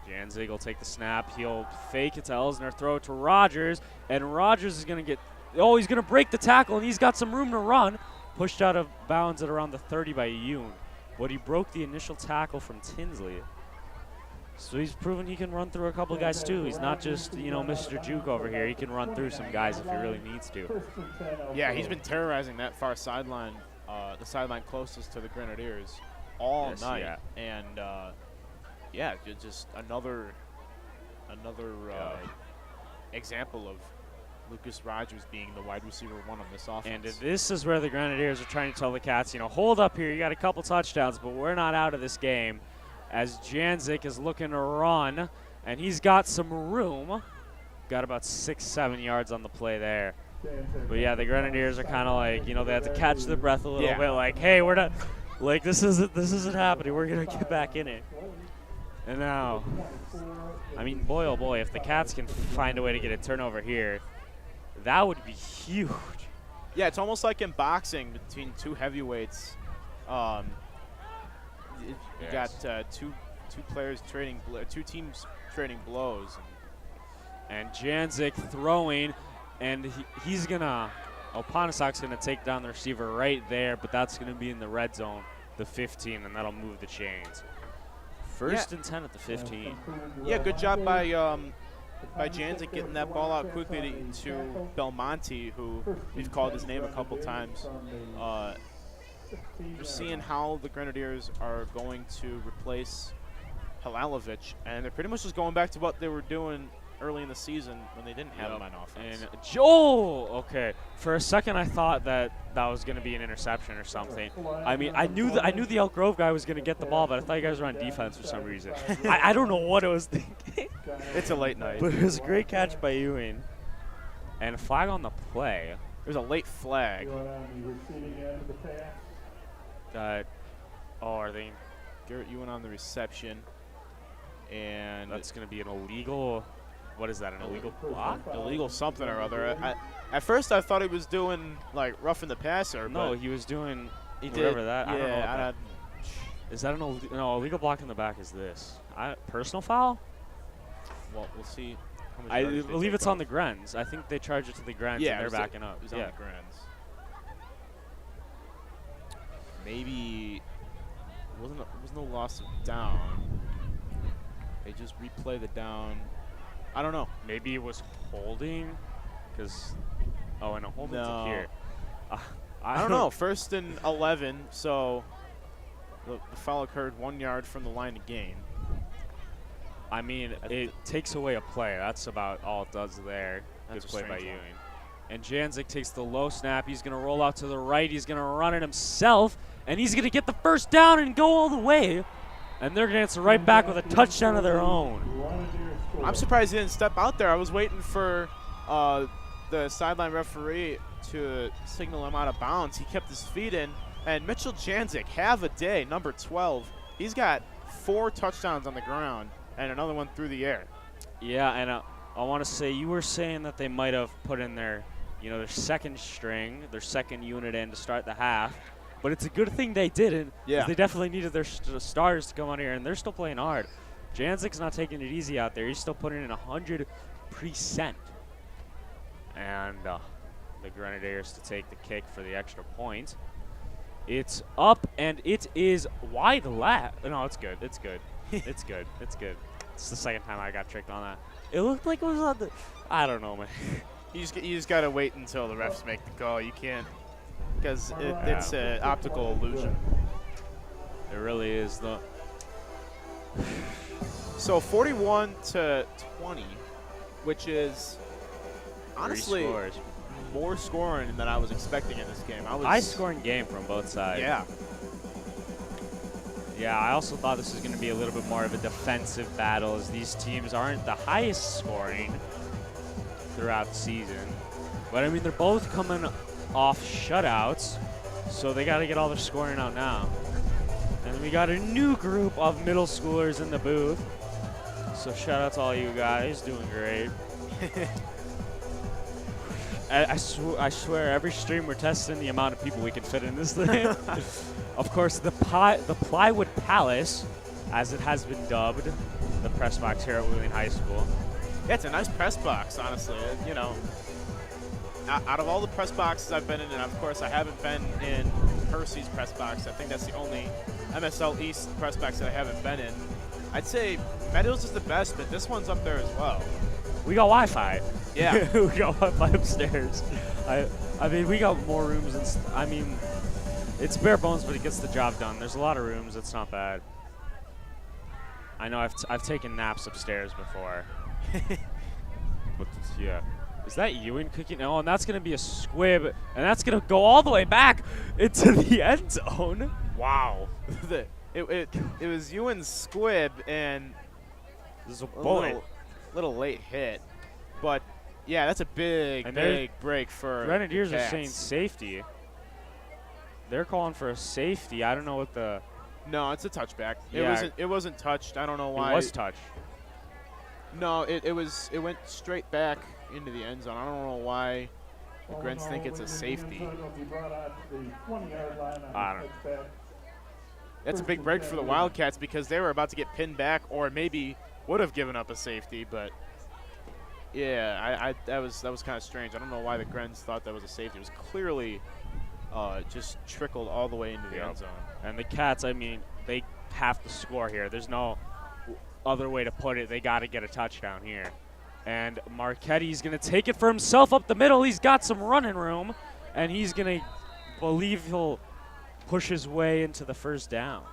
Speaker 1: Janzig will take the snap. He'll fake it to Elsner, throw it to Rogers, and Rogers is going to get – he's going to break the tackle, and he's got some room to run. Pushed out of bounds at around the 30 by Yoon. But he broke the initial tackle from Tinsley. So he's proven he can run through a couple of guys, too. He's not just, Mr. Juke over here. He can run through some guys if he really needs to.
Speaker 2: Yeah, he's been terrorizing that far sideline, the sideline closest to the Grenadiers all night.
Speaker 1: Yeah.
Speaker 2: And just another example of Lucas Rogers being the wide receiver 1 on this offense.
Speaker 1: And this is where the Grenadiers are trying to tell the Cats, hold up here. You got a couple touchdowns, but we're not out of this game. As Janzik is looking to run, and he's got some room. Got about 6-7 yards on the play there. But yeah, the Grenadiers are kind of like, they have to catch their breath a little bit. Like, hey, we're not, like this isn't happening. We're gonna get back in it. And now, I mean, boy, oh boy, if the Cats can find a way to get a turnover here, that would be huge.
Speaker 2: Yeah, it's almost like in boxing between 2 heavyweights. You got two players trading, 2 teams trading blows.
Speaker 1: And Janzik throwing, and he's gonna, Opanasak's gonna take down the receiver right there, but that's gonna be in the red zone, the 15, and that'll move the chains. First and 10 at the 15.
Speaker 2: Yeah, good job by by Janzik getting that ball out quickly to Belmonte, who we've called his name a couple times. We're seeing how the Grenadiers are going to replace Halalovic, and they're pretty much just going back to what they were doing early in the season when they didn't have him on offense.
Speaker 1: And Joel, okay. For a second, I thought that was going to be an interception or something. I mean, I knew the Elk Grove guy was going to get the ball, but I thought you guys were on defense for some reason. I don't know what I was thinking.
Speaker 2: It's a late night.
Speaker 1: But it was a great catch by Ewing. And a flag on the play.
Speaker 2: There's a late flag.
Speaker 1: Are they?
Speaker 2: Garrett Ewing on the reception. And
Speaker 1: That's going to be an illegal. What is that, an illegal block?
Speaker 2: illegal something or other. At first, I thought he was doing, like, roughing the passer.
Speaker 1: No,
Speaker 2: but
Speaker 1: he was doing
Speaker 2: he
Speaker 1: whatever
Speaker 2: did.
Speaker 1: that.
Speaker 2: Yeah,
Speaker 1: I don't know. What that, is that an illegal block in the back is this? Personal foul?
Speaker 2: well, we'll see. How much
Speaker 1: I
Speaker 2: yardage they
Speaker 1: believe
Speaker 2: take
Speaker 1: it's
Speaker 2: off.
Speaker 1: on the Grens. I think they charge it to the Grens
Speaker 2: Yeah,
Speaker 1: and they're
Speaker 2: it was
Speaker 1: backing up.
Speaker 2: It was
Speaker 1: Yeah.
Speaker 2: on the Grens. Maybe it was no loss of down. They just replay the down. I don't know.
Speaker 1: Maybe it was holding, because and a holding
Speaker 2: No.
Speaker 1: to here.
Speaker 2: I don't know. 1st and 11, so the foul occurred 1 yard from the line of gain.
Speaker 1: I mean, it takes away a play. That's about all it does there.
Speaker 2: That's
Speaker 1: Good
Speaker 2: a
Speaker 1: play by
Speaker 2: strange one.
Speaker 1: Ewing. And Janzik takes the low snap. He's going to roll out to the right. He's going to run it himself, and he's going to get the first down and go all the way. And they're going to answer right back with a touchdown of their own.
Speaker 2: I'm surprised he didn't step out there. I was waiting for the sideline referee to signal him out of bounds. He kept his feet in. And Mitchell Janzik, have a day, number 12. He's got 4 touchdowns on the ground and another one through the air.
Speaker 1: Yeah, and I want to say, you were saying that they might have put in their second string, their second unit in to start the half. But it's a good thing they didn't.
Speaker 2: Yeah.
Speaker 1: They definitely needed their stars to come on here, and they're still playing hard. Janzik's not taking it easy out there. He's still putting in 100%. And the Grenadiers to take the kick for the extra point. It's up, and it is wide left. No, it's good. It's good. It's good. It's good. It's the second time I got tricked on that. It looked like it was on the. I don't know, man.
Speaker 2: You just got to wait until the refs make the call. You can't, because it's an optical illusion.
Speaker 1: It really is, though.
Speaker 2: So 41 to 20, which is honestly more scoring than I was expecting in this game.
Speaker 1: High scoring game from both sides.
Speaker 2: Yeah.
Speaker 1: Yeah, I also thought this was going to be a little bit more of a defensive battle, as these teams aren't the highest scoring throughout the season. But, I mean, they're both coming off shutouts, so they got to get all their scoring out now. And we got a new group of middle schoolers in the booth. So shout out to all you guys, doing great. I swear, every stream we're testing the amount of people we can fit in this thing. Of course, the Plywood Palace, as it has been dubbed, the press box here at Wheeling High School.
Speaker 2: Yeah, it's a nice press box, honestly. You know, out of all the press boxes I've been in, and of course I haven't been in Percy's press box. I think that's the only MSL East press box that I haven't been in. I'd say Meadows is the best, but this one's up there as well.
Speaker 1: We got Wi-Fi.
Speaker 2: Yeah.
Speaker 1: We got Wi-Fi upstairs. I mean, we got more rooms, and I mean, it's bare bones, but it gets the job done. There's a lot of rooms. It's not bad. I know I've taken naps upstairs before. But yeah. Is that Ewing cooking? Oh, and that's going to be a squib, and that's going to go all the way back into the end zone. Wow.
Speaker 2: It was Ewing's squib, and
Speaker 1: This is a
Speaker 2: a
Speaker 1: bullet.
Speaker 2: little late hit. But, yeah, that's a big break for
Speaker 1: Grenadiers
Speaker 2: the
Speaker 1: are
Speaker 2: Cats.
Speaker 1: saying safety. They're calling for a safety. I don't know what the.
Speaker 2: No, it's a touchback.
Speaker 1: Yeah.
Speaker 2: It wasn't touched. I don't know why.
Speaker 1: It was touched.
Speaker 2: No, it went straight back into the end zone. I don't know why the Grens think it's a safety.
Speaker 1: I don't know.
Speaker 2: That's a big break for the Wildcats because they were about to get pinned back or maybe would have given up a safety, but yeah, that was kind of strange. I don't know why the Grens thought that was a safety. It was clearly just trickled all the way into the end zone.
Speaker 1: And the Cats, I mean, they have to score here. There's no other way to put it. They got to get a touchdown here. And Marchetti's going to take it for himself up the middle. He's got some running room, and he's going to believe he'll push his way into the first down.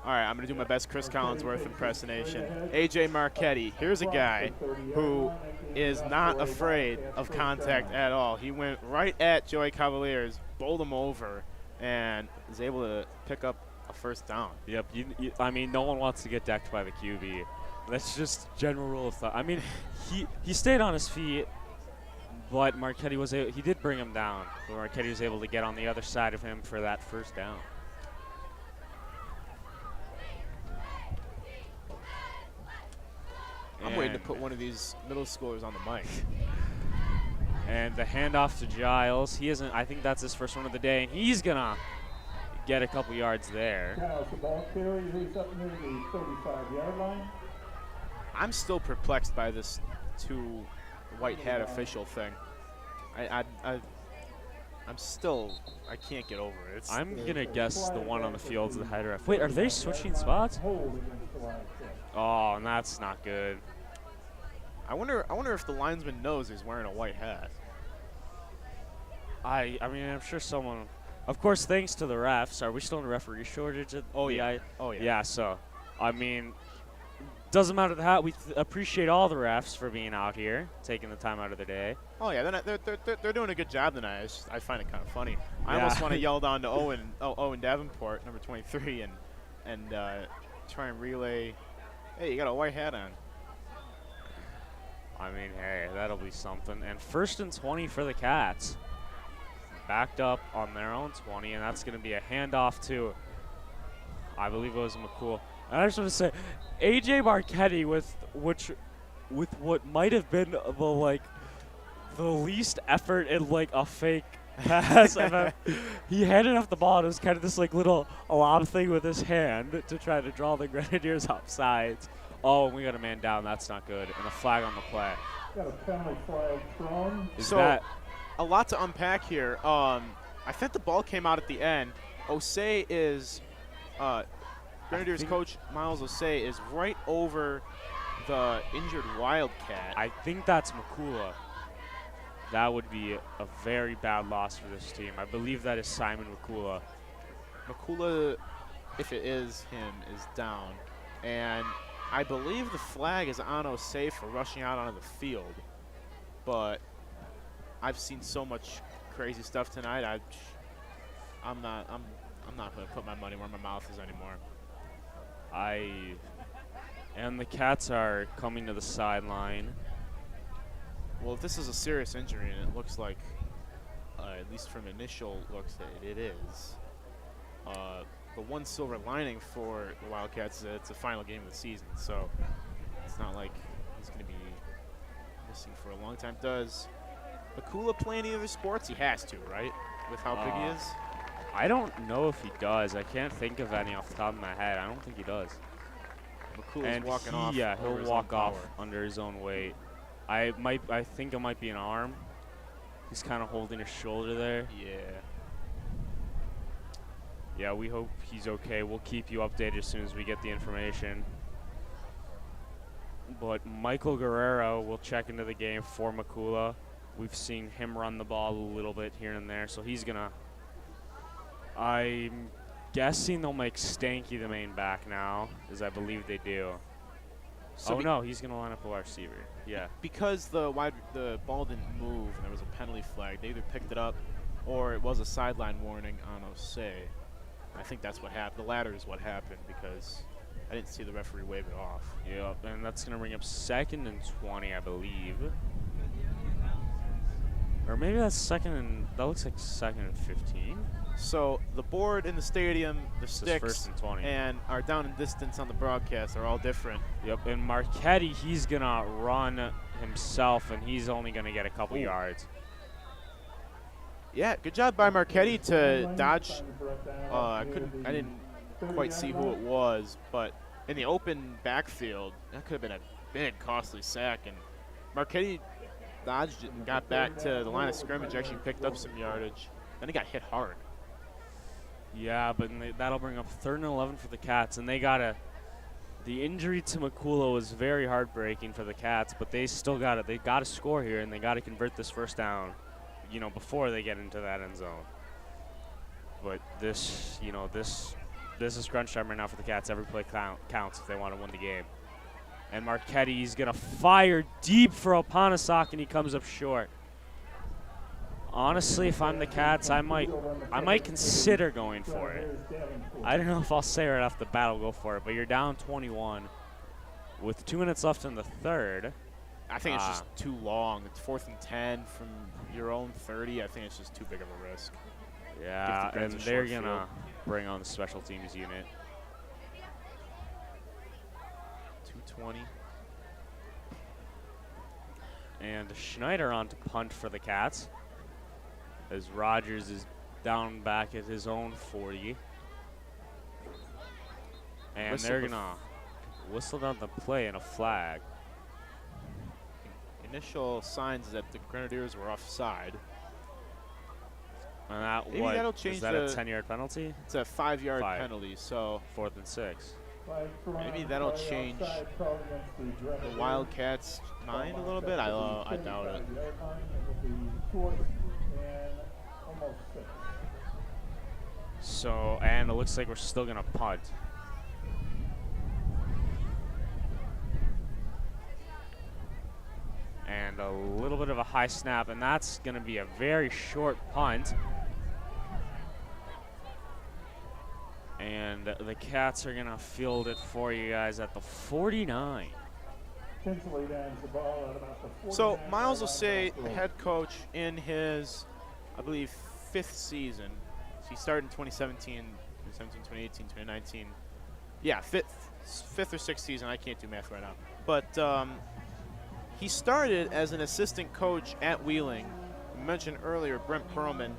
Speaker 2: All right, I'm going to do my best Chris Collinsworth impersonation. A.J. Marchetti, here's a guy who is not afraid of contact at all. He went right at Joey Cavaliers, bowled him over, and was able to pick up a first down.
Speaker 1: Yep. I mean, no one wants to get decked by the QB. That's just general rule of thumb. I mean, he stayed on his feet, but Marchetti he did bring him down. But Marchetti was able to get on the other side of him for that first down.
Speaker 2: I'm waiting to put one of these middle schoolers on the mic.
Speaker 1: And the handoff to Giles. He isn't. I think that's his first one of the day, and he's gonna get a couple yards there.
Speaker 4: Giles, the ball carrier, who's up near the 35-yard line.
Speaker 2: I'm still perplexed by this two white hat official thing. I can't get over it.
Speaker 1: I'm gonna guess the one on the field's the head ref. Wait, are they switching spots? Oh, and that's not good.
Speaker 2: I wonder if the linesman knows he's wearing a white hat.
Speaker 1: I mean, I'm sure someone. Of course, thanks to the refs. Are we still in a referee shortage?
Speaker 2: Oh yeah. Oh yeah.
Speaker 1: Yeah. So, I mean, doesn't matter the hat. We appreciate all the refs for being out here, taking the time out of their day.
Speaker 2: Oh yeah, they're doing a good job tonight. I find it kind of funny. I
Speaker 1: Yeah.
Speaker 2: almost want to yell down to Owen Davenport, number 23, and try and relay. Hey, you got a white hat on.
Speaker 1: I mean, hey, that'll be something. And 1st and 20 for the Cats. Backed up on their own 20, and that's going to be a handoff to, I believe it was McCool. And I just want to say, A.J. Marchetti with what might have been the least effort in a fake pass. He handed off the ball, and it was kind of this little lob thing with his hand to try to draw the Grenadiers off sides. Oh, and we got a man down. That's not good. And a flag on the play.
Speaker 4: Got a penalty flag thrown.
Speaker 2: A lot to unpack here. I think the ball came out at the end. Osei is Grenadiers coach Miles Osei is right over the injured Wildcat.
Speaker 1: I think that's McCula. That would be a very bad loss for this team. I believe that is Simon McCula.
Speaker 2: McCula, if it is him, is down. And I believe the flag is on Osei for rushing out onto the field. But I've seen so much crazy stuff tonight. I'm not going to put my money where my mouth is anymore.
Speaker 1: And the Cats are coming to the sideline.
Speaker 2: Well, if this is a serious injury, and it looks like, at least from initial looks, that it is, the one silver lining for the Wildcats is that it's the final game of the season. So it's not like he's going to be missing for a long time. Does McCula play any other sports? He has to, right? With how big he is?
Speaker 1: I don't know if he does. I can't think of any off the top of my head. I don't think he does.
Speaker 2: McCula's walking off.
Speaker 1: Yeah,
Speaker 2: over
Speaker 1: he'll
Speaker 2: his
Speaker 1: walk
Speaker 2: own
Speaker 1: off
Speaker 2: power.
Speaker 1: under his own weight. I think it might be an arm. He's kind of holding his shoulder there.
Speaker 2: Yeah.
Speaker 1: Yeah, we hope he's okay. We'll keep you updated as soon as we get the information. But Michael Guerrero will check into the game for McCula. We've seen him run the ball a little bit here and there, so he's gonna. I'm guessing they'll make Stanky the main back now, as I believe they do.
Speaker 2: So
Speaker 1: no, he's gonna line up a wide receiver. Yeah.
Speaker 2: Because the ball didn't move and there was a penalty flag, they either picked it up or it was a sideline warning on Osei. I think that's what happened. The latter is what happened because I didn't see the referee wave it off.
Speaker 1: Yep, and that's gonna bring up 2nd and 20, I believe. Or maybe that's that looks like 2nd and 15.
Speaker 2: So the board in the stadium, the
Speaker 1: This is
Speaker 2: sticks,
Speaker 1: 1st and 20.
Speaker 2: and our down and distance on the broadcast are all different.
Speaker 1: Yep, and Marchetti, he's gonna run himself, and he's only gonna get a couple
Speaker 2: Ooh.
Speaker 1: yards.
Speaker 2: Yeah, good job by Marchetti to dodge. I didn't quite see who it was, but in the open backfield, that could have been a big, costly sack. And Marchetti dodged it and got back to the line of scrimmage, actually picked up some yardage. Then he got hit hard.
Speaker 1: Yeah, but that'll bring up 3rd and 11 for the Cats, and they gotta The injury to Makula was very heartbreaking for the Cats, but they still got it. They got to score here, and they got to convert this first down, before they get into that end zone. But this is crunch time right now for the Cats. Every play counts if they want to win the game. And Marchetti's going to fire deep for Opanesak, and he comes up short. Honestly, if I'm the Cats, I might consider going for it. I don't know if I'll say right off the bat I'll go for it, but you're down 21 with 2 minutes left in the third.
Speaker 2: I think it's just too long. It's 4th and 10 from your own 30. I think it's just too big of a risk.
Speaker 1: Yeah, and they're going to bring on the special teams unit.
Speaker 2: 2:20.
Speaker 1: And Schneider on to punt for the Cats, as Rogers is down back at his own 40. And they're going to whistle down the play and a flag.
Speaker 2: Initial signs that the Grenadiers were offside.
Speaker 1: And that,
Speaker 2: Maybe that'll change.
Speaker 1: Is that a 10-yard penalty?
Speaker 2: It's a 5-yard penalty, so
Speaker 1: 4th and 6.
Speaker 2: maybe that'll change the Wildcats' mind a little bit. I doubt it.
Speaker 1: So, and it looks like we're still going to punt. And a little bit of a high snap, and that's going to be a very short punt. And the Cats are going to field it for you guys at the 49.
Speaker 2: So Miles Osei, the head coach in his, I believe, 5th season. He started in 2017, 2018, 2019. Yeah, fifth or 6th season. I can't do math right now. But he started as an assistant coach at Wheeling. We mentioned earlier Brent Perlman.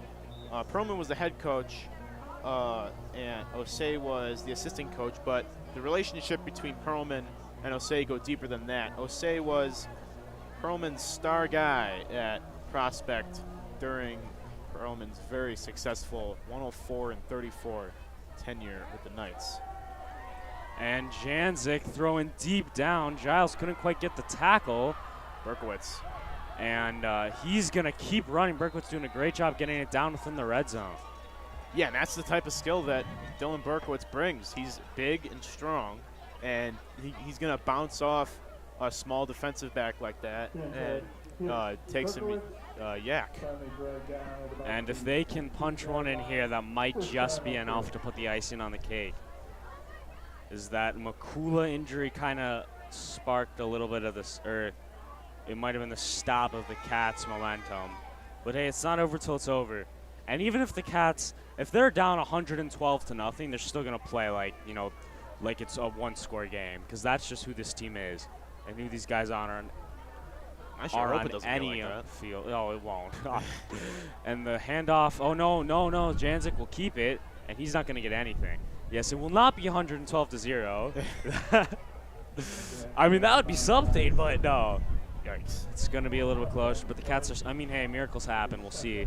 Speaker 2: Perlman was the head coach, and Osei was the assistant coach. But the relationship between Perlman and Osei go deeper than that. Osei was Perlman's star guy at Prospect during Perlman's very successful 104-34 tenure with the Knights.
Speaker 1: And Janzik throwing deep down. Giles couldn't quite get the tackle.
Speaker 2: Berkowitz.
Speaker 1: And he's going to keep running. Berkowitz doing a great job getting it down within the red zone.
Speaker 2: Yeah, and that's the type of skill that Dylan Berkowitz brings. He's big and strong, and he's going to bounce off a small defensive back like that and take some yak.
Speaker 1: And if they can punch one in here, that might just be enough to put the icing on the cake. Is that Makula injury kind of sparked a little bit of this, or it might have been the stop of the Cats' momentum. But hey, it's not over till it's over. And even if the Cats, if they're down 112-0, they're still going to play like it's a one-score game, because that's just who this team is and who these guys are on any field. Oh, it won't. And the handoff, oh, no, Janzik will keep it, and he's not going to get anything. Yes, it will not be 112-0. I mean, that would be something, but no.
Speaker 2: Yikes.
Speaker 1: It's going to be a little bit close, but the Cats are, hey, miracles happen. We'll see.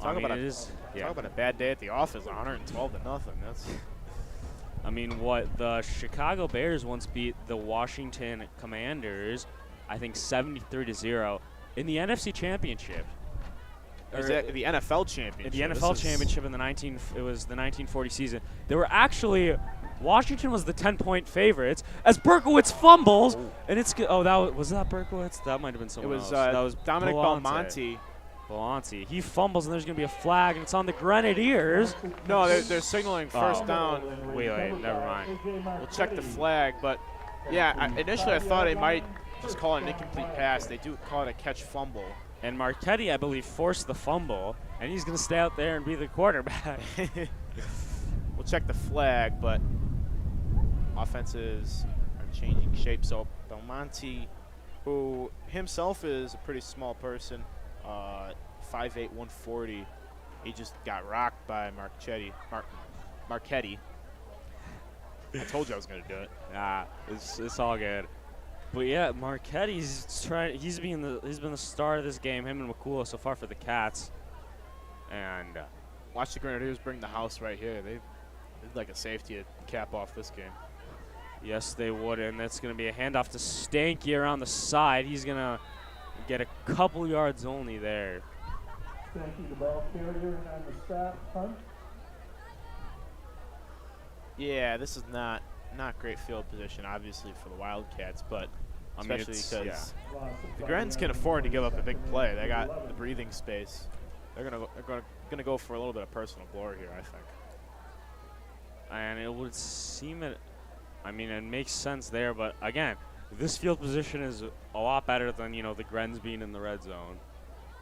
Speaker 2: Talk about a bad day at the office, 112-0. That's.
Speaker 1: I mean, the Chicago Bears once beat the Washington Commanders, I think 73-0 in the NFC Championship.
Speaker 2: Is that the NFL Championship?
Speaker 1: The NFL Championship in the 1940 season. They were actually, Washington was the 10-point favorites as Berkowitz fumbles, and it's was that Berkowitz? That might have been someone else. That was
Speaker 2: Dominic Belmonte.
Speaker 1: He fumbles, and there's going to be a flag, and it's on the Grenadiers.
Speaker 2: No, they're signaling first down.
Speaker 1: Wait, never mind.
Speaker 2: We'll check the flag, but yeah, initially I thought they might just call it an incomplete pass. They do call it a catch fumble.
Speaker 1: And Marchetti, I believe, forced the fumble, and he's going to stay out there and be the quarterback.
Speaker 2: We'll check the flag, but offenses are changing shape. So Belmonte, who himself is a pretty small person, 5'8", 140, he just got rocked by Marchetti. I told you I was going to do it.
Speaker 1: It's all good. But yeah, Marchetti's trying. He's been the star of this game. Him and Makula so far for the Cats. And
Speaker 2: watch the Grenadiers bring the house right here. They'd like a safety to cap off this game.
Speaker 1: Yes, they would, and that's going to be a handoff to Stanky around the side. He's going to get a couple yards only there.
Speaker 4: Stanky, the ball carrier on the stop, punt.
Speaker 2: Yeah, this is not great field position, obviously, for the Wildcats, but especially because the Grens can afford to give up a big play. They got the breathing space. They're gonna go for a little bit of personal glory here, I think.
Speaker 1: And it would seem it. I mean, it makes sense there, but again, this field position is a lot better than the Grens being in the red zone.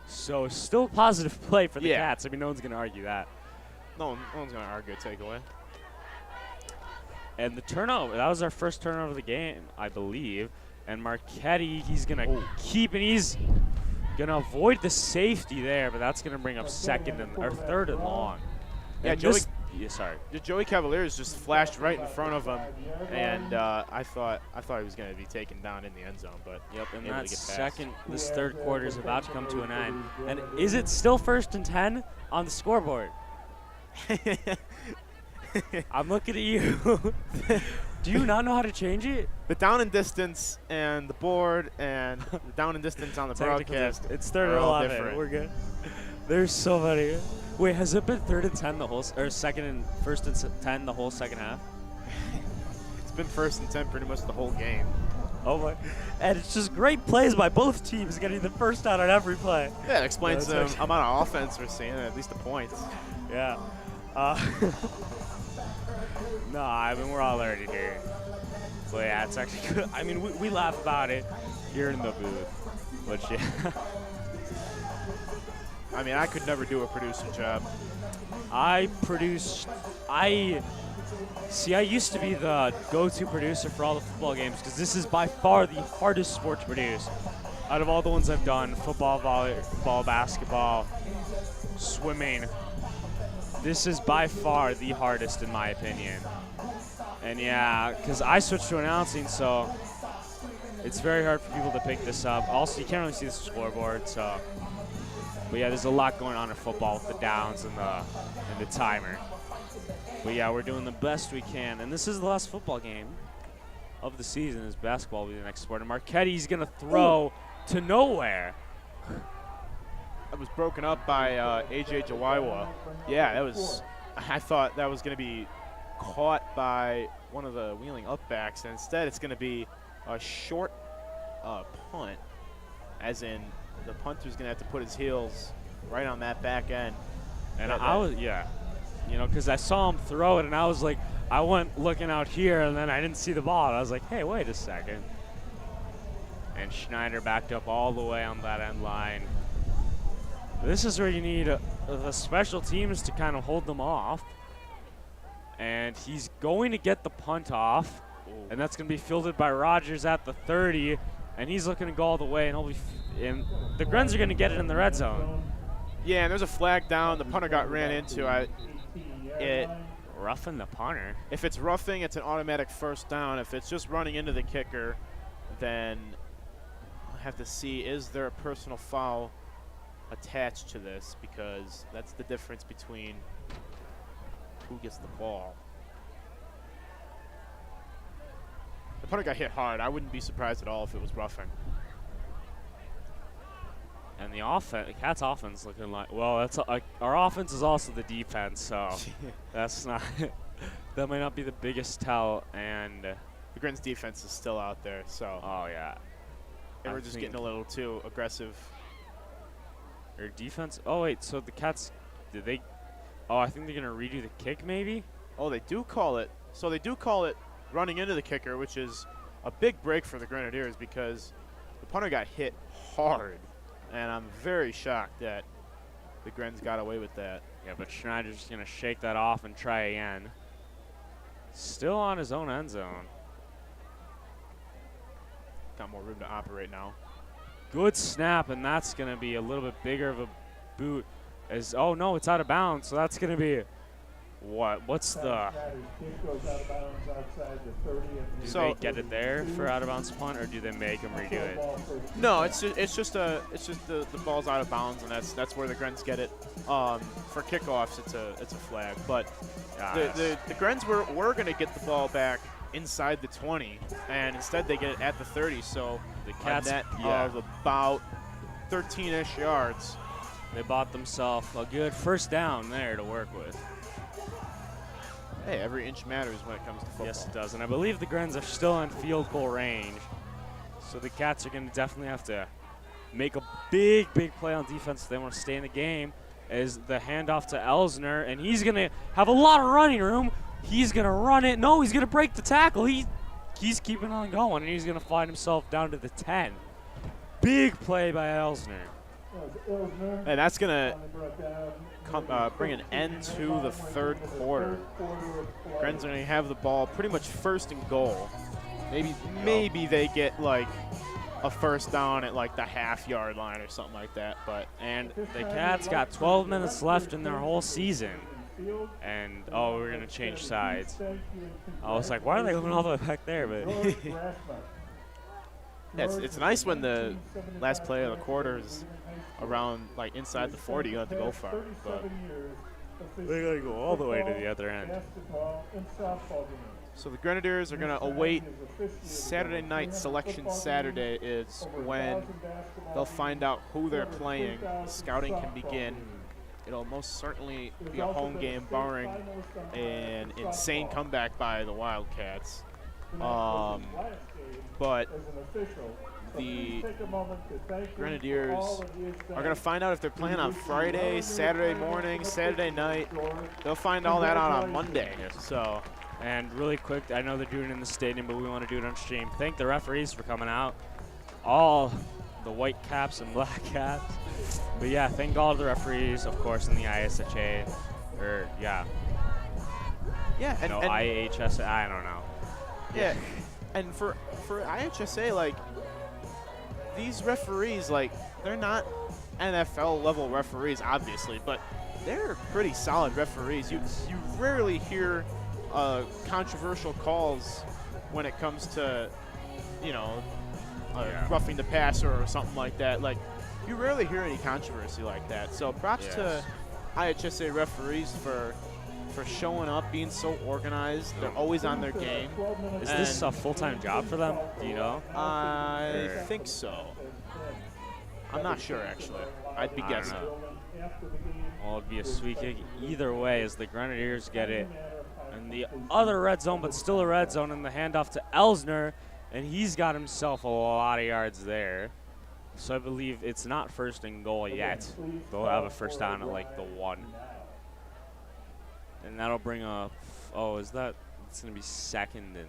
Speaker 1: So still positive play for the Cats. I mean, no one's gonna argue that.
Speaker 2: No one's gonna argue a takeaway.
Speaker 1: And the turnover, that was our first turnover of the game, I believe. And Marchetti, he's going to keep, and he's going to avoid the safety there, but that's going to bring up third and long.
Speaker 2: Yeah,
Speaker 1: sorry.
Speaker 2: The Joey Cavaliers just flashed right in front of him, and I thought he was going to be taken down in the end zone, but
Speaker 1: and this third quarter is about to come to an end. And is it still 1st and 10 on the scoreboard? I'm looking at you. Do you not know how to change it?
Speaker 2: The down and distance and the board and the down and distance on the broadcast.
Speaker 1: It's 3rd and 11. We're good. There's so many. Wait, has it been 3rd and 10 the whole, or 1st and 10 the whole second half?
Speaker 2: It's been 1st and 10 pretty much the whole game.
Speaker 1: Oh my! And it's just great plays by both teams, getting the first down on every play.
Speaker 2: Yeah, it explains the amount of offense we're seeing, at least the points.
Speaker 1: Yeah. No, I mean, we're all already here. But yeah, it's actually good. I mean, we laugh about it here in the booth. But yeah.
Speaker 2: I mean, I could never do a producing job.
Speaker 1: I used to be the go-to producer for all the football games because this is by far the hardest sport to produce. Out of all the ones I've done, football, volleyball, basketball, swimming, this is by far the hardest in my opinion. And yeah, because I switched to announcing, so it's very hard for people to pick this up. Also, you can't really see the scoreboard, so. But yeah, there's a lot going on in football with the downs and the timer. But yeah, we're doing the best we can. And this is the last football game of the season, as basketball will be the next sport. And Marchetti's going to throw to nowhere.
Speaker 2: That was broken up by A.J. Jawiwa. Yeah, I thought that was going to be caught by one of the wheeling up backs, and instead it's going to be a short punt, as in the punter's going to have to put his heels right on that back end.
Speaker 1: And because I saw him throw it, and I was like, I went looking out here, and then I didn't see the ball. And I was like, hey, wait a second. And Schneider backed up all the way on that end line. This is where you need the special teams to kind of hold them off. And he's going to get the punt off. And that's going to be fielded by Rogers at the 30. And he's looking to go all the way. And the Grens are going to get it in the red zone.
Speaker 2: Yeah, and there's a flag down. The punter got ran into.
Speaker 1: Roughing the punter.
Speaker 2: If it's roughing, it's an automatic first down. If it's just running into the kicker, then I'll have to see, is there a personal foul attached to this? Because that's the difference between who gets the ball. The punter got hit hard. I wouldn't be surprised at all if it was roughing.
Speaker 1: And the Cats' offense looking like, well, that's our offense is also the defense, so that's not that might not be the biggest tell. And
Speaker 2: the Grens' defense is still out there, so.
Speaker 1: Oh yeah.
Speaker 2: They were just getting a little too aggressive.
Speaker 1: Their defense. Oh wait, so the Cats, did they? Oh, I think they're gonna redo the kick, maybe.
Speaker 2: Oh, they do call it. So they do call it running into the kicker, which is a big break for the Grenadiers because the punter got hit hard. And I'm very shocked that the Grens got away with that.
Speaker 1: Yeah, but Schneider's just going to shake that off and try again. Still on his own end zone.
Speaker 2: Got more room to operate now.
Speaker 1: Good snap, and that's going to be a little bit bigger of a boot. Oh, no, it's out of bounds, so that's going to be what? What's the? Do they get it there for out of bounds punt, or do they make him redo it?
Speaker 2: No, it's just the ball's out of bounds, and that's where the Grens get it. For kickoffs, it's a flag, but the Grens were going to get the ball back inside the 20, and instead they get it at the 30. So
Speaker 1: The Cats,
Speaker 2: a net
Speaker 1: yeah.
Speaker 2: of about 13-ish yards.
Speaker 1: They bought themselves a good first down there to work with.
Speaker 2: Hey, every inch matters when it comes to football.
Speaker 1: Yes, it does. And I believe the Grens are still in field goal range. So the Cats are going to definitely have to make a big play on defense if they want to stay in the game. As the handoff to Elsner, and he's going to have a lot of running room. He's going to run it. No, he's going to break the tackle. He's keeping on going, and he's going to find himself down to the 10. Big play by Elsner.
Speaker 2: And that's going to bring an end to the third quarter. Grens are going to have the ball pretty much first and goal. Maybe they get like a first down at like the half-yard line or something like that.
Speaker 1: And the Cats got 12 minutes left in their whole season. And, oh, we're going to change sides. I was like, why are they going all the way back there? But
Speaker 2: yeah, it's nice when the last play of the quarter is around like inside the 40. You don't have to go far. But
Speaker 1: they got to go all the way to the other end.
Speaker 2: so the Grenadiers are going to await Saturday night. Selection Saturday is when they'll find out who they're playing. Scouting can begin. It'll most certainly be a home game, barring an insane comeback by the Wildcats. But the Grenadiers are going to find out if they're playing on Friday, Saturday morning, Saturday night. They'll find all that out on Monday. So,
Speaker 1: and really quick, I know they're doing it in the stadium, but we want to do it on stream. Thank the referees for coming out. All the white caps and black caps. But yeah, thank all the referees, of course, in the ISHA.
Speaker 2: Yeah, and
Speaker 1: IHSA, I don't know.
Speaker 2: Yeah, and for IHSA, like, these referees, like, they're not NFL level referees, obviously, but they're pretty solid referees. You rarely hear controversial calls when it comes to, roughing the passer or something like that. Like, you rarely hear any controversy like that. So props to IHSA referees for showing up, being so organized. They're always on their game.
Speaker 1: Is this a full-time job for them? Do you know?
Speaker 2: I think so. I'm not sure, actually. I'd be guessing.
Speaker 1: Well, it'd be a sweet kick either way as the Grenadiers get it in the other red zone, but still a red zone, and the handoff to Elsner, and he's got himself a lot of yards there. So I believe it's not first and goal yet. They'll have a first down at like the 1. And that'll bring up, it's going to be second and,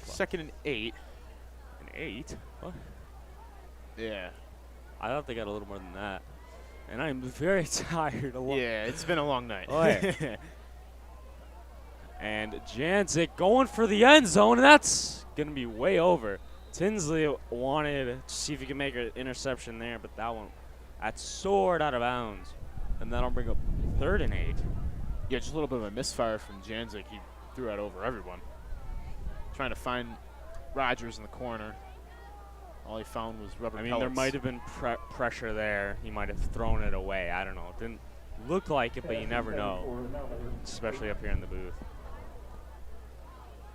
Speaker 2: second and 8.
Speaker 1: An 8? What?
Speaker 2: Yeah.
Speaker 1: I thought they got a little more than that. And I'm very tired.
Speaker 2: Yeah, it's been a long night.
Speaker 1: Oh, yeah. And Janzik going for the end zone, and that's going to be way over. Tinsley wanted to see if he could make an interception there, but that soared out of bounds. And that'll bring up 3rd and 8.
Speaker 2: Yeah, just a little bit of a misfire from Janzik. He threw it over everyone. Trying to find Rogers in the corner. All he found was rubber pellets.
Speaker 1: There might have been pressure there. He might have thrown it away. I don't know. It didn't look like it, but you never know, especially up here in the booth.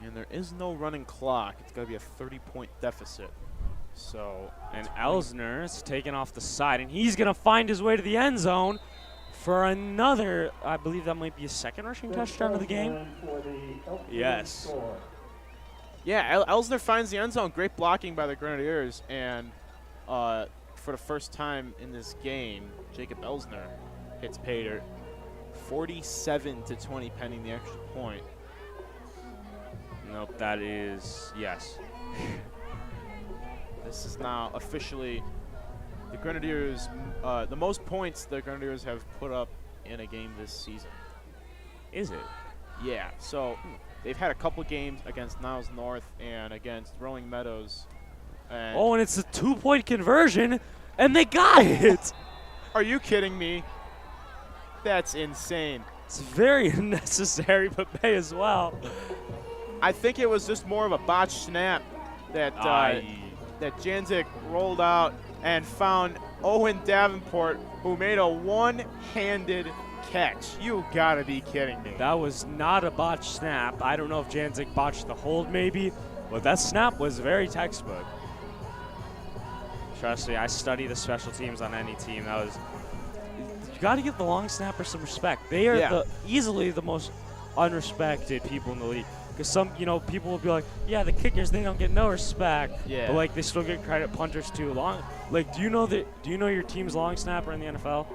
Speaker 2: And there is no running clock. It's going to be a 30-point deficit. So,
Speaker 1: and Elsner is taken off the side, and he's going to find his way to the end zone for another, I believe that might be a second rushing touchdown of the game. Yes.
Speaker 2: Yeah, Elsner finds the end zone. Great blocking by the Grenadiers. And for the first time in this game, Jacob Elsner hits pay dirt. 47-20 pending the extra point.
Speaker 1: Nope, that is, yes.
Speaker 2: This is now officially the Grenadiers, the most points the Grenadiers have put up in a game this season.
Speaker 1: Is it?
Speaker 2: Yeah, so they've had a couple games against Niles North and against Rolling Meadows.
Speaker 1: And it's a 2-point conversion, and they got it!
Speaker 2: Are you kidding me? That's insane.
Speaker 1: It's very unnecessary, but may as well.
Speaker 2: I think it was just more of a botched snap that that Janzik rolled out and found Owen Davenport, who made a one-handed catch. You gotta be kidding me.
Speaker 1: That was not a botched snap. I don't know if Janzik botched the hold maybe, but that snap was very textbook. Trust me, I study the special teams on any team. That was, you got to give the long snapper some respect. They are easily the most unrespected people in the league. Because some, people will be like, yeah, the kickers, they don't get no respect.
Speaker 2: Yeah.
Speaker 1: But like, they still get credit. Punters too. Long. Like, do you know your team's long snapper in the NFL?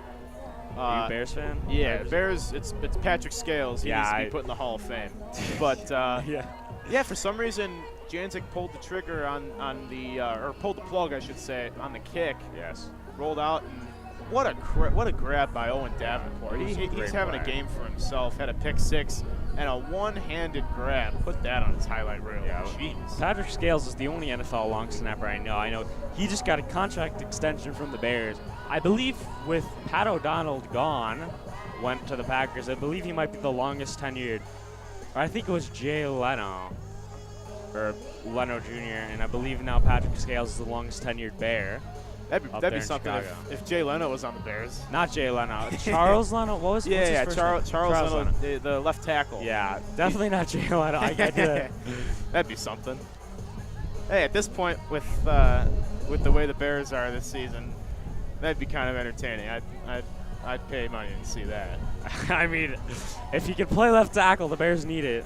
Speaker 1: Are you a Bears fan?
Speaker 2: Yeah, Bears. It's Patrick Scales. He needs to be put in the Hall of Fame. But yeah, for some reason, Janzik pulled the trigger on the or pulled the plug, I should say, on the kick.
Speaker 1: Yes.
Speaker 2: Rolled out, and what a grab by Owen Davenport. He's having a game for himself. Had a pick six and a one-handed grab. Put that on his highlight reel.
Speaker 1: Yeah.
Speaker 2: Jeez.
Speaker 1: Patrick Scales is the only NFL long snapper I know. I know he just got a contract extension from the Bears. I believe with Pat O'Donnell gone, went to the Packers. I believe he might be the longest tenured. Or I think it was Jay Leno. Or Leno Jr., and I believe now Patrick Scales is the longest tenured Bear.
Speaker 2: That'd be something if Jay Leno was on the Bears.
Speaker 1: Not Jay Leno. Charles Leno? What's his first name?
Speaker 2: Charles Leno, the left tackle.
Speaker 1: Yeah, definitely not Jay Leno. I get that.
Speaker 2: That'd be something. Hey, at this point, with the way the Bears are this season, that'd be kind of entertaining. I'd pay money to see that.
Speaker 1: I mean, if he can play left tackle, the Bears need it.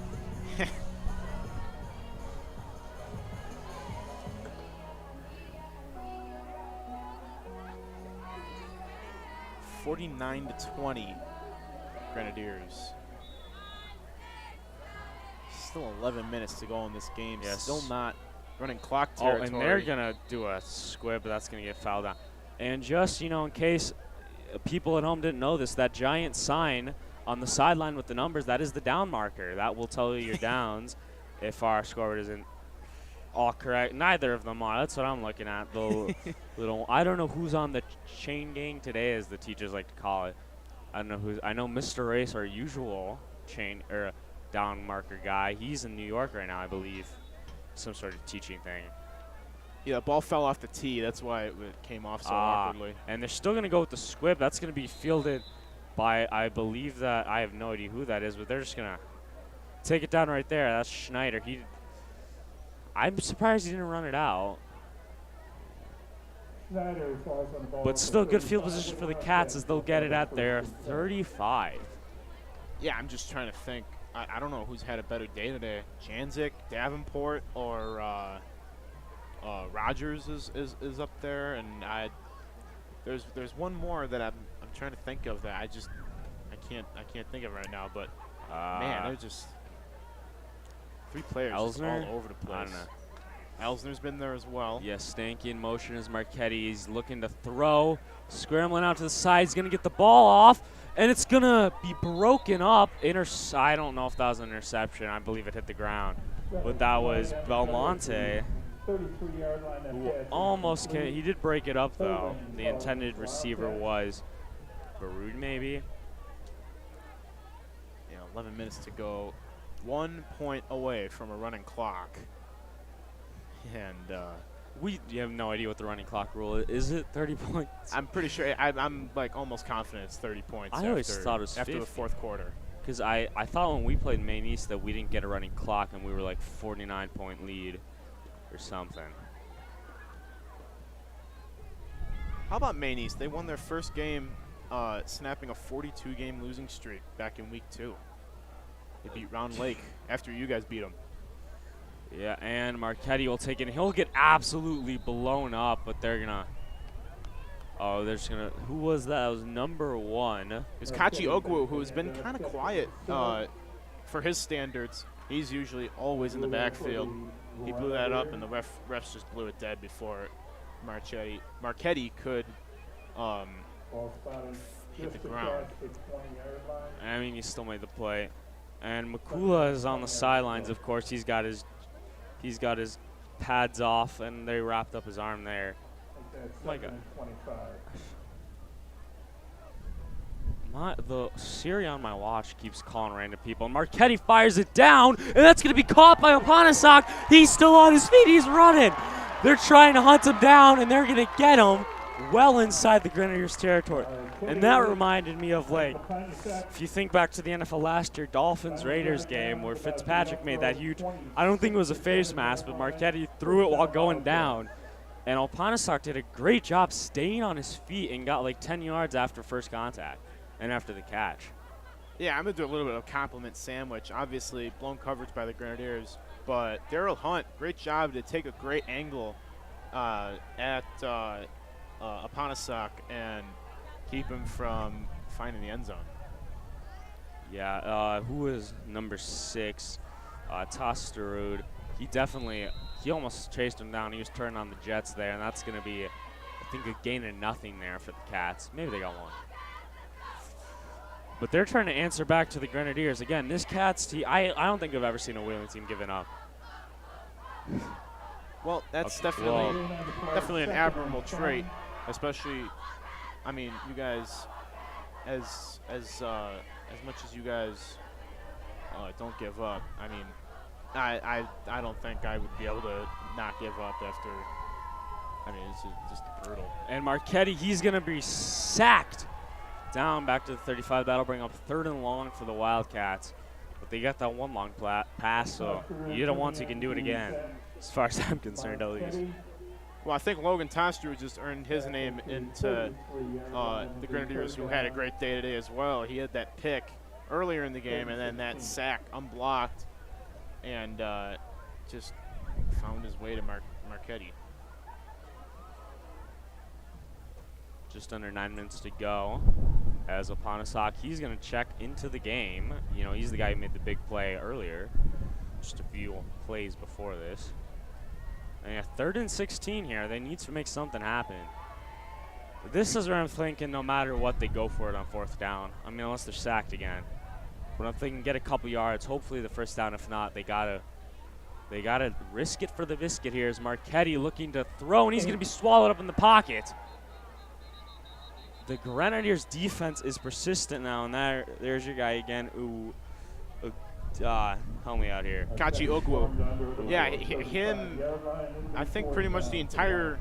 Speaker 2: 49-20, Grenadiers. Still 11 minutes to go in this game.
Speaker 1: Yes.
Speaker 2: Still not running clock territory.
Speaker 1: Oh, and they're going to do a squib, but that's going to get fouled out. And just, in case people at home didn't know this, that giant sign on the sideline with the numbers, that is the down marker. That will tell you your downs if our scoreboard isn't all correct. Neither of them are. That's what I'm looking at. The little, I don't know who's on the chain gang today, as the teachers like to call it. I don't know who's. I know Mr. Race, our usual chain or down marker guy. He's in New York right now, I believe. Some sort of teaching thing.
Speaker 2: Yeah, the ball fell off the tee. That's why it came off so awkwardly.
Speaker 1: And they're still going to go with the squib. That's going to be fielded by, I believe that, I have no idea who that is, but they're just going to take it down right there. That's Schneider. I'm surprised he didn't run it out. But still good field position for the Cats as they'll get it at their 35.
Speaker 2: Yeah, I'm just trying to think. I don't know who's had a better day today. Janzik, Davenport, or Rogers is up there, and there's one more that I'm trying to think of that I can't think of right now. But man, they're just three players just all over the place.
Speaker 1: I don't know.
Speaker 2: Elsner's been there as well.
Speaker 1: Yes, Stanky in motion as Marchetti. He's looking to throw, scrambling out to the side. He's going to get the ball off, and it's going to be broken up. I don't know if that was an interception. I believe it hit the ground. But that was Belmonte, who almost came. He did break it up, though. The intended receiver was Baroud, maybe.
Speaker 2: Yeah, 11 minutes to go. 1 point away from a running clock. And
Speaker 1: you have no idea what the running clock rule is. Is it 30 points?
Speaker 2: I'm pretty sure. I'm like almost confident it's 30 points.
Speaker 1: I always thought it was
Speaker 2: after
Speaker 1: 50.
Speaker 2: the fourth quarter.
Speaker 1: Because I thought when we played Maine East that we didn't get a running clock and we were like 49-point lead or something.
Speaker 2: How about Maine East? They won their first game, snapping a 42-game losing streak back in week 2. They beat Round Lake after you guys beat them.
Speaker 1: Yeah, and Marchetti will take it. He'll get absolutely blown up, but they're gonna. Oh, they're just gonna. Who was that? That was number 1.
Speaker 2: It's Kachi Ogwu, who's been kind of quiet for his standards. He's usually always in the backfield. He blew that up, and the refs just blew it dead before Marchetti could hit the ground.
Speaker 1: I mean, he still made the play. And Makula is on the sidelines, of course. He's got his pads off, and they wrapped up his arm there. Oh my God. The Siri on my watch keeps calling random people. Marchetti fires it down, and that's going to be caught by Opanasak. He's still on his feet. He's running. They're trying to hunt him down, and they're going to get him. well inside the Grenadiers' territory. And that reminded me of, like, if you think back to the NFL last year, Dolphins-Raiders game where Fitzpatrick made that huge, I don't think it was a face mask, but Marchetti threw it while going down. And Opanesak did a great job staying on his feet and got like 10 yards after first contact and after the catch.
Speaker 2: Yeah, I'm going to do a little bit of compliment sandwich. Obviously, blown coverage by the Grenadiers. But Daryl Hunt, great job to take a great angle at Opanesak and keep him from finding the end zone.
Speaker 1: Yeah, who was number 6? Tosterud. He almost chased him down. He was turning on the Jets there, and that's going to be, I think, a gain of nothing there for the Cats. Maybe they got one. But they're trying to answer back to the Grenadiers. Again, this Cats team, I don't think I've ever seen a Wheeling team giving up.
Speaker 2: Well, that's
Speaker 1: Okay,
Speaker 2: definitely an admirable trait, especially, I mean, you guys, as much as you guys don't give up, I mean, I don't think I would be able to not give up after. I mean, it's just brutal.
Speaker 1: And Marchetti, he's going to be sacked down back to the 35. That'll bring up 3rd and long for the Wildcats. But they got that one long pass, so you did it once, you can do it again, as far as I'm concerned, at least.
Speaker 2: Well, I think Logan Toster just earned his name into the Grenadiers, who had a great day today as well. He had that pick earlier in the game, and then that sack unblocked, and just found his way to Marchetti.
Speaker 1: Just under 9 minutes to go. As Opanesak, he's going to check into the game. You know, he's the guy who made the big play earlier, just a few plays before this. And yeah, 3rd and 16 here. They need to make something happen. This is where I'm thinking no matter what, they go for it on 4th down. I mean, unless they're sacked again. But if they can get a couple yards, hopefully the first down. If not, they gotta risk it for the biscuit here. As Marchetti looking to throw, and he's going to be swallowed up in the pocket. The Grenadiers' defense is persistent now, and there's your guy again. Help me out here.
Speaker 2: Kachi Okwo. Yeah, him, I think pretty much the entire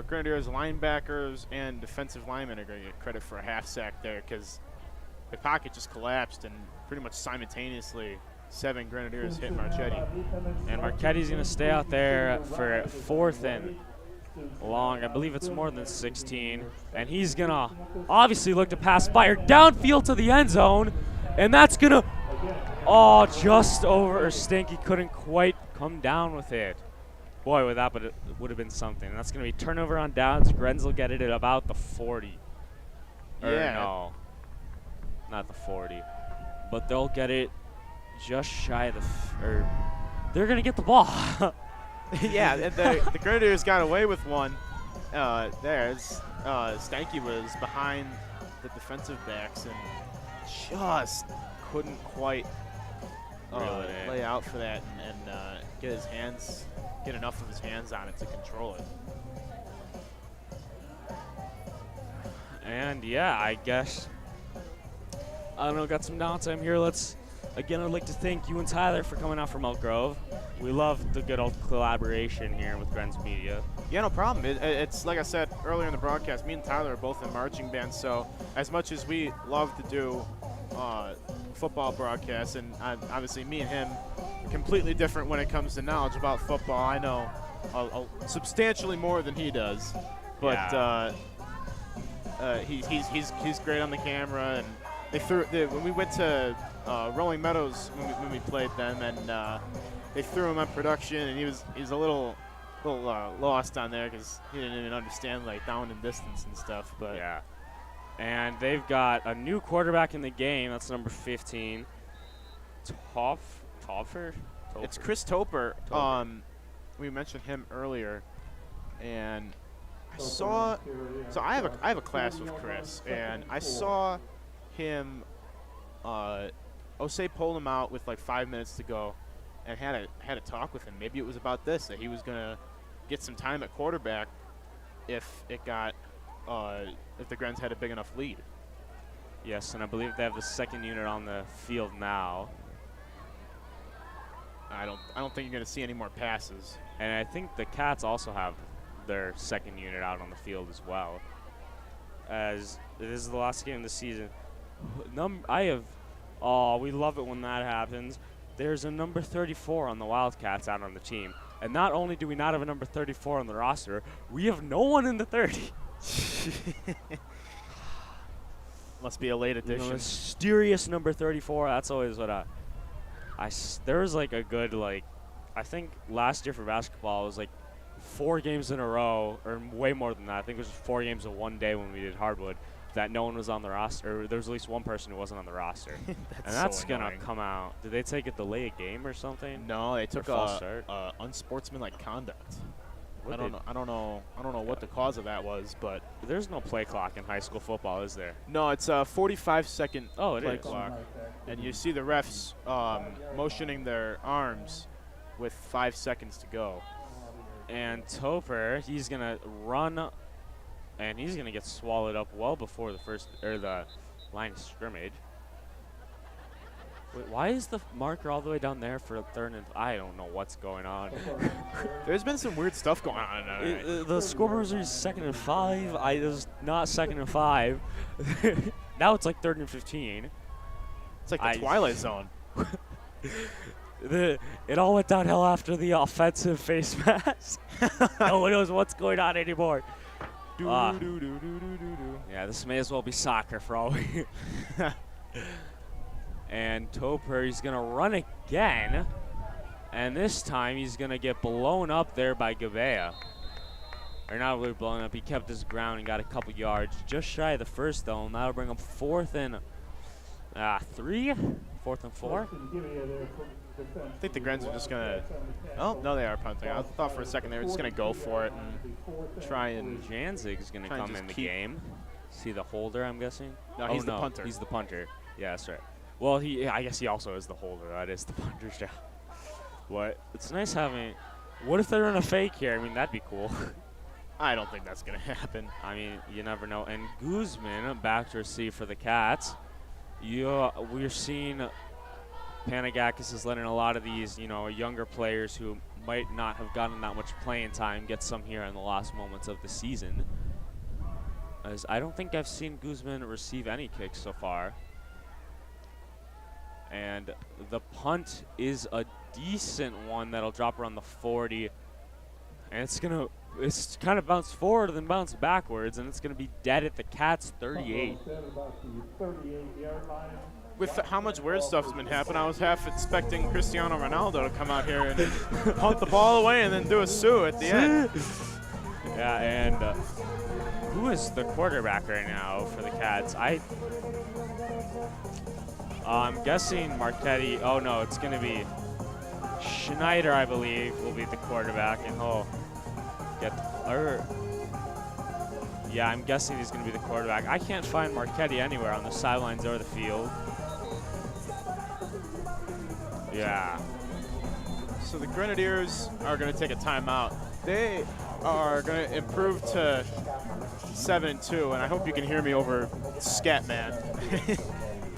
Speaker 2: Grenadiers linebackers and defensive linemen are going to get credit for a half sack there, because the pocket just collapsed and pretty much simultaneously 7 Grenadiers hit Marchetti.
Speaker 1: And Marchetti's going to stay out there for 4th and long. I believe it's more than 16. And he's going to obviously look to pass fire downfield to the end zone. And that's going to, just over. Stinky couldn't quite come down with it. Boy, with that, but it would have been something. And that's going to be turnover on downs. Grenz will get it at about the 40.
Speaker 2: Yeah.
Speaker 1: Or no, not the 40. But they'll get it just shy of they're going to get the ball.
Speaker 2: Yeah, and the Grenadiers got away with one there. Stanky was behind the defensive backs and just couldn't quite lay out for that and get enough of his hands on it to control it.
Speaker 1: And yeah, I guess, I don't know, got some downtime here. Again, I'd like to thank you and Tyler for coming out from Elk Grove. We love the good old collaboration here with Grenz Media.
Speaker 2: Yeah, no problem. It's like I said earlier in the broadcast, me and Tyler are both in marching bands, so as much as we love to do football broadcasts, and obviously me and him are completely different when it comes to knowledge about football. I know substantially more than he does, but he's great on the camera. And when we went to Rolling Meadows when we played them, and they threw him on production, and he was a little lost on there because he didn't even understand like down and distance and stuff. But
Speaker 1: yeah, and they've got a new quarterback in the game. That's number 15, Topher.
Speaker 2: It's Chris Toper. We mentioned him earlier, and I saw. So I have a class with Chris, and I saw him. Osei pulled him out with like 5 minutes to go, and had a talk with him. Maybe it was about this, that he was gonna get some time at quarterback if the Grenz had a big enough lead.
Speaker 1: Yes, and I believe they have the second unit on the field now.
Speaker 2: I don't think you're gonna see any more passes.
Speaker 1: And I think the Cats also have their second unit out on the field as well. As this is the last game of the season. We love it when that happens. There's a number 34 on the Wildcats out on the team. And not only do we not have a number 34 on the roster, we have no one in the 30.
Speaker 2: Must be a late addition.
Speaker 1: Mysterious number 34. That's always what there's like a good, like, I think last year for basketball it was like 4 games in a row, or way more than that. I think it was 4 games in one day when we did hardwood, that no one was on the roster. Or there was at least one person who wasn't on the roster. That's
Speaker 2: so
Speaker 1: going to
Speaker 2: annoying.
Speaker 1: come out. Did they take it delay a game or something?
Speaker 2: No, they took
Speaker 1: false start?
Speaker 2: unsportsmanlike conduct.
Speaker 1: What
Speaker 2: I don't know what the cause of that was, but
Speaker 1: There's no play clock in high school football, is there?
Speaker 2: no, it's a 45-second
Speaker 1: Oh, it
Speaker 2: play
Speaker 1: is.
Speaker 2: clock, and you see the refs motioning their arms with 5 seconds to go.
Speaker 1: And Topper, he's going to run, and he's going to get swallowed up well before the line of scrimmage. Wait, why is the marker all the way down there for 3rd and I don't know what's going on.
Speaker 2: There's been some weird stuff going on tonight.
Speaker 1: The scoreboard is 2nd and 5. It was not 2nd and 5. Now it's like 3rd and 15.
Speaker 2: It's like the Twilight Zone.
Speaker 1: It all went downhill after the offensive face mask. No one knows what's going on anymore. Yeah, this may as well be soccer for all we. And Topper, he's going to run again. And this time he's going to get blown up there by Gabea. Or not really blown up. He kept his ground and got a couple yards. Just shy of the first, though. And that'll bring him 4th and 3? 4th and 4?
Speaker 2: I think the Grens are just going to... Oh, no, they are punting. I thought for a second they were just going to go for it and try and...
Speaker 1: Janzig's going to come in the game. See the holder, I'm guessing?
Speaker 2: No, he's the punter.
Speaker 1: He's the punter. Yeah, that's right. Well, I guess he also is the holder. That is the punter's job. What? It's nice having... What if they run a fake here? I mean, that'd be cool.
Speaker 2: I don't think that's going to happen.
Speaker 1: I mean, you never know. And Guzman back to receive for the Cats. We're seeing Panagakis is letting a lot of these, younger players who might not have gotten that much playing time get some here in the last moments of the season. As I don't think I've seen Guzman receive any kicks so far. And the punt is a decent one that'll drop around the 40. And it's kind of bounce forward and then bounce backwards, and it's going to be dead at the Cats' 38.
Speaker 2: With how much weird stuff has been happening, I was half expecting Cristiano Ronaldo to come out here and punt the ball away and then do a Sue at the end.
Speaker 1: Yeah, and who is the quarterback right now for the Cats? I'm guessing Marchetti. Oh, no, it's going to be Schneider, I believe, will be the quarterback, and he'll get yeah, I'm guessing he's going to be the quarterback. I can't find Marchetti anywhere on the sidelines or the field. Yeah.
Speaker 2: So the Grenadiers are going to take a timeout. They are going to improve to 7-2, and I hope you can hear me over Scatman.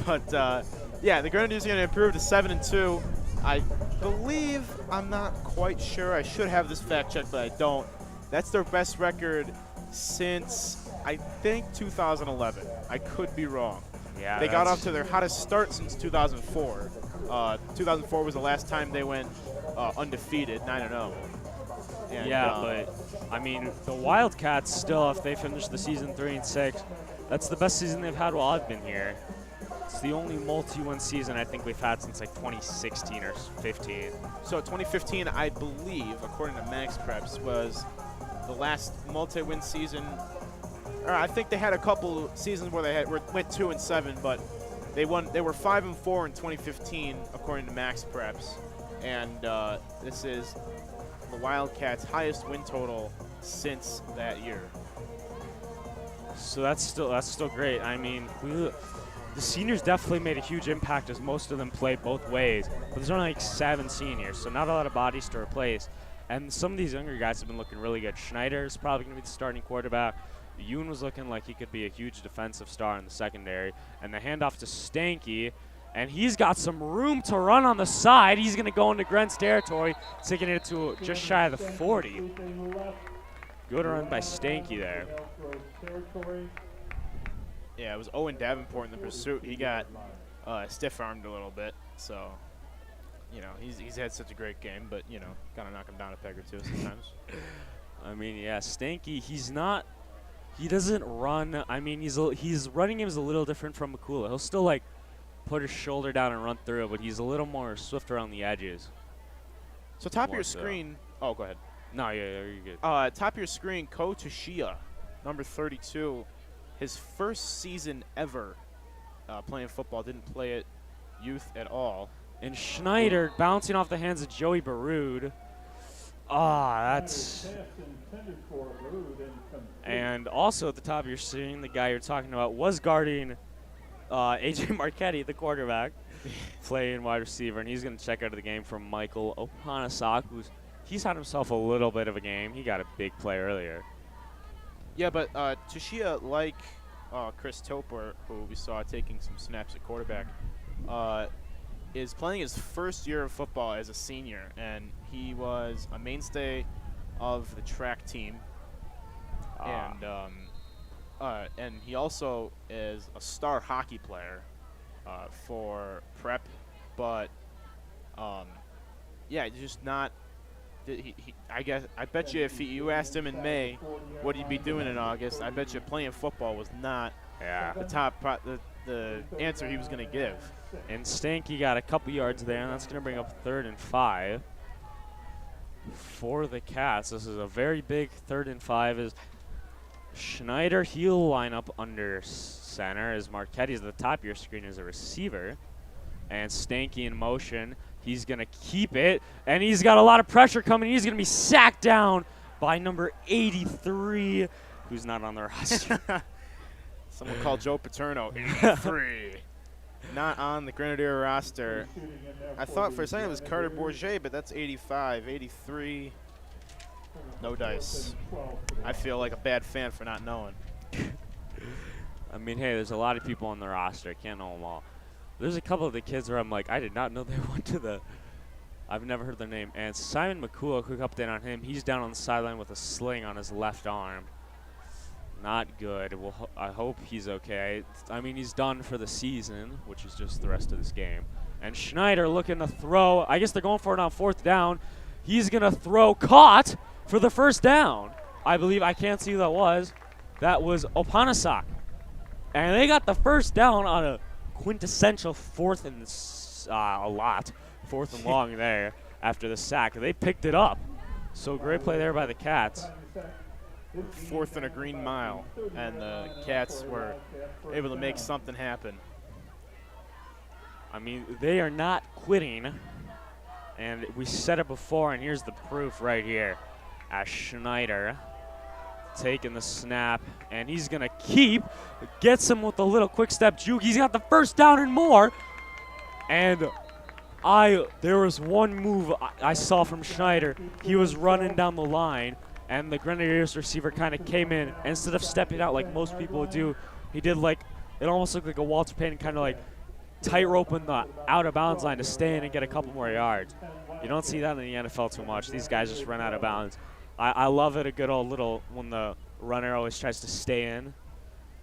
Speaker 2: But yeah, the Grenadiers are going to improve to 7-2. I believe, I'm not quite sure. I should have this fact checked, but I don't. That's their best record since, I think, 2011. I could be wrong.
Speaker 1: Yeah,
Speaker 2: they got off to their hottest start since 2004. 2004 was the last time they went undefeated, 9-0.
Speaker 1: Yeah, but I mean, the Wildcats still, if they finish the season 3-6, that's the best season they've had while I've been here. It's the only multi-win season I think we've had since like 2016 or 15.
Speaker 2: So 2015, I believe, according to Max Preps, was the last multi-win season. Or I think they had a couple seasons where they went 2-7, but they won. They were 5-4 in 2015, according to Max Preps, and this is the Wildcats' highest win total since that year.
Speaker 1: So that's still great. I mean, the seniors definitely made a huge impact as most of them played both ways. But there's only like 7 seniors, so not a lot of bodies to replace. And some of these younger guys have been looking really good. Schneider's probably going to be the starting quarterback. Yoon was looking like he could be a huge defensive star in the secondary. And the handoff to Stanky, and he's got some room to run on the side. He's going to go into Grent's territory, taking it to just shy of the 40. Good run by Stanky there.
Speaker 2: Yeah, it was Owen Davenport in the pursuit. He got stiff-armed a little bit, so, you know, he's had such a great game, but, you know, got to knock him down a peg or two sometimes.
Speaker 1: I mean, yeah, Stanky, he doesn't run. I mean, his running game is a little different from Makula. He'll still, like, put his shoulder down and run through it, but he's a little more swift around the edges.
Speaker 2: So top of
Speaker 1: More
Speaker 2: your
Speaker 1: so.
Speaker 2: screen. Oh, go ahead.
Speaker 1: No, yeah, you're good.
Speaker 2: Top of your screen, Ko Toshia, number 32. His first season ever playing football. Didn't play at youth at all.
Speaker 1: And Schneider bouncing off the hands of Joey Baroud. That's... And also at the top of your screen, the guy you're talking about was guarding A.J. Marchetti, the quarterback, playing wide receiver, and he's going to check out of the game from Michael Opanasak, he's had himself a little bit of a game. He got a big play earlier.
Speaker 2: Yeah, but Toshia, like Chris Toper, who we saw taking some snaps at quarterback, is playing his first year of football as a senior, and he was a mainstay of the track team. And he also is a star hockey player for prep, but yeah, just not. I bet you if you asked him in May what he'd be doing in August, I bet you playing football was not the top the answer he was going to give.
Speaker 1: And Stanky got a couple yards there, and that's going to bring up 3rd and 5 for the Cats. This is a very big 3rd and 5. Is Schneider, he'll line up under center as Marchetti's at the top of your screen as a receiver. And Stanky in motion. He's going to keep it, and he's got a lot of pressure coming. He's going to be sacked down by number 83, who's not on the roster.
Speaker 2: Someone called Joe Paterno, 83. Not on the Grenadier roster. I thought for a second it was Carter Bourget, but that's 85. 83. No dice. I feel like a bad fan for not knowing.
Speaker 1: I mean, hey, there's a lot of people on the roster. I can't know them all. There's a couple of the kids where I'm like, I did not know they went to the – I've never heard their name. And Simon McCool, quick update on him. He's down on the sideline with a sling on his left arm. Not good. I hope he's okay. I mean, he's done for the season, which is just the rest of this game. And Schneider looking to throw. I guess they're going for it on 4th down. He's going to throw. Caught for the 1st down. I believe. I can't see who that was. That was Opanasak. And they got the 1st down on a quintessential 4th and a lot. 4th and long there after the sack. They picked it up. So great play there by the Cats.
Speaker 2: 4th and a green mile, and the Cats were able to make something happen.
Speaker 1: I mean, they are not quitting, and we said it before, and here's the proof right here. As Schneider taking the snap, and he's going to gets him with a little quick step juke. He's got the 1st down and more, and there was one move I saw from Schneider. He was running down the line, and the Grenadiers receiver kind of came in. And instead of stepping out like most people would do, he did like, it almost looked like a Walter Payton kind of like tight-roping the out-of-bounds line to stay in and get a couple more yards. You don't see that in the NFL too much. These guys just run out of bounds. I love it, a good old little, when the runner always tries to stay in,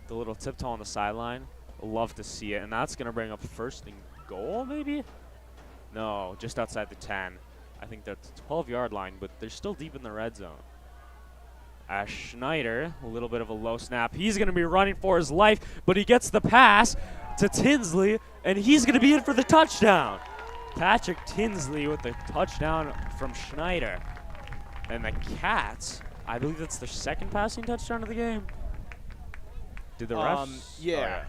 Speaker 1: the little tiptoe on the sideline. Love to see it. And that's going to bring up 1st and goal, maybe? No, just outside the 10. I think that's the 12-yard line, but they're still deep in the red zone. Schneider, a little bit of a low snap. He's going to be running for his life, but he gets the pass to Tinsley, and he's going to be in for the touchdown. Patrick Tinsley with the touchdown from Schneider. And the Cats, I believe that's their 2nd passing touchdown of the game. Did the refs?
Speaker 2: Yeah.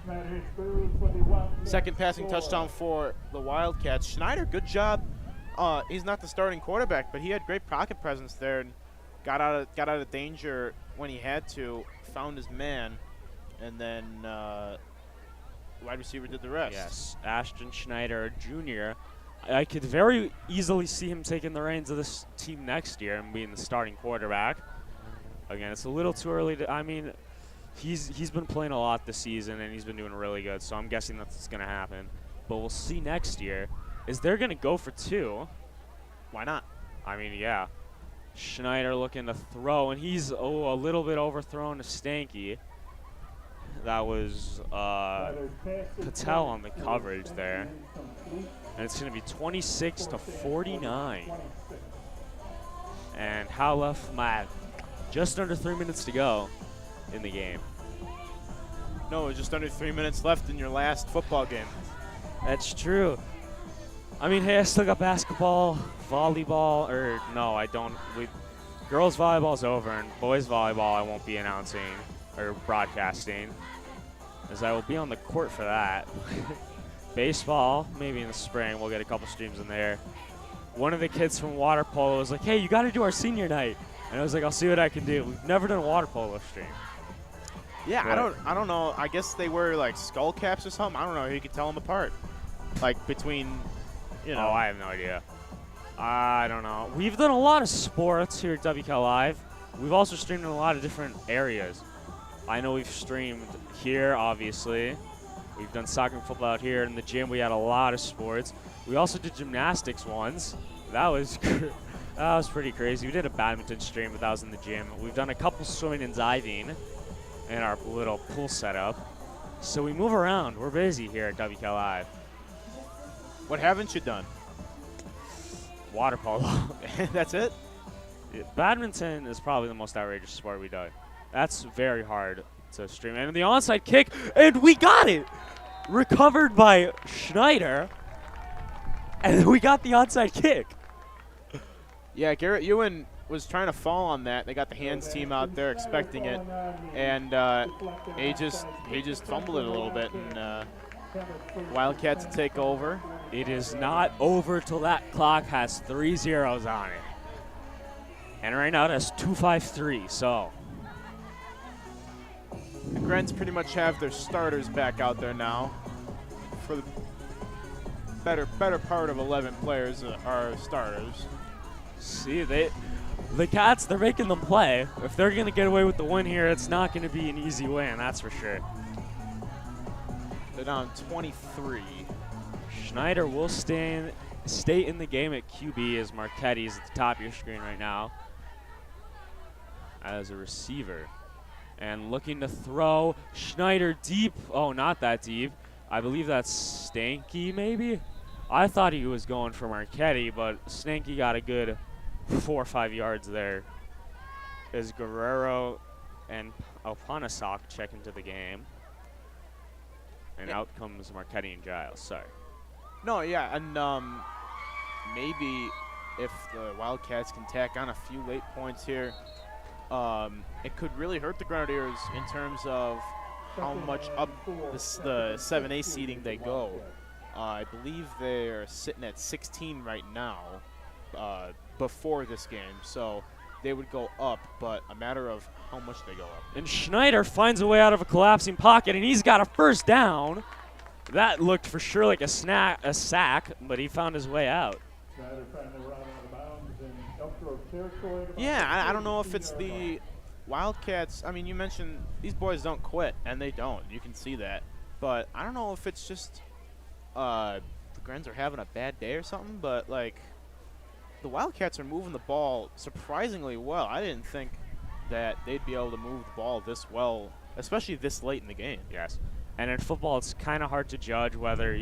Speaker 2: 2nd passing touchdown for the Wildcats. Schneider, good job. He's not the starting quarterback, but he had great pocket presence there and got out of danger when he had to, found his man, and then wide receiver did the rest.
Speaker 1: Yes, Ashton Schneider, Jr. I could very easily see him taking the reins of this team next year and being the starting quarterback. Again, it's a little too early to, I mean, he's been playing a lot this season and he's been doing really good, so I'm guessing that's what's going to happen. But we'll see next year. Is they're going to go for 2?
Speaker 2: Why not?
Speaker 1: I mean, yeah. Schneider looking to throw, and he's a little bit overthrown to Stanky. That was Patel on the coverage there. And it's going to be 26-49. And Howe left Matt just under 3 minutes to go in the game.
Speaker 2: No, just under 3 minutes left in your last football game.
Speaker 1: That's true. I mean, hey, I still got basketball, volleyball, or no, I don't. Girls volleyball's over, and boys volleyball I won't be announcing or broadcasting, as I will be on the court for that. Baseball, maybe in the spring, we'll get a couple streams in there. One of the kids from water polo was like, hey, you got to do our senior night. And I was like, I'll see what I can do. We've never done a water polo stream.
Speaker 2: Yeah, I don't know. I guess they wear like skull caps or something. I don't know. You could tell them apart. Like between, you know.
Speaker 1: Oh, I have no idea. I don't know. We've done a lot of sports here at WCAL Live. We've also streamed in a lot of different areas. I know we've streamed here, obviously. We've done soccer and football out here in the gym. We had a lot of sports. We also did gymnastics once. That was pretty crazy. We did a badminton stream, but that was in the gym. We've done a couple swimming and diving in our little pool setup. So we move around. We're busy here at WCAL Live.
Speaker 2: What haven't you done?
Speaker 1: Water polo.
Speaker 2: That's it?
Speaker 1: Yeah, badminton is probably the most outrageous sport we do. That's very hard to stream. And the onside kick, and we got it! Recovered by Schneider, and we got the onside kick.
Speaker 2: Yeah, Garrett Ewan was trying to fall on that. They got the hands team out there expecting it, and he just fumbled it a little bit, and Wildcats to take over.
Speaker 1: It is not over till that clock has 3 zeros on it. And right now it has 2:53, so.
Speaker 2: The Grens pretty much have their starters back out there now. For the better part of 11 players are starters.
Speaker 1: See, the Cats, they're making them play. If they're going to get away with the win here, it's not going to be an easy win, that's for sure.
Speaker 2: They're down 23.
Speaker 1: Schneider will stay in the game at QB as Marchetti is at the top of your screen right now as a receiver. And looking to throw, Schneider deep. Oh, not that deep. I believe that's Stanky, maybe? I thought he was going for Marchetti, but Stanky got a good 4 or 5 yards there. As Guerrero and Alpanasak check into the game. And out comes Marchetti and Giles. Sorry.
Speaker 2: No, yeah, and maybe if the Wildcats can tack on a few late points here, it could really hurt the Grenadiers in terms of how much up the 7A seeding they go. I believe they're sitting at 16 right now before this game, so they would go up, but a matter of how much they go up.
Speaker 1: And Schneider finds a way out of a collapsing pocket, and he's got a first down. That looked for sure like a sack, but he found his way out.
Speaker 2: Yeah, I don't know if it's the Wildcats. I mean, you mentioned these boys don't quit, and they don't. You can see that. But I don't know if it's just the Grens are having a bad day or something, but, like, the Wildcats are moving the ball surprisingly well. I didn't think that they'd be able to move the ball this well, especially this late in the game.
Speaker 1: Yes. And in football, it's kind of hard to judge whether,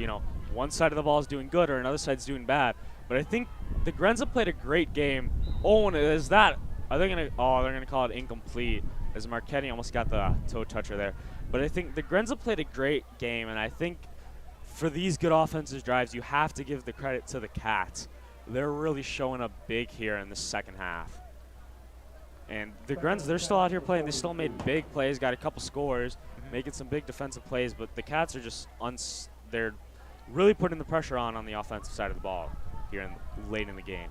Speaker 1: one side of the ball is doing good or another side's doing bad. But I think the Grens have played a great game. Oh, and is that – they're going to call it incomplete as Marchetti almost got the toe toucher there. But I think the Grens have played a great game, and I think for these good offensive drives, you have to give the credit to the Cats. They're really showing up big here in the second half. And the Grens, they're still out here playing. They still made big plays, got a couple scores, making some big defensive plays. But the Cats are just they're really putting the pressure on the offensive side of the ball here late in the game.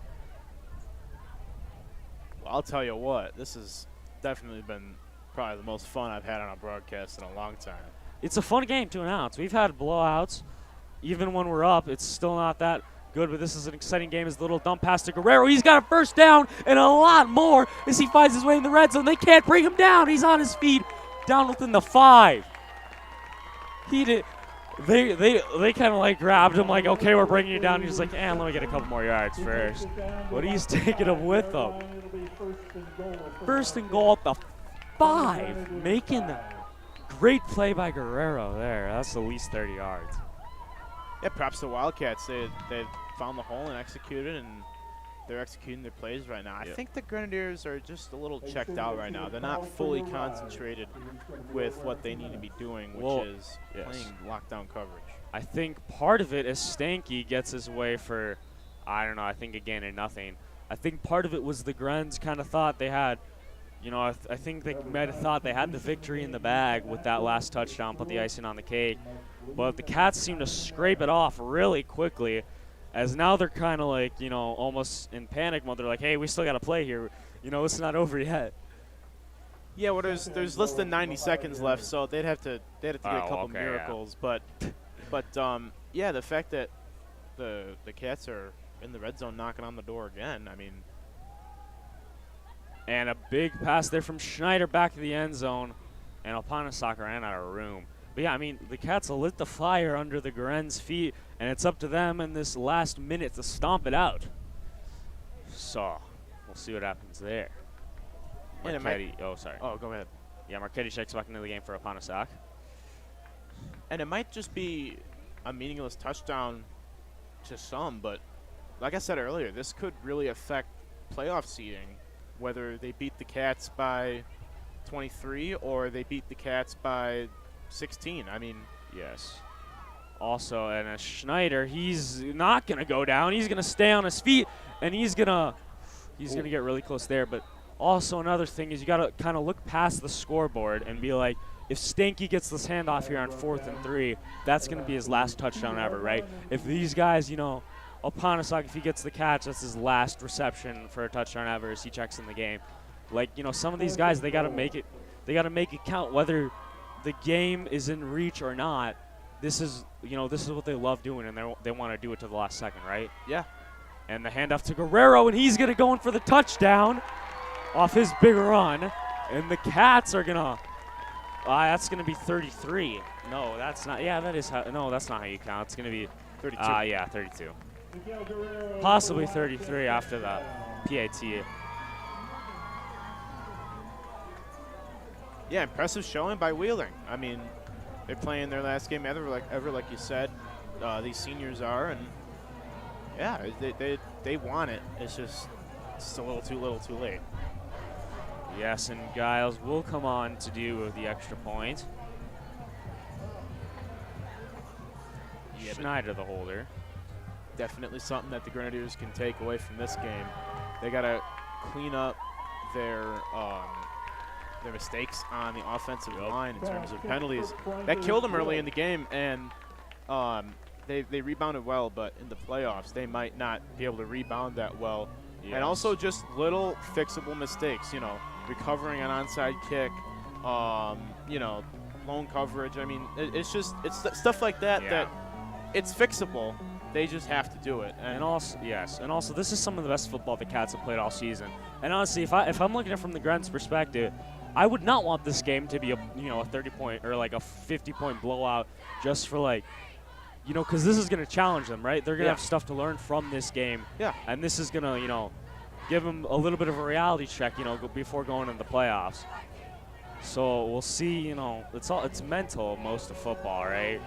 Speaker 2: Well, I'll tell you what, this has definitely been probably the most fun I've had on a broadcast in a long time.
Speaker 1: It's a fun game to announce. We've had blowouts. Even when we're up, it's still not that good, but this is an exciting game. His little dump pass to Guerrero. He's got a first down and a lot more as he finds his way in the red zone. They can't bring him down. He's on his feet, down within the 5. He did. They kind of like grabbed him, like, okay, we're bringing you down. He's like, let me get a couple more yards first. But he's taking him with him. First and goal at the 5, making great play by Guerrero there. That's at least 30 yards.
Speaker 2: Yeah, props to Wildcats. They found the hole and executed, and they're executing their plays right now. I think the Grenadiers are just a little checked out right now. They're not fully concentrated with what they need to be doing, which is playing lockdown coverage.
Speaker 1: I think part of it is Stanky gets his way for, I don't know, I think again and nothing. I think part of it was the Grens kind of thought they had, you know, I think they might have thought they had the victory in the bag with that last touchdown, put the icing on the cake. But the Cats seem to scrape it off really quickly, as now they're kind of like, you know, almost in panic mode. They're like, hey, we still got to play here. You know, it's not over yet.
Speaker 2: Yeah, well, there's less than 90 seconds left, so they'd have to get a couple miracles. Yeah. But yeah, the fact that the Cats are in the red zone knocking on the door again, I mean.
Speaker 1: And a big pass there from Schneider back to the end zone, and Alpanasak ran out of room. But yeah, I mean, the Cats lit the fire under the Guerens' feet, and it's up to them in this last minute to stomp it out. So, we'll see what happens there. Marchetti,
Speaker 2: go ahead.
Speaker 1: Yeah, Marchetti checks back into the game for Alpanasak.
Speaker 2: And it might just be a meaningless touchdown to some, but like I said earlier, this could really affect playoff seeding, whether they beat the Cats by 23 or they beat the Cats by 16. I mean,
Speaker 1: yes. Also, and Schneider, he's not going to go down. He's going to stay on his feet, and he's going to get really close there. But also another thing is you got to kind of look past the scoreboard and be like, if Stanky gets this handoff here on 4th and 3, that's going to be his last touchdown ever, right? If these guys, you know, Alpanasak, if he gets the catch, that's his last reception for a touchdown ever as he checks in the game. Like, you know, some of these guys, they got to make it count, whether the game is in reach or not. This is what they love doing, and they want to do it to the last second, right?
Speaker 2: Yeah.
Speaker 1: And the handoff to Guerrero, and he's going to go in for the touchdown off his big run. And the Cats are going to, that's going to be 33. No, that's not. Yeah, that is how. No, that's not how you count. It's going to be
Speaker 2: 32.
Speaker 1: Yeah, 32. Possibly 33 after the PAT.
Speaker 2: Yeah, impressive showing by Wheeling. I mean, they're playing their last game ever, like you said. These seniors are, and yeah, they want it. It's just a little too late.
Speaker 1: Yes, and Giles will come on to do the extra point. Yeah, Schneider, the holder.
Speaker 2: Definitely something that the Grenadiers can take away from this game. They got to clean up their mistakes on the offensive line in terms of penalties. That killed them early in the game, and they rebounded well, but in the playoffs they might not be able to rebound that well. Yes. And also just little fixable mistakes, you know, recovering an onside kick, you know, lone coverage. I mean, it's stuff like that that it's fixable. They just have to do it.
Speaker 1: And also, yes, and also this is some of the best football the Cats have played all season. And honestly, if I'm looking at it from the Grens' perspective, I would not want this game to be a 30-point or like a 50-point blowout just for like, you know, because this is going to challenge them, right? They're going to have stuff to learn from this game.
Speaker 2: Yeah.
Speaker 1: And this is going to, you know, give them a little bit of a reality check, you know, before going into the playoffs. So we'll see, you know, it's mental, most of football, right?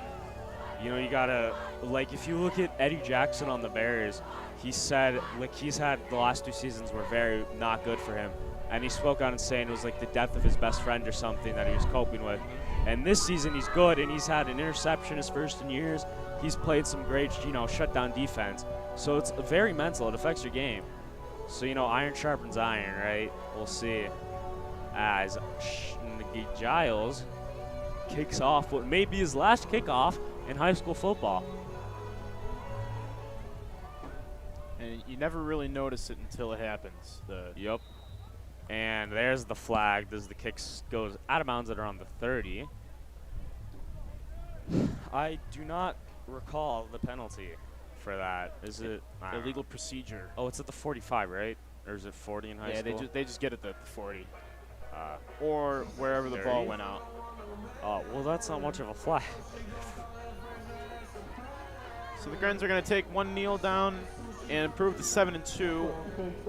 Speaker 1: You know, you got to, like, if you look at Eddie Jackson on the Bears, he said, like, he's had the last 2 seasons were very not good for him. And he spoke on it saying it was like the death of his best friend or something that he was coping with. And this season he's good, and he's had an interception his first in years. He's played some great, you know, shutdown defense. So it's very mental. It affects your game. So, you know, iron sharpens iron, right? We'll see. As Giles kicks off what may be his last kickoff in high school football.
Speaker 2: And you never really notice it until it happens.
Speaker 1: Yep. And there's the flag as the kick goes out of bounds at around the 30. I do not recall the penalty for that. Is it
Speaker 2: illegal procedure?
Speaker 1: Oh, it's at the 45, right? Or is it 40 in high school?
Speaker 2: Yeah, they just get it at the 40. Or wherever 30? The ball went out.
Speaker 1: Oh, well, that's not much of a flag.
Speaker 2: So the Grens are going to take one kneel down and improve to 7-2,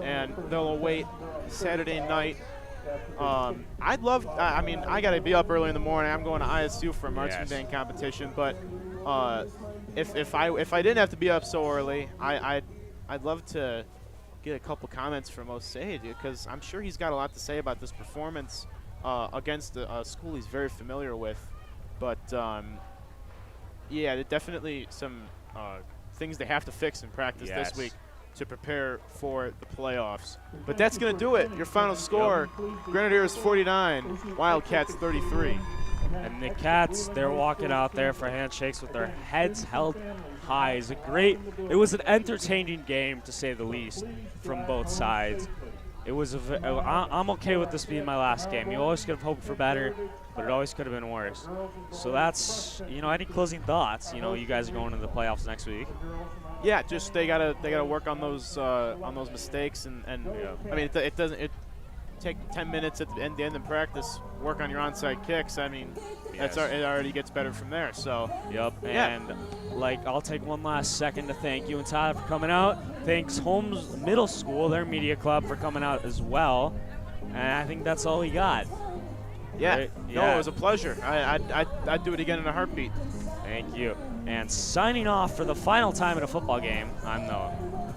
Speaker 2: and they'll await Saturday night. I'd love. I mean, I got to be up early in the morning. I'm going to ISU for a marching band competition, but if I didn't have to be up so early, I'd love to get a couple comments from Osage, because I'm sure he's got a lot to say about this performance against a school he's very familiar with. But yeah, definitely some things they have to fix in practice this week to prepare for the playoffs. But that's going to do it. Your final score, Grenadiers 49, Wildcats 33.
Speaker 1: And the Cats, they're walking out there for handshakes with their heads held high. It was an entertaining game, to say the least, from both sides. It was I'm okay with this being my last game. You always could have hoped for better, but it always could have been worse. So that's, any closing thoughts? You guys are going to the playoffs next week.
Speaker 2: Yeah, just they gotta work on those mistakes, and I mean it doesn't take 10 minutes at the end of practice, work on your onside kicks. I mean, it already gets better from there. So
Speaker 1: yep. And I'll take one last second to thank you and Tyler for coming out. Thanks Holmes Middle School, their media club, for coming out as well. And I think that's all we got.
Speaker 2: Yeah.
Speaker 1: Right?
Speaker 2: No, it was a pleasure. I'd do it again in a heartbeat.
Speaker 1: Thank you. And signing off for the final time at a football game, I'm Noah.